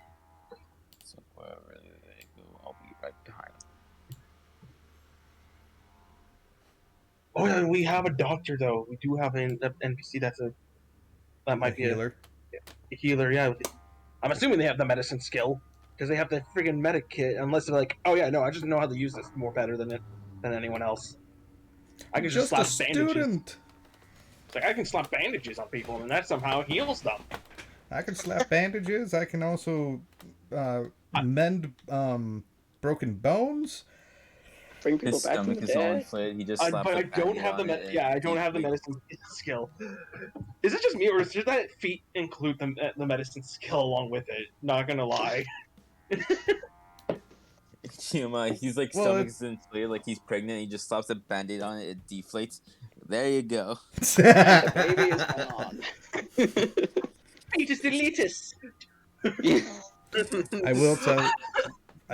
So wherever they go, I'll be right behind them. Oh yeah, we have a doctor though. We do have an NPC that might A be healer. a healer. Yeah, I'm assuming they have the medicine skill because they have the friggin' medic kit. Unless they're like, oh yeah, no, I just know how to use this more better than anyone else. I can just a slap bandages. student. It's like I can slap bandages on people, and that somehow heals them. I can slap bandages. I can also mend broken bones. Bring people His back from stomach the is all dead. inflated. He just slaps But a I don't band-aid have the on it and I don't have the deflates. medicine skill. Is it just me, or does that feat include the medicine skill along with it? Not gonna lie. He's like Well, stomach is inflated, like he's pregnant. He just slaps a band-aid on it. It deflates. There you go. The baby is gone. Fetus deletus. I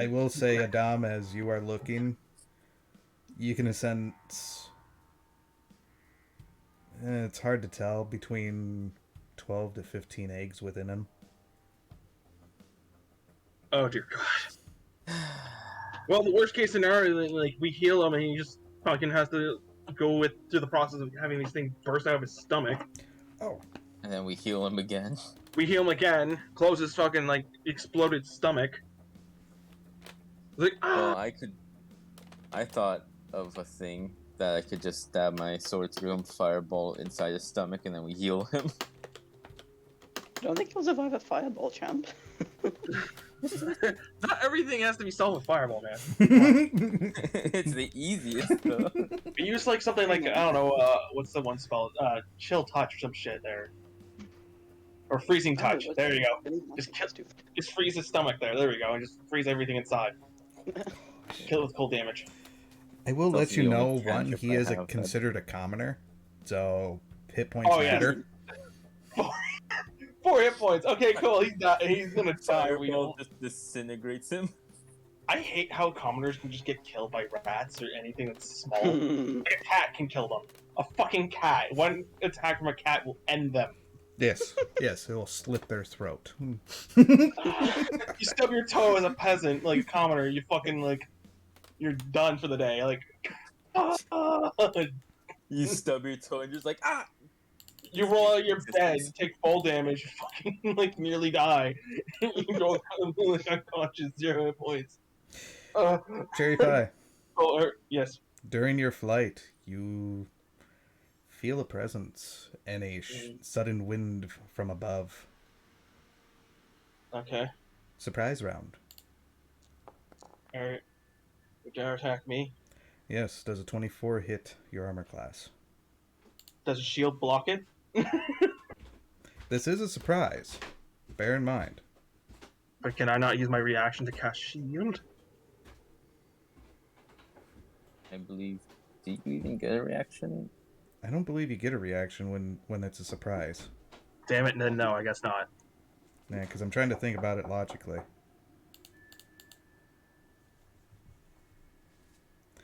will say, Adam, as you are looking, you can sense. It's hard to tell between 12 to 15 eggs within him. Oh dear God. Well, the worst case scenario, like we heal him and he just fucking has to go through the process of having these things burst out of his stomach. Oh. And then we heal him again. We heal him again, close his fucking like exploded stomach. Like, Well, I thought of a thing that I could just stab my sword through him, fireball inside his stomach, and then we heal him. I don't think he'll survive a fireball, champ. not everything has to be solved with fireball, man. It's the easiest though. We use like something like I don't know, what's the one spell? Chill touch or some shit there, or freezing touch. There you go. Just freeze his stomach there. There we go, and just freeze everything inside. Kill it with cold damage. I will That's let you the only know, one, cantrip he I is have, considered a commoner, so hit points Oh, yeah. matter. 4 hit points. Okay, cool. He's gonna die. Fireball just disintegrates him. I hate how commoners can just get killed by rats or anything that's small. Like a cat can kill them. A fucking cat. One attack from a cat will end them. Yes, it will slit their throat. You stub your toe as a peasant, like a commoner, you fucking like, you're done for the day. Like, You stub your toe and just like ah. you roll out of your bed, you take full damage, you fucking like nearly die. You go like unconscious, 0 hit points. Cherry pie. Yes. During your flight, you feel a presence and a sudden wind from above. Okay. Surprise round. Alright. You dare attack me? Yes, does a 24 hit your armor class? Does a shield block it? This is a surprise. Bear in mind. But can I not use my reaction to cast shield? I believe. Did you even get a reaction? I don't believe you get a reaction when it's a surprise. Damn it, then no, I guess not. Yeah, because I'm trying to think about it logically.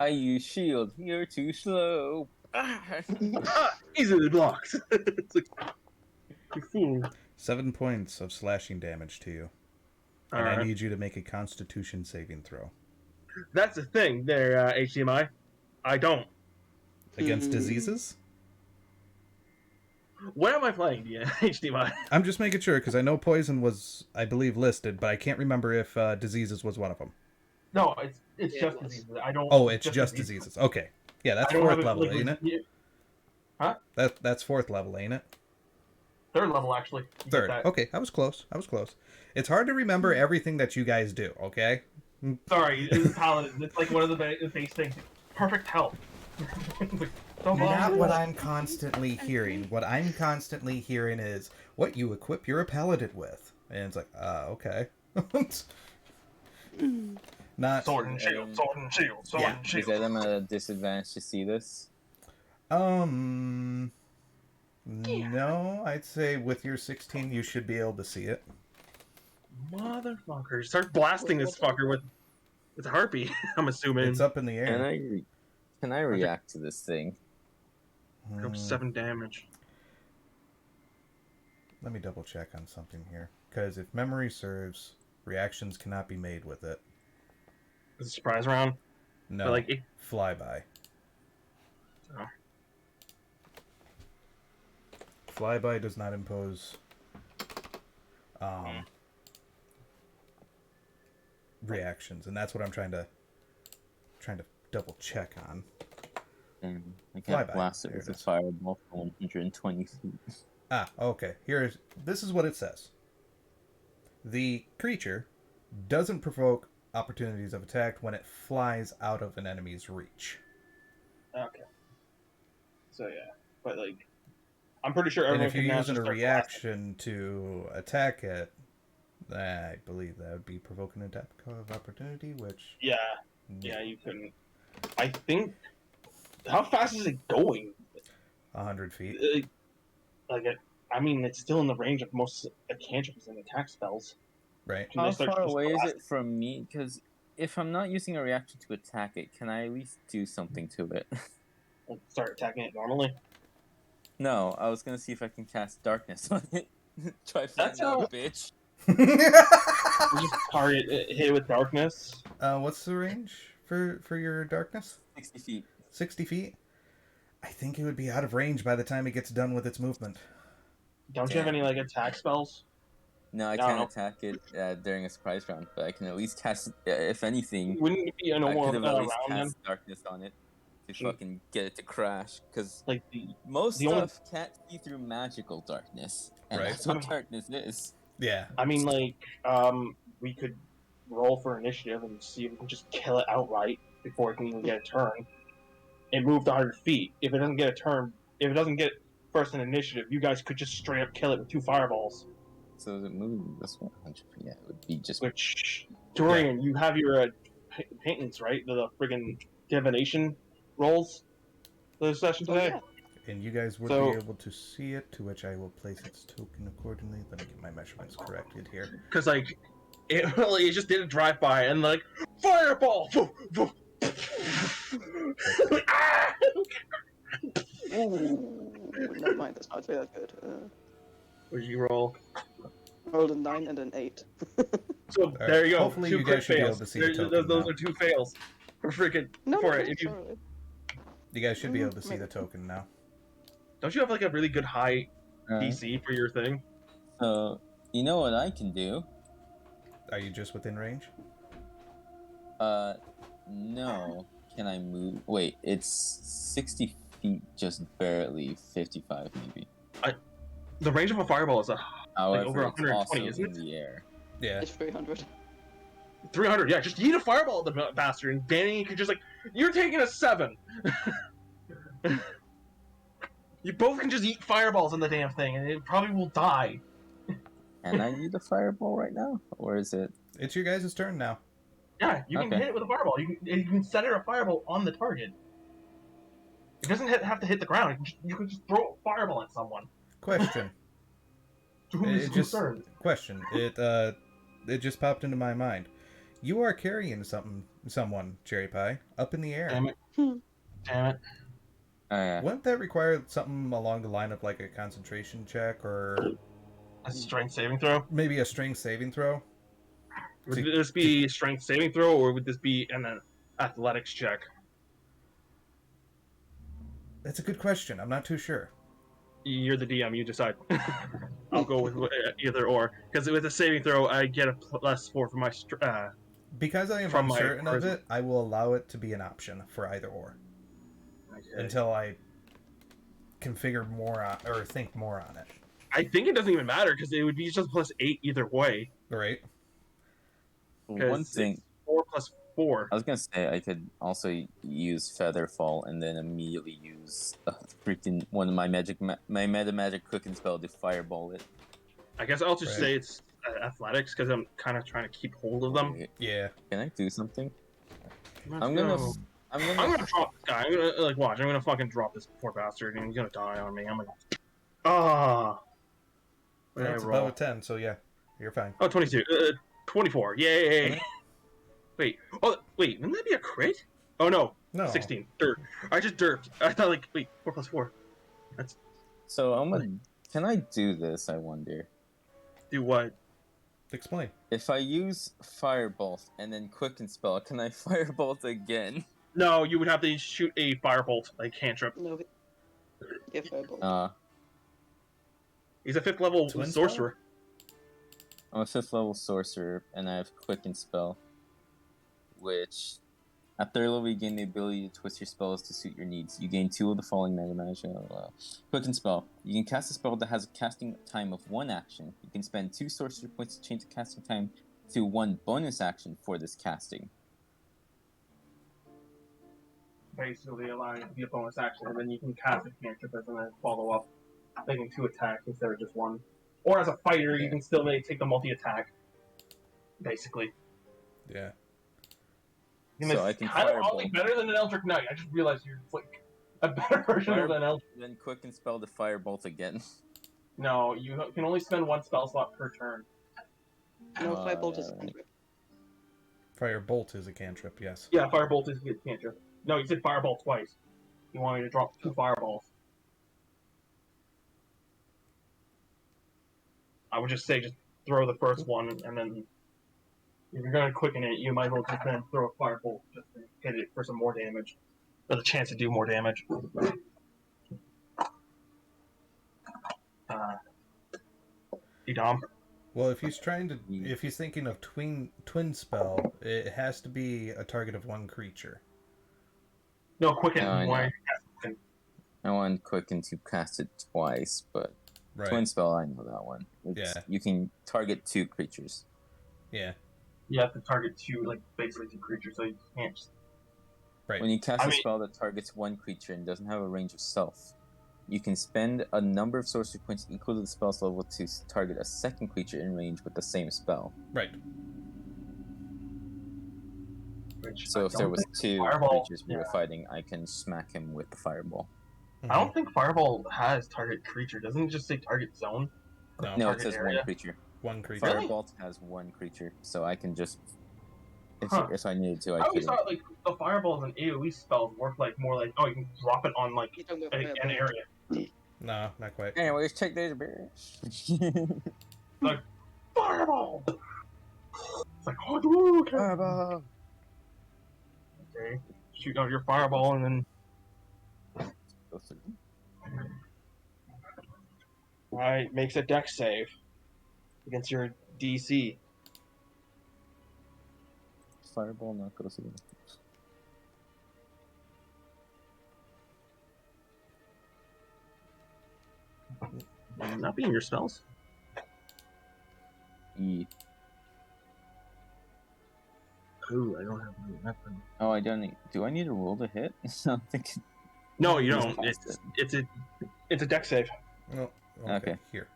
I use shield. You're too slow. Easily blocked. It's like, you fool. 7 points of slashing damage to you. And I need you to make a Constitution saving throw. That's the thing there, HDMI. I don't. Against diseases? When am I playing HDMI? I'm just making sure, because I know poison was, I believe, listed, but I can't remember if diseases was one of them. No, it's Yeah, just it was. diseases. I don't. Oh, it's just diseases. Okay. Yeah, that's I don't have fourth it level, like ain't it? Huh? That's fourth level, ain't it? Third level actually. You get Third. that. Okay, I was close. It's hard to remember everything that you guys do, okay? Sorry, it's paladin. It's like one of the base things. Perfect health. Don't Not bother. what I'm constantly hearing. What I'm constantly hearing is what you equip your paladin with. And it's like, okay. Not... Sword and shield, sword and shield, sword Yeah. and Is shield. that I'm at a disadvantage to see this? No, I'd say with your 16 you should be able to see it. Motherfucker. Start blasting this fucker with a harpy, I'm assuming. It's up in the Can air. can I react to this thing? Go 7 damage. Let me double check on something here. Because if memory serves, reactions cannot be made with it. Is it a surprise round? No, But like, flyby. Oh. Flyby does not impose reactions, and that's what I'm trying to double check on. I got Flyby. blasted There with it a is. fireball from 120 feet. Ah, okay. This is what it says. The creature doesn't provoke opportunities of attack when it flies out of an enemy's reach. Okay. So yeah, but like, I'm pretty sure And everyone if you're can now using just a start reaction to attack it, I believe that would be provoking an attack of opportunity, which... blasting. Yeah, you couldn't. I think. How fast is it going? 100 feet. I mean, it's still in the range of most cantrips and attack spells. Right. Can How they start far just away is blasting? it from me? Because if I'm not using a reaction to attack it, can I at least do something to it? Like, start attacking it normally? No, I was gonna see if I can cast darkness on it. Try That's find out, how- bitch. You just target hit it with darkness. What's the range for your darkness? 60 feet. 60 feet? I think it would be out of range by the time it gets done with its movement. Don't you have Damn. any like attack spells? No, I No. can't attack it during a surprise round, but I can at least cast, if anything, Wouldn't it be a I normal could have at round least then? cast darkness on it to Shoot. fucking get it to crash. Because Like most the only- stuff can't see through magical darkness, and Right. that's what darkness is. Yeah. I mean, like, we could roll for initiative and see if we can just kill it outright before it can even get a turn. It moved 100 feet. If it doesn't get a turn, if it doesn't get first in initiative, you guys could just straight up kill it with 2 fireballs. So does it move this 100 feet? Yeah, it would be just. Which, Dorian, you have your paintings, right? The friggin' divination rolls for the session Oh, today? yeah. And you guys would So- be able to see it, to which I will place its token accordingly. Let me get my measurements corrected here. Because, like, it just did a drive-by and, like, fireball! Ah! Ooh, never mind. That's not very good. What did you roll? Rolled a 9 and an 8. So there you go. Hopefully 2 you crit guys should be able fails. to see the There- token those now. are 2 fails. For freaking No, for no, it. If you sorry. You guys should be able to see maybe. the token now. don't you have like a really good high Alright. DC for your thing? So, you know what I can do? Are you just within range? No. Can I move? Wait, it's 60 feet, just barely 55 maybe. The range of a fireball is However, over it's 120, also isn't in it? the air. Yeah. It's 300. 300. Yeah, just yeet a fireball at the bastard, and Danny could just like, you're taking a 7. You both can just eat fireballs in the damn thing, and it probably will die. Can I use the fireball right now? Or is it... It's your guys' turn now. Yeah, you can Okay. hit it with a fireball. You can center a fireball on the target. It doesn't have to hit the ground. You can just throw a fireball at someone. Question. To whom is concerned. Question. It just popped into my mind. You are carrying someone, Cherry Pie, up in the air. Damn it. Damn it. Oh, yeah. Wouldn't that require something along the line of like a concentration check or A strength saving throw? maybe a strength saving throw? Would this be a strength saving throw, or would this be an athletics check? That's a good question. I'm not too sure. You're the DM. You decide. I'll go with either or. Because with a saving throw, I get a +4 for my Because I am from my uncertain of charisma. it, I will allow it to be an option for either or Okay. until I can figure more on or think more on it. I think it doesn't even matter because it would be just +8 either way. Right? One Because thing it's 4 + 4. I was gonna say, I could also use Featherfall and then immediately use freaking one of my my meta magic cooking spell to fireball it. I guess I'll just Right. say it's athletics because I'm kind of trying to keep hold of them. Wait, Yeah. can I do something? Let's I'm gonna go. I'm I'm gonna gonna drop this guy. I'm gonna watch. I'm gonna fucking drop this poor bastard, and he's gonna die on me. I'm like, ah. What did I That's roll? above a 10, so yeah, you're fine. Oh, 22. 24. Yay! Can Wait. Oh, wait. Wouldn't that be a crit? Oh no. No. 16. Dirt. I just derped. I thought like, wait, 4 + 4. So I'm gonna. Can I do this? I wonder. Do what? Explain. If I use Firebolt and then Quicken Spell, can I Firebolt again? No, you would have to shoot a firebolt, like cantrip. No. Yeah, firebolt. He's a 5th level Twin sorcerer. I'm a 5th level sorcerer, and I have Quicken Spell, which at 3rd level you gain the ability to twist your spells to suit your needs. You gain 2 of the following meta magic. Quicken Spell. You can cast a spell that has a casting time of 1 action. You can spend 2 sorcery points to change the casting time to 1 bonus action for this casting. Basically allowing it to be a bonus action, and then you can cast a cantrip as a follow-up, making 2 attacks instead of just 1. Or as a fighter, you can still take the multi-attack. Basically. Yeah. And So it's I can kind of Firebolt. oddly better than an Eldritch Knight. I just realized you're like a better version of an Eldritch. Then Quicken Spell to Firebolt again. No, you can only spend 1 spell slot per turn. No, firebolt yeah, is a right. cantrip. Firebolt is a cantrip, yes. Yeah, Firebolt is a cantrip. No, you said Fireball twice. You want me to drop 2 Fireballs. I would just say just throw the first one, and then if you're going to quicken it, you might as well just then throw a Firebolt just to hit it for some more damage. For the chance to do more damage. Dom. Well, if he's if he's thinking of twin spell, it has to be a target of 1 creature. No, quicken. No, I know. Why? I want Quicken to cast it twice, but Right. Twin Spell, I know that one. Yeah. You can target 2 creatures. Yeah. You have to target 2, like basically 2 creatures, so you can't just... Right. When you cast a spell that targets 1 creature and doesn't have a range of self, you can spend a number of sorcery points equal to the spell's level to target a second creature in range with the same spell. Right. So if there was 2 Fireball, creatures we were fighting, I can smack him with the Fireball. Mm-hmm. I don't think Fireball has target creature. Doesn't it just say target zone? No. No, it Target says area? 1 creature. 1 creature. Really? Firebolt has 1 creature, so I can just... Huh. If I needed to, I I always could. thought like the fireballs and AoE spells work like more like, oh, you can drop it on like You don't go an firebolt. area. No, not quite. Anyways, check this bitch. Fireball! It's like, oh, okay. Fireball! Okay. Shoot out your fireball and then Go through. Alright, makes a dex save against your DC. Fireball not go through. Not being your spells. E. Ooh, I don't have nothing. Oh, I don't need. Do I need to roll to hit? I'm thinking. No, you Just don't. cast It's a dex save. Oh, okay. Okay. Here.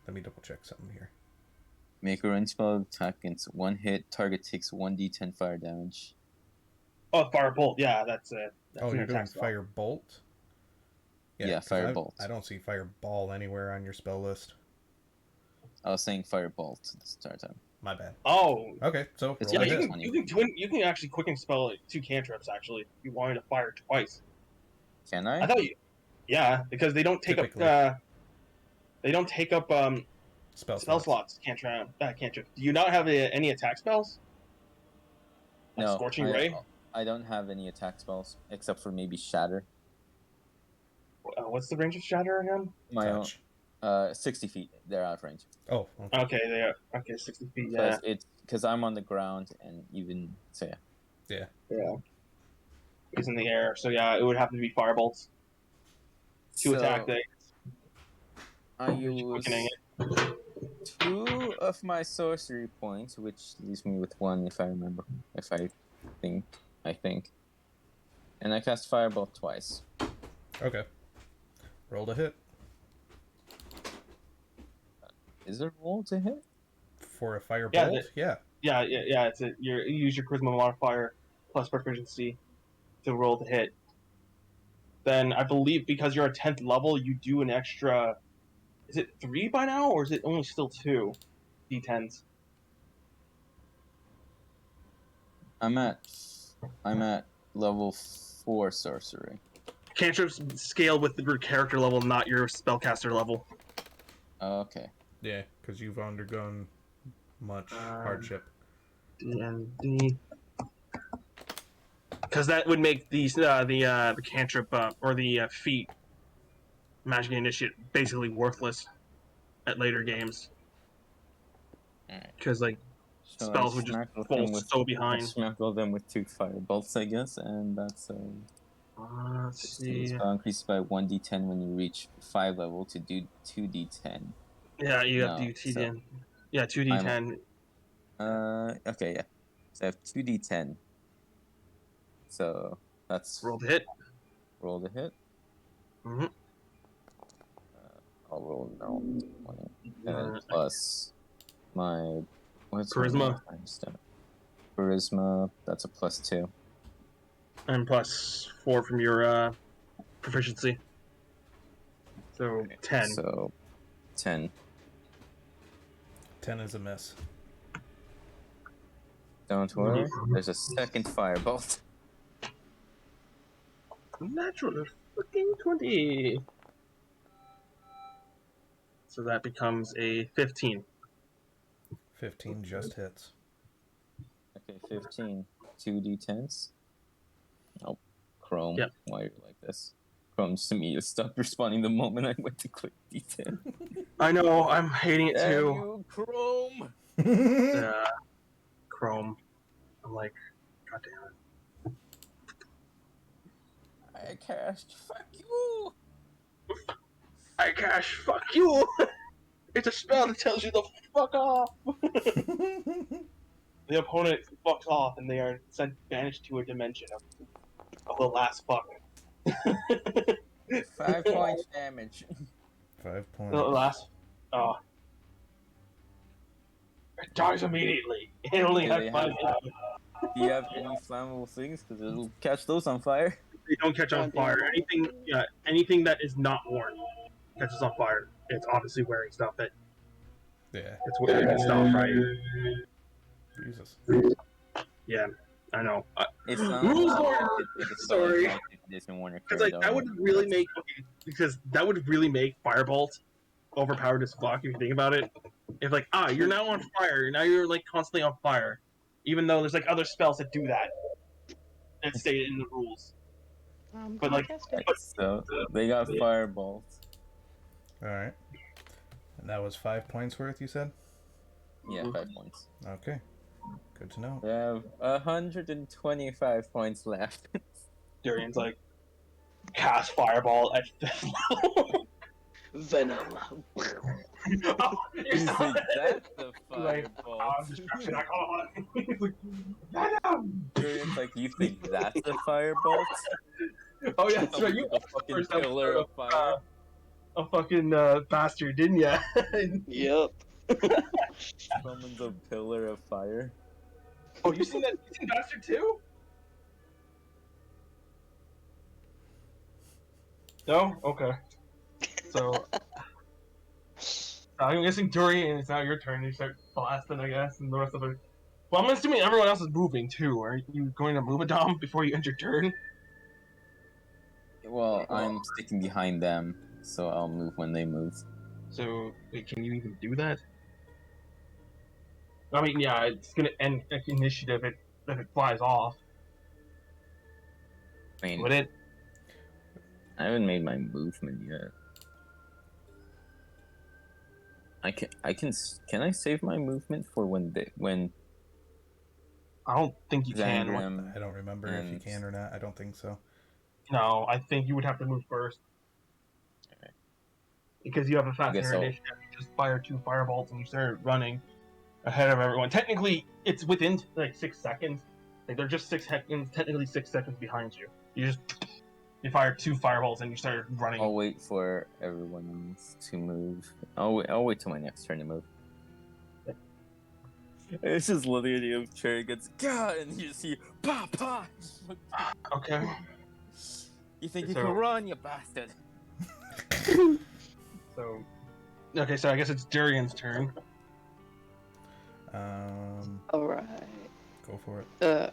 Let me double check something here. Make a range spell attack against 1 hit. Target takes 1d10 fire damage. Oh, firebolt. Yeah, that's it. Oh, you're doing fire bolt? Yeah, 'cause fire bolt. I don't see fireball anywhere on your spell list. I was saying firebolt at the start time. My bad. Oh. Okay, so It's roll Yeah, a like hit. you can actually quicken spell like 2 cantrips actually. If you wanted to fire twice. Can I? I thought you. Yeah, because they don't take Typically. up. They don't take up Spell slots. Cantrip. Do you not have any attack spells? Like No. Scorching Ray. I don't have any attack spells except for maybe Shatter. what's the range of shatter again? My own, Touch. 60 feet. They're out of range. Oh, okay. Okay, they are. Okay, 60 feet. Yeah. Because I'm on the ground and even so yeah. Yeah. He's in the air, so yeah, it would have to be firebolts to attack. So I You're use quickening 2 of my sorcery points, which leaves me with 1 if I remember. If I think. And I cast Firebolt twice. Okay. Roll to hit. Is there roll to hit? For a fire Yeah, bolt? Yeah. Yeah. It's you use your charisma modifier plus proficiency to roll to hit. Then I believe because you're at 10th level, you do an extra. Is it 3 by now, or is it only still 2 d10s? I'm at level 4 sorcery. Cantrips scale with your character level, not your spellcaster level. Okay. Yeah, because you've undergone much hardship. D&D. Because that would make these the cantrip or the feat magic initiate basically worthless at later games. Alright. Because like So spells would just fall so I behind. smackle them with 2 firebolts, I guess, and that's Let's 16 see. spell increases by 1d10 when you reach 5 level to do 2d10. Yeah, you have No, to do so 2d10. Yeah, 2d10. Okay, yeah. So I have 2d10. So that's Roll to hit. roll to hit. Mm-hmm. I'll roll normal 20. And plus my what's Charisma. My charisma, that's a plus 2. And plus 4 from your proficiency. So 10. So 10. 10 is a miss. Don't worry, there's a second firebolt. Natural fucking 20. So that becomes a 15. 15 just hits. Okay, 15. 2d10s. Oh, Chrome. Yep. Why are you like this? Chrome just immediately stopped responding the moment I went to click D10. I know, I'm hating it Damn too. you, Chrome! Chrome. I'm like, god damn it. I cast fuck you! I cash, fuck you! It's a spell that tells you to fuck off! The opponent fucks off and they are sent banished to a dimension of the last fuck. 5 points damage. 5 points. The last. It dies immediately. It only Do has they 5 have- Do you have any flammable things? Because it'll catch those on fire. They don't catch on fire. Anything that is not worn catches on fire. It's obviously wearing stuff that Yeah. it's wearing stuff, right? Jesus. Yeah, I know. It's not Rules like lawyer it's a story. spell if it doesn't want to Because carry like that would really make because that would really make Firebolt overpowered as fuck if you think about it. If like you're now on fire, now you're like constantly on fire, even though there's like other spells that do that. That's stated in the rules. But like, So they got firebolt. Alright. And that was 5 points worth, you said? Yeah, 5 points. Okay. Good to know. They have 125 points left. Durian's like cast Fireball at 5th level. Venom. You think that's the firebolt? Distraction. I call it. Venom. Durian's like, you think that's a firebolt? Oh yeah, that's right. You a fucking first pillar episode of fire. a fucking bastard, didn't ya? Yep. Summons a pillar of fire. Oh, you seen that? You seen Bastard too? No? Okay. So, I'm guessing Durian, it's now your turn. You start blasting, I guess, and the rest of it. Well, I'm assuming everyone else is moving too. Are you going to move a Dom before you end your turn? Well, I'm sticking behind them, so I'll move when they move. So, wait, can you even do that? I mean, yeah, it's gonna end initiative if it flies off. I mean, Would it? I haven't made my movement yet. Can I save my movement for when I don't think you can. Xangrim I don't remember if you and can or not. I don't think so. No, I think you would have to move first. Okay. Because you have a faster I'll- initiative. You just fire 2 firebolts and you start running ahead of everyone. Technically, it's within like 6 seconds. Like they're just 6 seconds, technically 6 seconds behind you. You fire 2 fireballs and you start running. I'll wait for everyone else to move. I'll wait till my next turn to move. It's just literally a cherry gets God, and you see pa pa. Okay. You think you So- can run, you bastard? So, okay, so I guess it's Durian's turn. Alright. Go for it.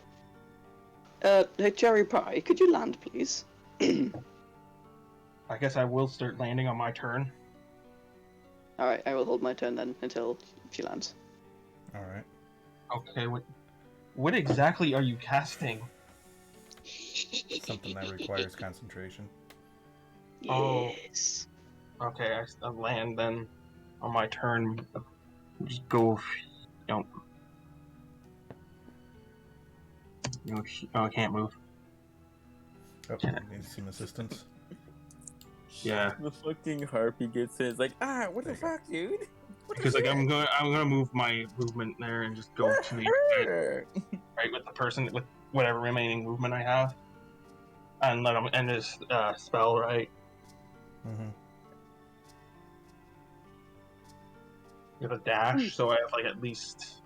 Hey, Cherry Pie, could you land, please? I guess I will start landing on my turn. Alright, I will hold my turn then until she lands. All right. Okay, what exactly are you casting? Something that requires concentration. Oh. Yes. Okay, I land then on my turn. Just go. Don't. Oh, I can't move. Oh, need some assistance. Yeah, The fucking harpy gets in. It's like, what There the you go. fuck, dude? What the because like shit? I'm gonna move my movement there and just go to the right with the person with whatever remaining movement I have, and let him end his spell right. Mm-hmm. With a dash, so I have like at least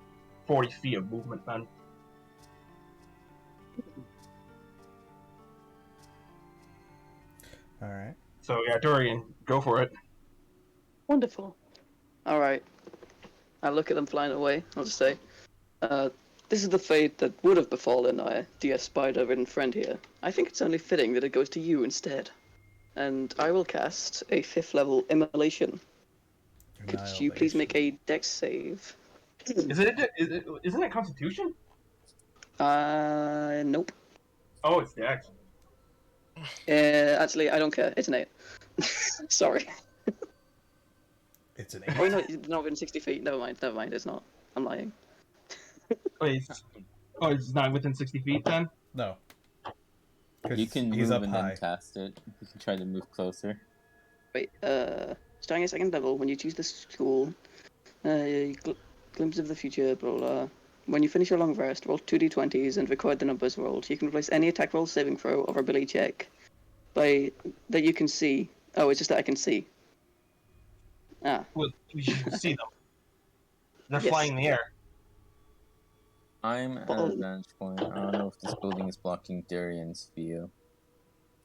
40 feet of movement then. All right. So yeah, Dorian, go for it. Wonderful. Alright. I look at them flying away. I'll just say, this is the fate that would have befallen our dear spider-ridden friend here. I think it's only fitting that it goes to you instead. And I will cast a 5th level immolation. Could you please make a dex save? Isn't it Constitution? Nope. Oh, it's Dex. Actually, I don't care. It's an 8. Sorry. It's an Oh, 8. no, it's not within 60 feet. Never mind, it's not. I'm lying. Wait, it's not within 60 feet then? No. 'Cause You can he's move up and high. then cast it. You can try to move closer. Wait, starting at 2nd level, when you choose the school, glimpse of the future, blah, blah. When you finish your long rest, roll 2d20s and record the numbers rolled. You can replace any attack roll, saving throw, or ability check that you can see. Oh, it's just that I can see. Well, you should see them. They're Yes. flying in the air. I'm at an advantage point. I don't know if this building is blocking Darian's view.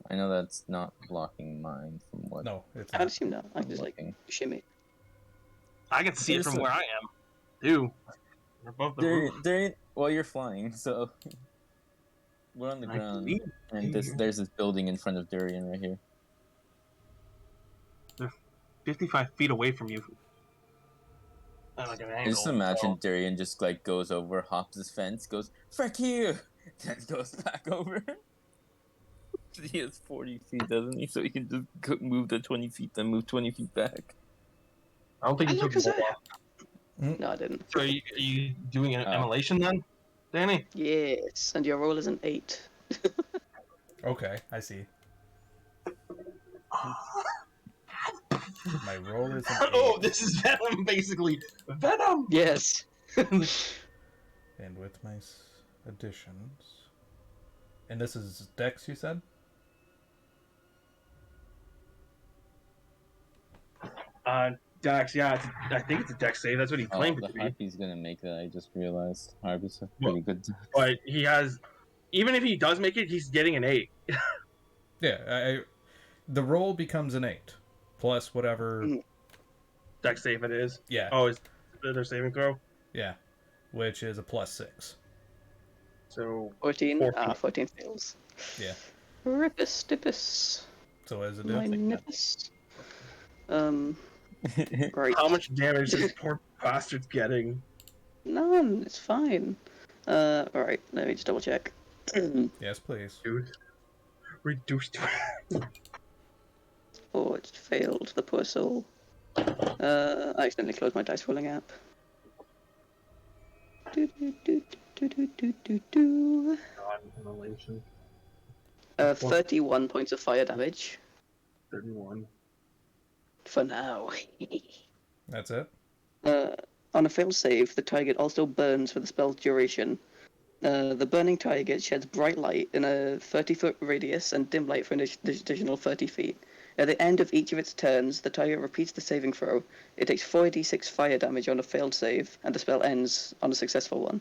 I know that's not blocking mine from what No, it's I'd not. assume no. I I'm can just looking. shimmy. I can see it There's from a- where I am, too. We're above the roof. Darian, well, you're flying, so we're on the I ground, believe and there's this building in front of Darian right here. they're 55 feet away from you. At like an I angle. just imagine Darian just like goes over, hops his fence, goes "frick you," then goes back over. He has 40 feet, doesn't he? So he can just move the 20 feet, then move 20 feet back. I don't think you I took look the as ball. No, I didn't. So are you doing an Oh. immolation then, Danny? Yes, and your roll is an 8. Okay, I see. My roll is an 8. Oh, this is Venom, basically. Venom! Yes. And with my additions. And this is Dex, you said? Dex, yeah, I think it's a Dex save. That's what he Oh, claimed it the to be. Harpy's gonna make that. I just realized Harpy's a pretty good. But he has, even if he does make it, he's getting an 8. Yeah, the roll becomes an 8. Plus whatever. Dex save it is. Yeah, Oh, is their saving throw? yeah. Which is a plus 6. So 14. 14. 14 fails. Yeah. Rippus dippus. So what does it do? My nippus. Great. how much damage this poor bastard's getting? None, it's fine. Alright, let me just double check. Yes, please. Dude. Reduced to Oh, it's failed, the poor soul. I accidentally closed my dice rolling app. Do, do, do, do, do, do, do, do. Non-inhalation. 31 points of fire damage. 31. For now. That's it? On a failed save, the target also burns for the spell's duration. The burning target sheds bright light in a 30-foot radius and dim light for an additional 30 feet. At the end of each of its turns, the target repeats the saving throw. It takes 4d6 fire damage on a failed save, and the spell ends on a successful one.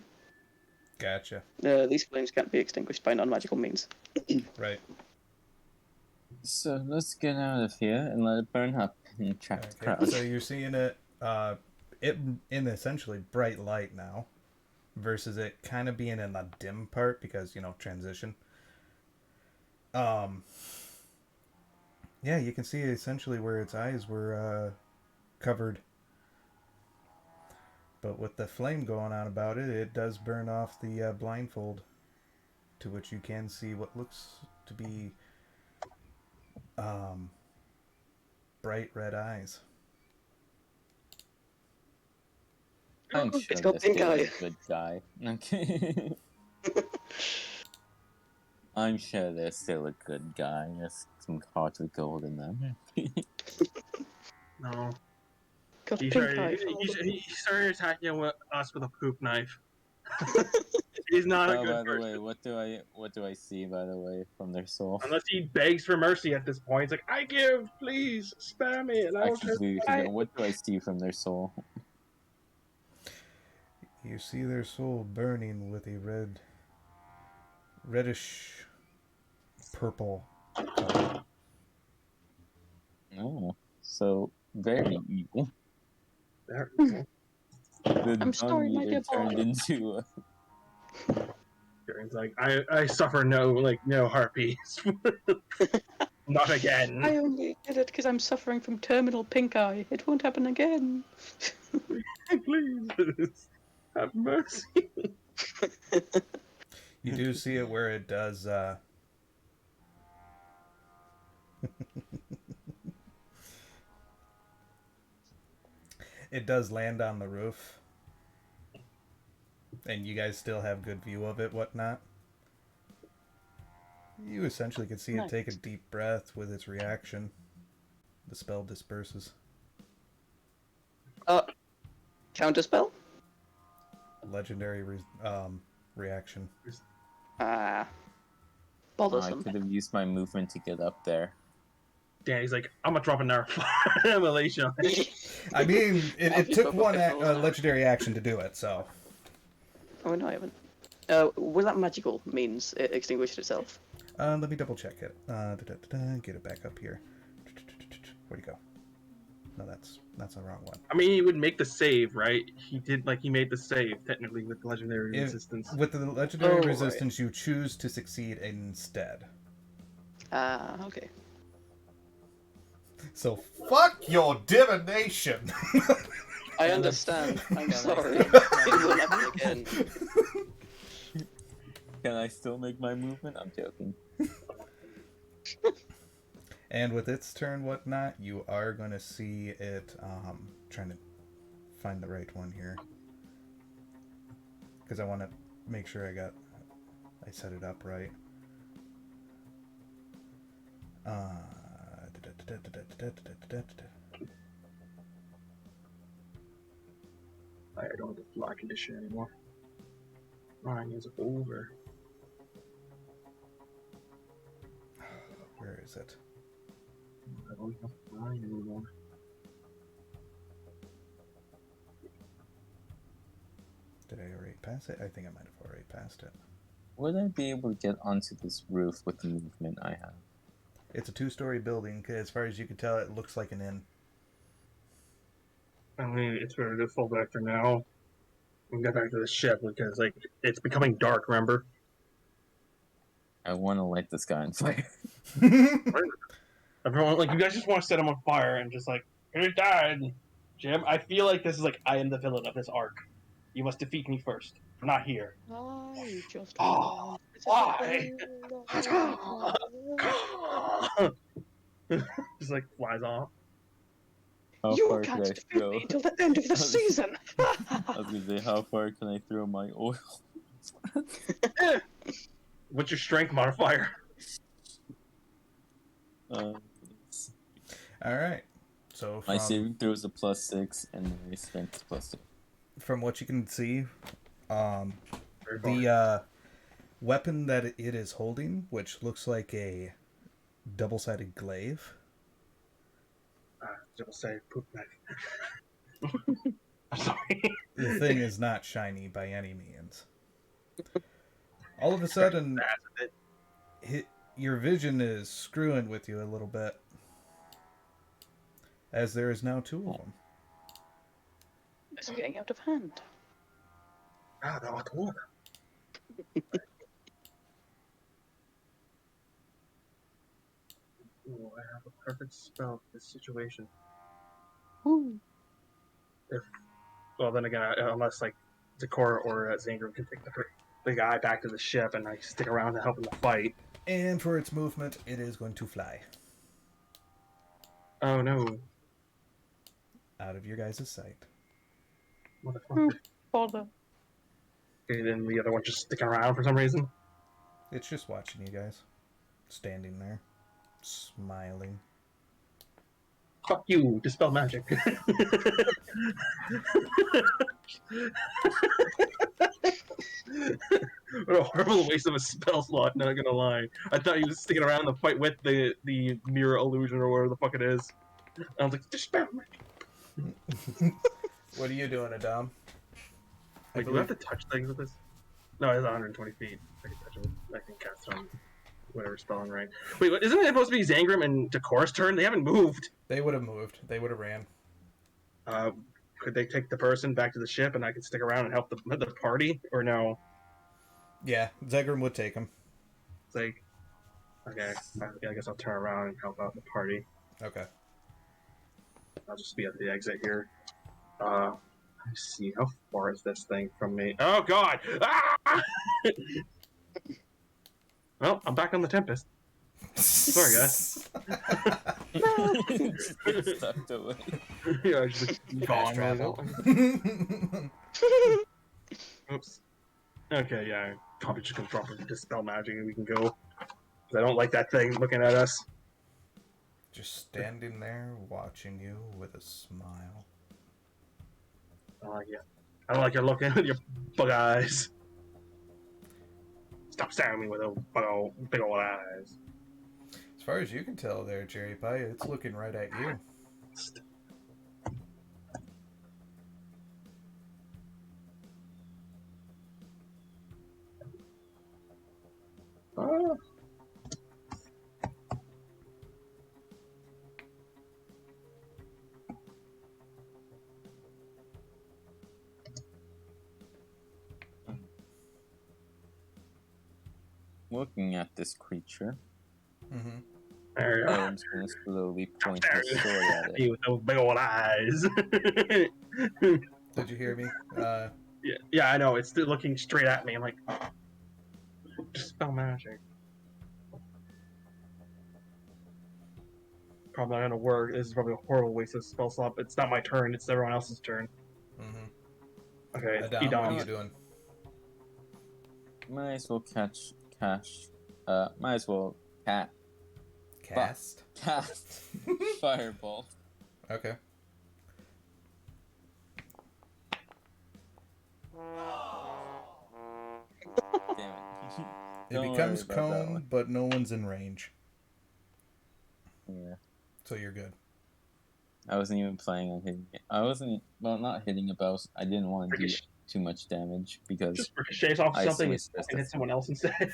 Gotcha. These flames can't be extinguished by non-magical means. Right. So let's get out of here and let it burn up and trap the crowd. So you're seeing it, in essentially bright light now, versus it kind of being in the dim part because, transition. Yeah, you can see essentially where its eyes were covered. But with the flame going on about it, it does burn off the blindfold, to which you can see what looks to be bright red eyes. I'm sure It's got they're pink still eye. a good guy. Okay. I'm sure they're still a good guy. There's some hearts of gold in them. No. Got He pink started, eye. he started attacking us with a poop knife. He's not a Oh, good by the person. way, what do I see? By the way, from their soul, Unless he begs for mercy at this point. It's like, I give, please, spare me, and I I will just completely die. forgot. What do I see from their soul? You see their soul burning with a reddish purple color. Oh, so very evil. There we go. The I'm sorry, dung my eater dear boy. turned into a... It's like, I suffer no heartbeats. Not again. I only did it because I'm suffering from terminal pink eye. It won't happen again. Please, have mercy. You do see it where it does. It does land on the roof, and you guys still have good view of it, whatnot. You essentially can see it take a deep breath with its reaction. The spell disperses. Counterspell? Legendary reaction. Ah. I Bothersome. could have used my movement to get up there. Yeah, he's like, I'm gonna drop another annihilation on it. I mean, it Just took drop a one pistol now. legendary action to do it, so. Oh, no, I haven't. Was that magical means it extinguished itself? Let me double check it. Get it back up here. Where'd he go? No, that's the wrong one. I mean, he would make the save, right? He made the save, technically, with legendary resistance. With the legendary right. resistance, you choose to succeed instead. Ah, okay. So fuck your divination. I understand. I'm Can I sorry. still- It will happen again. Can I still make my movement? I'm joking. And with its turn, whatnot, you are going to see it. Trying to find the right one here, because I want to make sure I set it up right. I don't have the fly condition anymore. Mine is over. Where is it? I don't have mine anymore. Did I already pass it? I think I might have already passed it. Would I be able to get onto this roof with the movement I have? It's a 2-story building. As far as you can tell, it looks like an inn. I mean, it's better to fall back for now and get back to the ship because, like, it's becoming dark, remember? I want to light this guy on fire. Everyone, like, you guys just want to set him on fire and just, like, he died. Jim, I feel like this is like, I am the villain of this arc. You must defeat me first. I'm not here. I just Oh, why? Just like flies off. How You far can't can I defend throw? me until the end of the season. I was gonna say, how far can I throw my oil? What's your strength modifier? It's- All right. So my saving throw is a +6, and my strength is +2. from what you can see, Very far. the weapon that it is holding, which looks like a double-sided glaive. Just say poop knife. I'm sorry. The thing is not shiny by any means. All of a sudden, your vision is screwing with you a little bit, as there is now 2 of them. It's getting out of hand. Ah, that was water. Ooh, I have a perfect spell for this situation. Ooh. Well, then again, unless like Zakora or Zangram can take the guy back to the ship and like stick around to help in the fight. And for its movement, it is going to fly Oh no, out of your guys' sight. motherfucker! Bother. Okay, then the other one just sticking around for some reason. It's just watching you guys, standing there, smiling. Fuck you! Dispel magic. What a horrible waste of a spell slot, not gonna lie. I thought he was sticking around to fight with the mirror illusion or whatever the fuck it is. I was like, dispel magic. What are you doing, Adam? Wait, do we have to touch things with this? No, it's 120 feet. I can touch it. I can cast on whatever spell I'm right. Wait, what, isn't it supposed to be Zangram and Dakor's turn? They haven't moved. They would have moved. They would have ran. Could they take the person back to the ship and I could stick around and help the party? Or no? Yeah, Zegrim would take him. It's like, okay, I guess I'll turn around and help out the party. Okay. I'll just be at the exit here. Let's see, how far is this thing from me? Oh god! Ah! Well, I'm back on the Tempest. Sorry, guys. Get sucked away. Yeah, I just like, Fast gone. travel. Oops. Okay, yeah, probably just gonna drop a dispel magic and we can go. 'Cause I don't like that thing looking at us. Just standing there watching you with a smile. I don't like you. I don't like your looking with your bug eyes. Stop staring at me with those big old eyes. As far as you can tell there, Jerry Pie, it's looking right at you. Oh. Looking at this creature, Mm-hmm. There you go. I'm just gonna slowly point the sword at it. With those big old eyes. Did you hear me? Yeah, I know. It's still looking straight at me. I'm like, dispel magic. Probably not gonna work. This is probably a horrible waste of spell slot. It's not my turn. It's everyone else's turn. Mm-hmm. Okay, Adam, what are you doing? Might as well might as well Cast? cast fireball. Okay. Damn it. It Don't becomes worry about that cone, one. but no one's in range. Yeah. So you're good. I wasn't even planning on hitting it. Not hitting it, but I didn't want to do too much damage because just ricochets off I something switched this and hit someone else instead.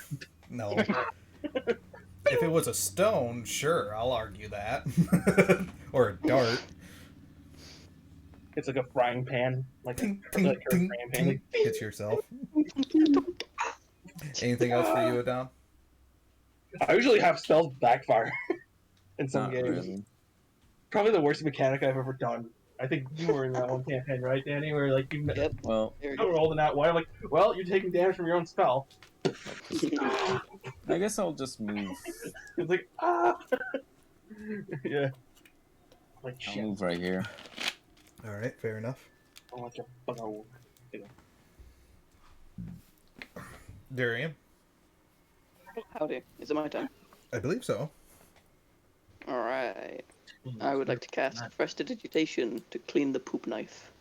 No. If it was a stone, sure, I'll argue that. Or a dart. It's like a frying pan, like Ting, a ting, frying ting, pan. ting. Hits yourself. Anything else for you, Adam? I usually have spells backfire in some not games. really. Probably the worst mechanic I've ever done. I think you were in that one campaign, right, Danny? Where like you Yep. Well, There you rolled in that one. I'm like, well, you're taking damage from your own spell. I guess I'll just move. It's like ah. Yeah. Like I'll shit. move right here. All right, fair enough. I'm like a buggo. Durian, Howdy. Is it my turn? I believe so. Alright. I would like to cast Prestidigitation to clean the poop knife.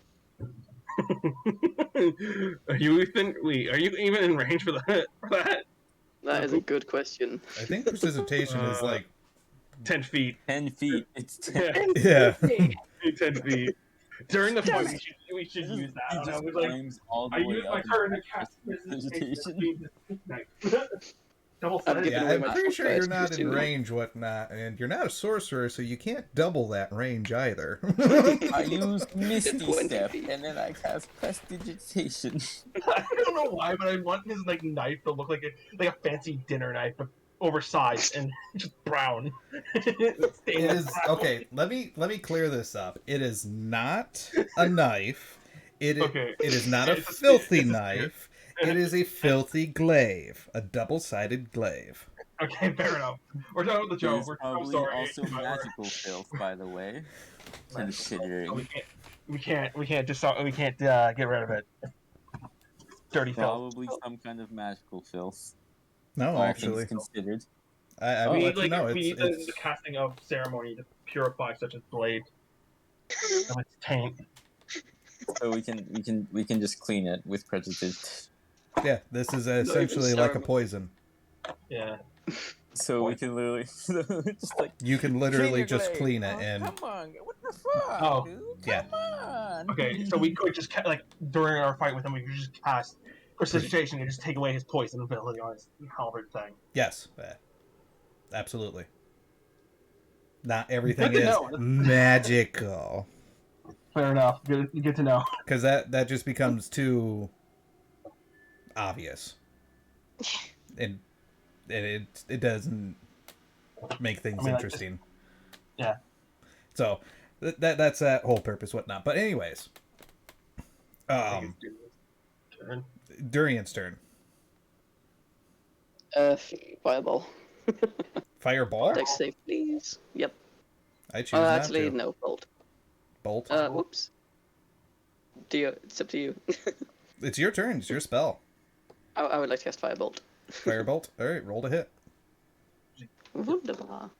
Are you even? Wait, are you even in range for that? That is a good question. I think precipitation is like 10 feet. 10 feet. It's 10. Yeah, yeah. 10 feet. During the fight, we should He use that. he And I just was like, climbs all the I way used up. my and turn to casts cast precipitation. prestidigitation. Double I'm sided. giving Yeah, away I'm my pretty sure you're first not in too. range, whatnot, and you're not a sorcerer, so you can't double that range either. I use Misty 20 Step, feet. and then I cast Prestidigitation. I don't know why, but I want his like knife to look like a fancy dinner knife, but oversized and just brown. It Stained is brown. okay. Let me clear this up. It is not a knife. Okay. It is not a It's a spear. filthy It's a spear. knife. It is a filthy glaive, a double-sided glaive. Okay, fair enough. We're done with the joke. There's I'm probably sorry. also but we're- magical filth, by the way. Considering. We can't get rid of it. Dirty filth. Probably some kind of magical filth. No, All actually, things considered. I Oh, will We let need you know. we need the It's casting of ceremony to purify such a blade of its taint. So we can just clean it with prejudice. yeah. This is even essentially like a ceremony. poison. Yeah. So we can literally just like You can clean literally your just glaive. clean it, Oh, and come on, what the fuck, Oh. dude? Yeah. Come on. Okay, so we could just like during our fight with him, we could just cast precipitation and just take away his poison ability on his halberd thing. yes, absolutely. Not everything Good to is know. magical. Fair enough. Good to know. Because that just becomes too obvious, and it doesn't make things interesting. Yeah. So that's that whole purpose, whatnot. But anyways, Turn. Durian's turn. Fireball. Fireball. Dex save, please. Yep. I choose not Actually, to. no, bolt. Bolt. Whoops. It's up to you. It's your turn. It's your spell. I would like to cast Firebolt. Firebolt. All right, roll to hit. Wunderbar.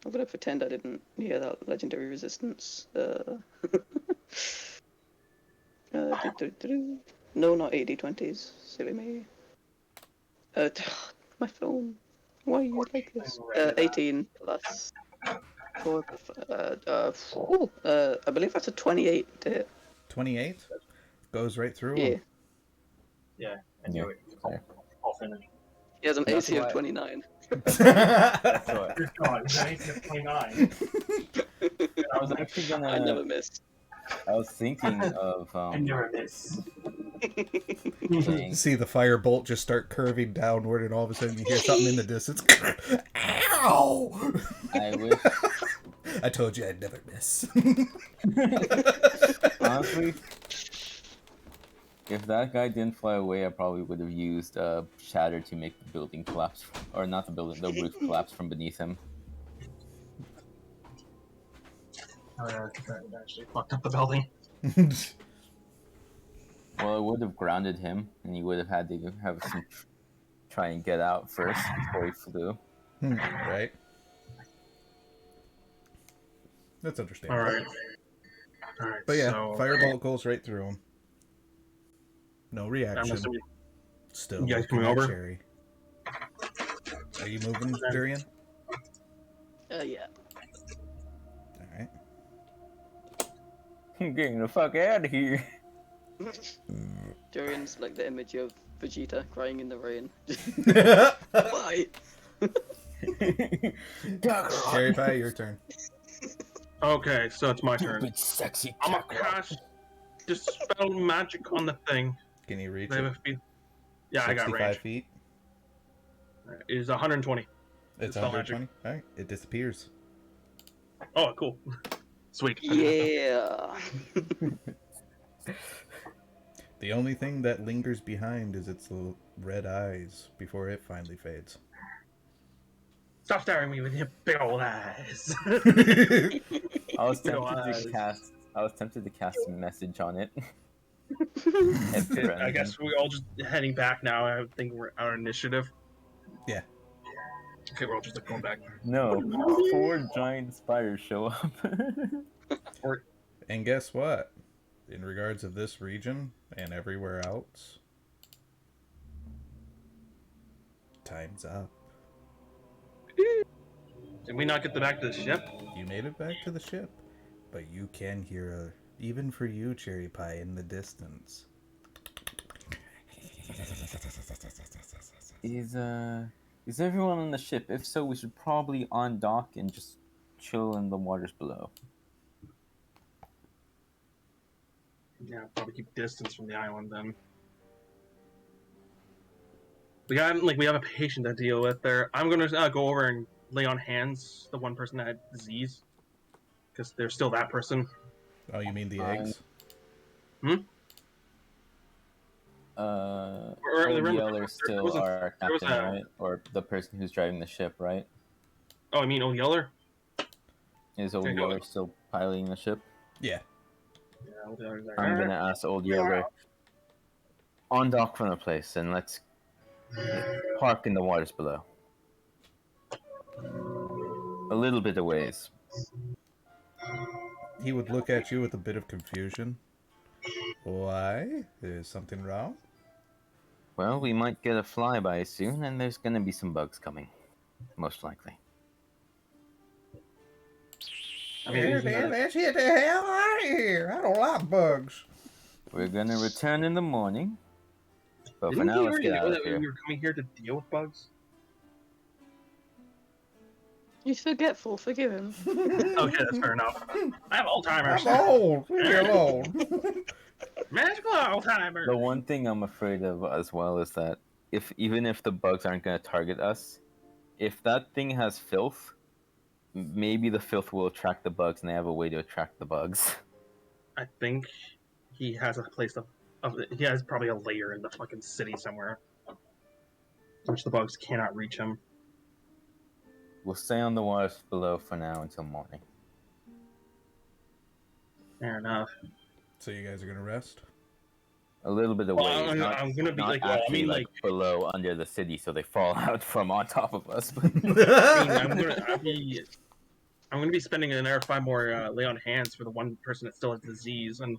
I'm gonna pretend I didn't hear that legendary resistance. No, not 80/20s. Silly me. My phone. Why are you like this? 18 plus 4. I believe that's a 28 to hit. 28 goes right through. Yeah. Him. Yeah, I knew it. Okay. I'll finish. He has an That's AC of why- 29. That's what. Good God, 29. I was actually gonna. I never miss. I was thinking of I never miss. saying, See the firebolt just start curving downward, and all of a sudden you hear something in the distance. Ow! I wish. I told you I'd never miss. Honestly, if that guy didn't fly away, I probably would have used shatter to make the building collapse, or not the building, the roof collapse from beneath him. Oh, yeah, that actually fucked up the building. Well, it would have grounded him, and he would have had to have some try and get out first before he flew. Right. That's understandable. Alright. But yeah, so, firebolt goes right through him. No I'm reaction. assuming Still You guys looking coming at over? Cherry. Are you moving, Durian? Yeah. Alright. I'm getting the fuck out of here. Durian's like the image of Vegeta crying in the rain. Why? Cherry Pie, your turn. Okay, so it's my turn. Stupid sexy I'm gonna Kakarot. cast Dispel Magic on the thing. Can you reach I have it? a feel. Yeah, I got 65 range. feet. It is 120. It's Dispel 120. Alright, it disappears. Oh, cool. Sweet. Yeah. The only thing that lingers behind is its little red eyes before it finally fades. Stop staring at me with your big old eyes. I was Big ol' tempted eyes. to cast. I was tempted to cast a message on it. I guess we're all just heading back now. I think we're our initiative. Yeah. Okay, we're all just like going back. No, 4 giant spiders show up. And guess what? In regards of this region and everywhere else, time's up. Did we not get back to the ship? You made it back to the ship, but you can hear even for you, Cherry Pie, in the distance. Is everyone on the ship? If so, we should probably on dock and just chill in the waters below. Yeah, probably keep distance from the island then. We have a patient to deal with there. I'm gonna go over and lay on hands the one person that had disease, because there's still that person. Oh, you mean the eggs? Old Yeller still our captain, right? Or the person who's driving the ship, right? Oh, I mean Old Yeller? Is Old Okay, go Yeller ahead. still piloting the ship? Yeah. Yeah, Old Yeller's there. I'm gonna ask Old Yeller on dock from the place, and let's park in the waters below. A little bit of ways. He would look at you with a bit of confusion. Why? Is something wrong? Well, we might get a flyby soon, and there's gonna be some bugs coming. Most likely. I mean, let's get the hell out of here. I don't like bugs. We're gonna return in the morning. But for didn't now, you let's already get know out of that we here. were coming here to deal with bugs? He's forgetful. Forgive him. Okay, that's fair enough. I have Alzheimer's. I'm old. Leave me alone. Magical Alzheimer's. The one thing I'm afraid of as well is that even if the bugs aren't gonna target us, if that thing has filth, maybe the filth will attract the bugs, and they have a way to attract the bugs. I think he has a place he has probably a lair in the fucking city somewhere, which the bugs cannot reach him. We'll stay on the waters below for now until morning. Fair enough. So you guys are gonna rest? A little bit away. Well, I'm gonna be not like, well, I actually mean, like below under the city, so they fall out from on top of us. I mean, I'm gonna be spending an hour 5 more lay on hands for the one person that still has disease, and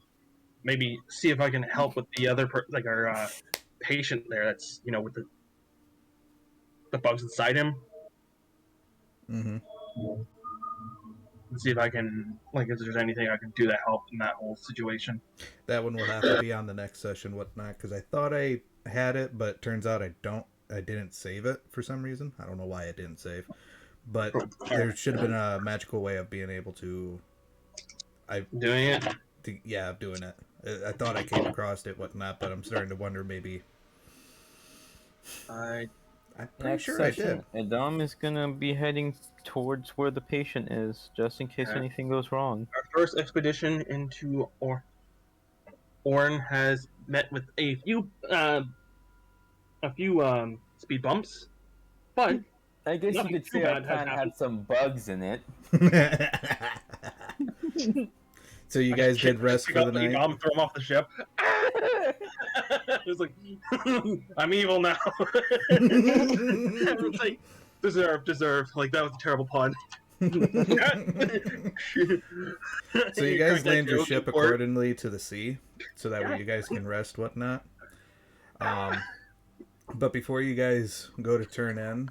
maybe see if I can help with the other our patient there that's with the bugs inside him. Mm-hmm. And see if I can if there's anything I can do to help in that whole situation. That one will have to be on the next session, whatnot, because I thought I had it, but turns out I didn't save it for some reason. I don't know why I didn't save. But there should have been a magical way of being able to... Doing it? Yeah, doing it. I thought I came across it, whatnot, but I'm starting to wonder maybe... I'm pretty Next sure session, I did. Adam is gonna be heading towards where the patient is, just in case Okay. anything goes wrong. Our first expedition into Orn has met with a few speed bumps, but I guess you nothing could too say our bad has plan happened. had some bugs in it. So you guys did rest pick for up the the night? bomb, throw him off the ship. It was like, I'm evil now. It's like, deserve. Like, that was a terrible pun. So you guys land your ship accordingly to the sea, so that way you guys can rest, whatnot. But before you guys go to turn in,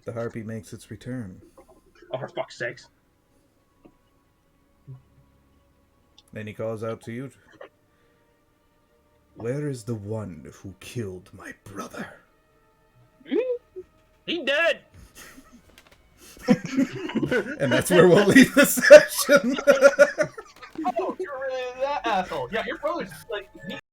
the harpy makes its return. Oh, for fuck's sakes. Then he calls out to you. Where is the one who killed my brother? He dead! And that's where we'll leave the session. Oh, you're really that asshole. Yeah, your brother's like...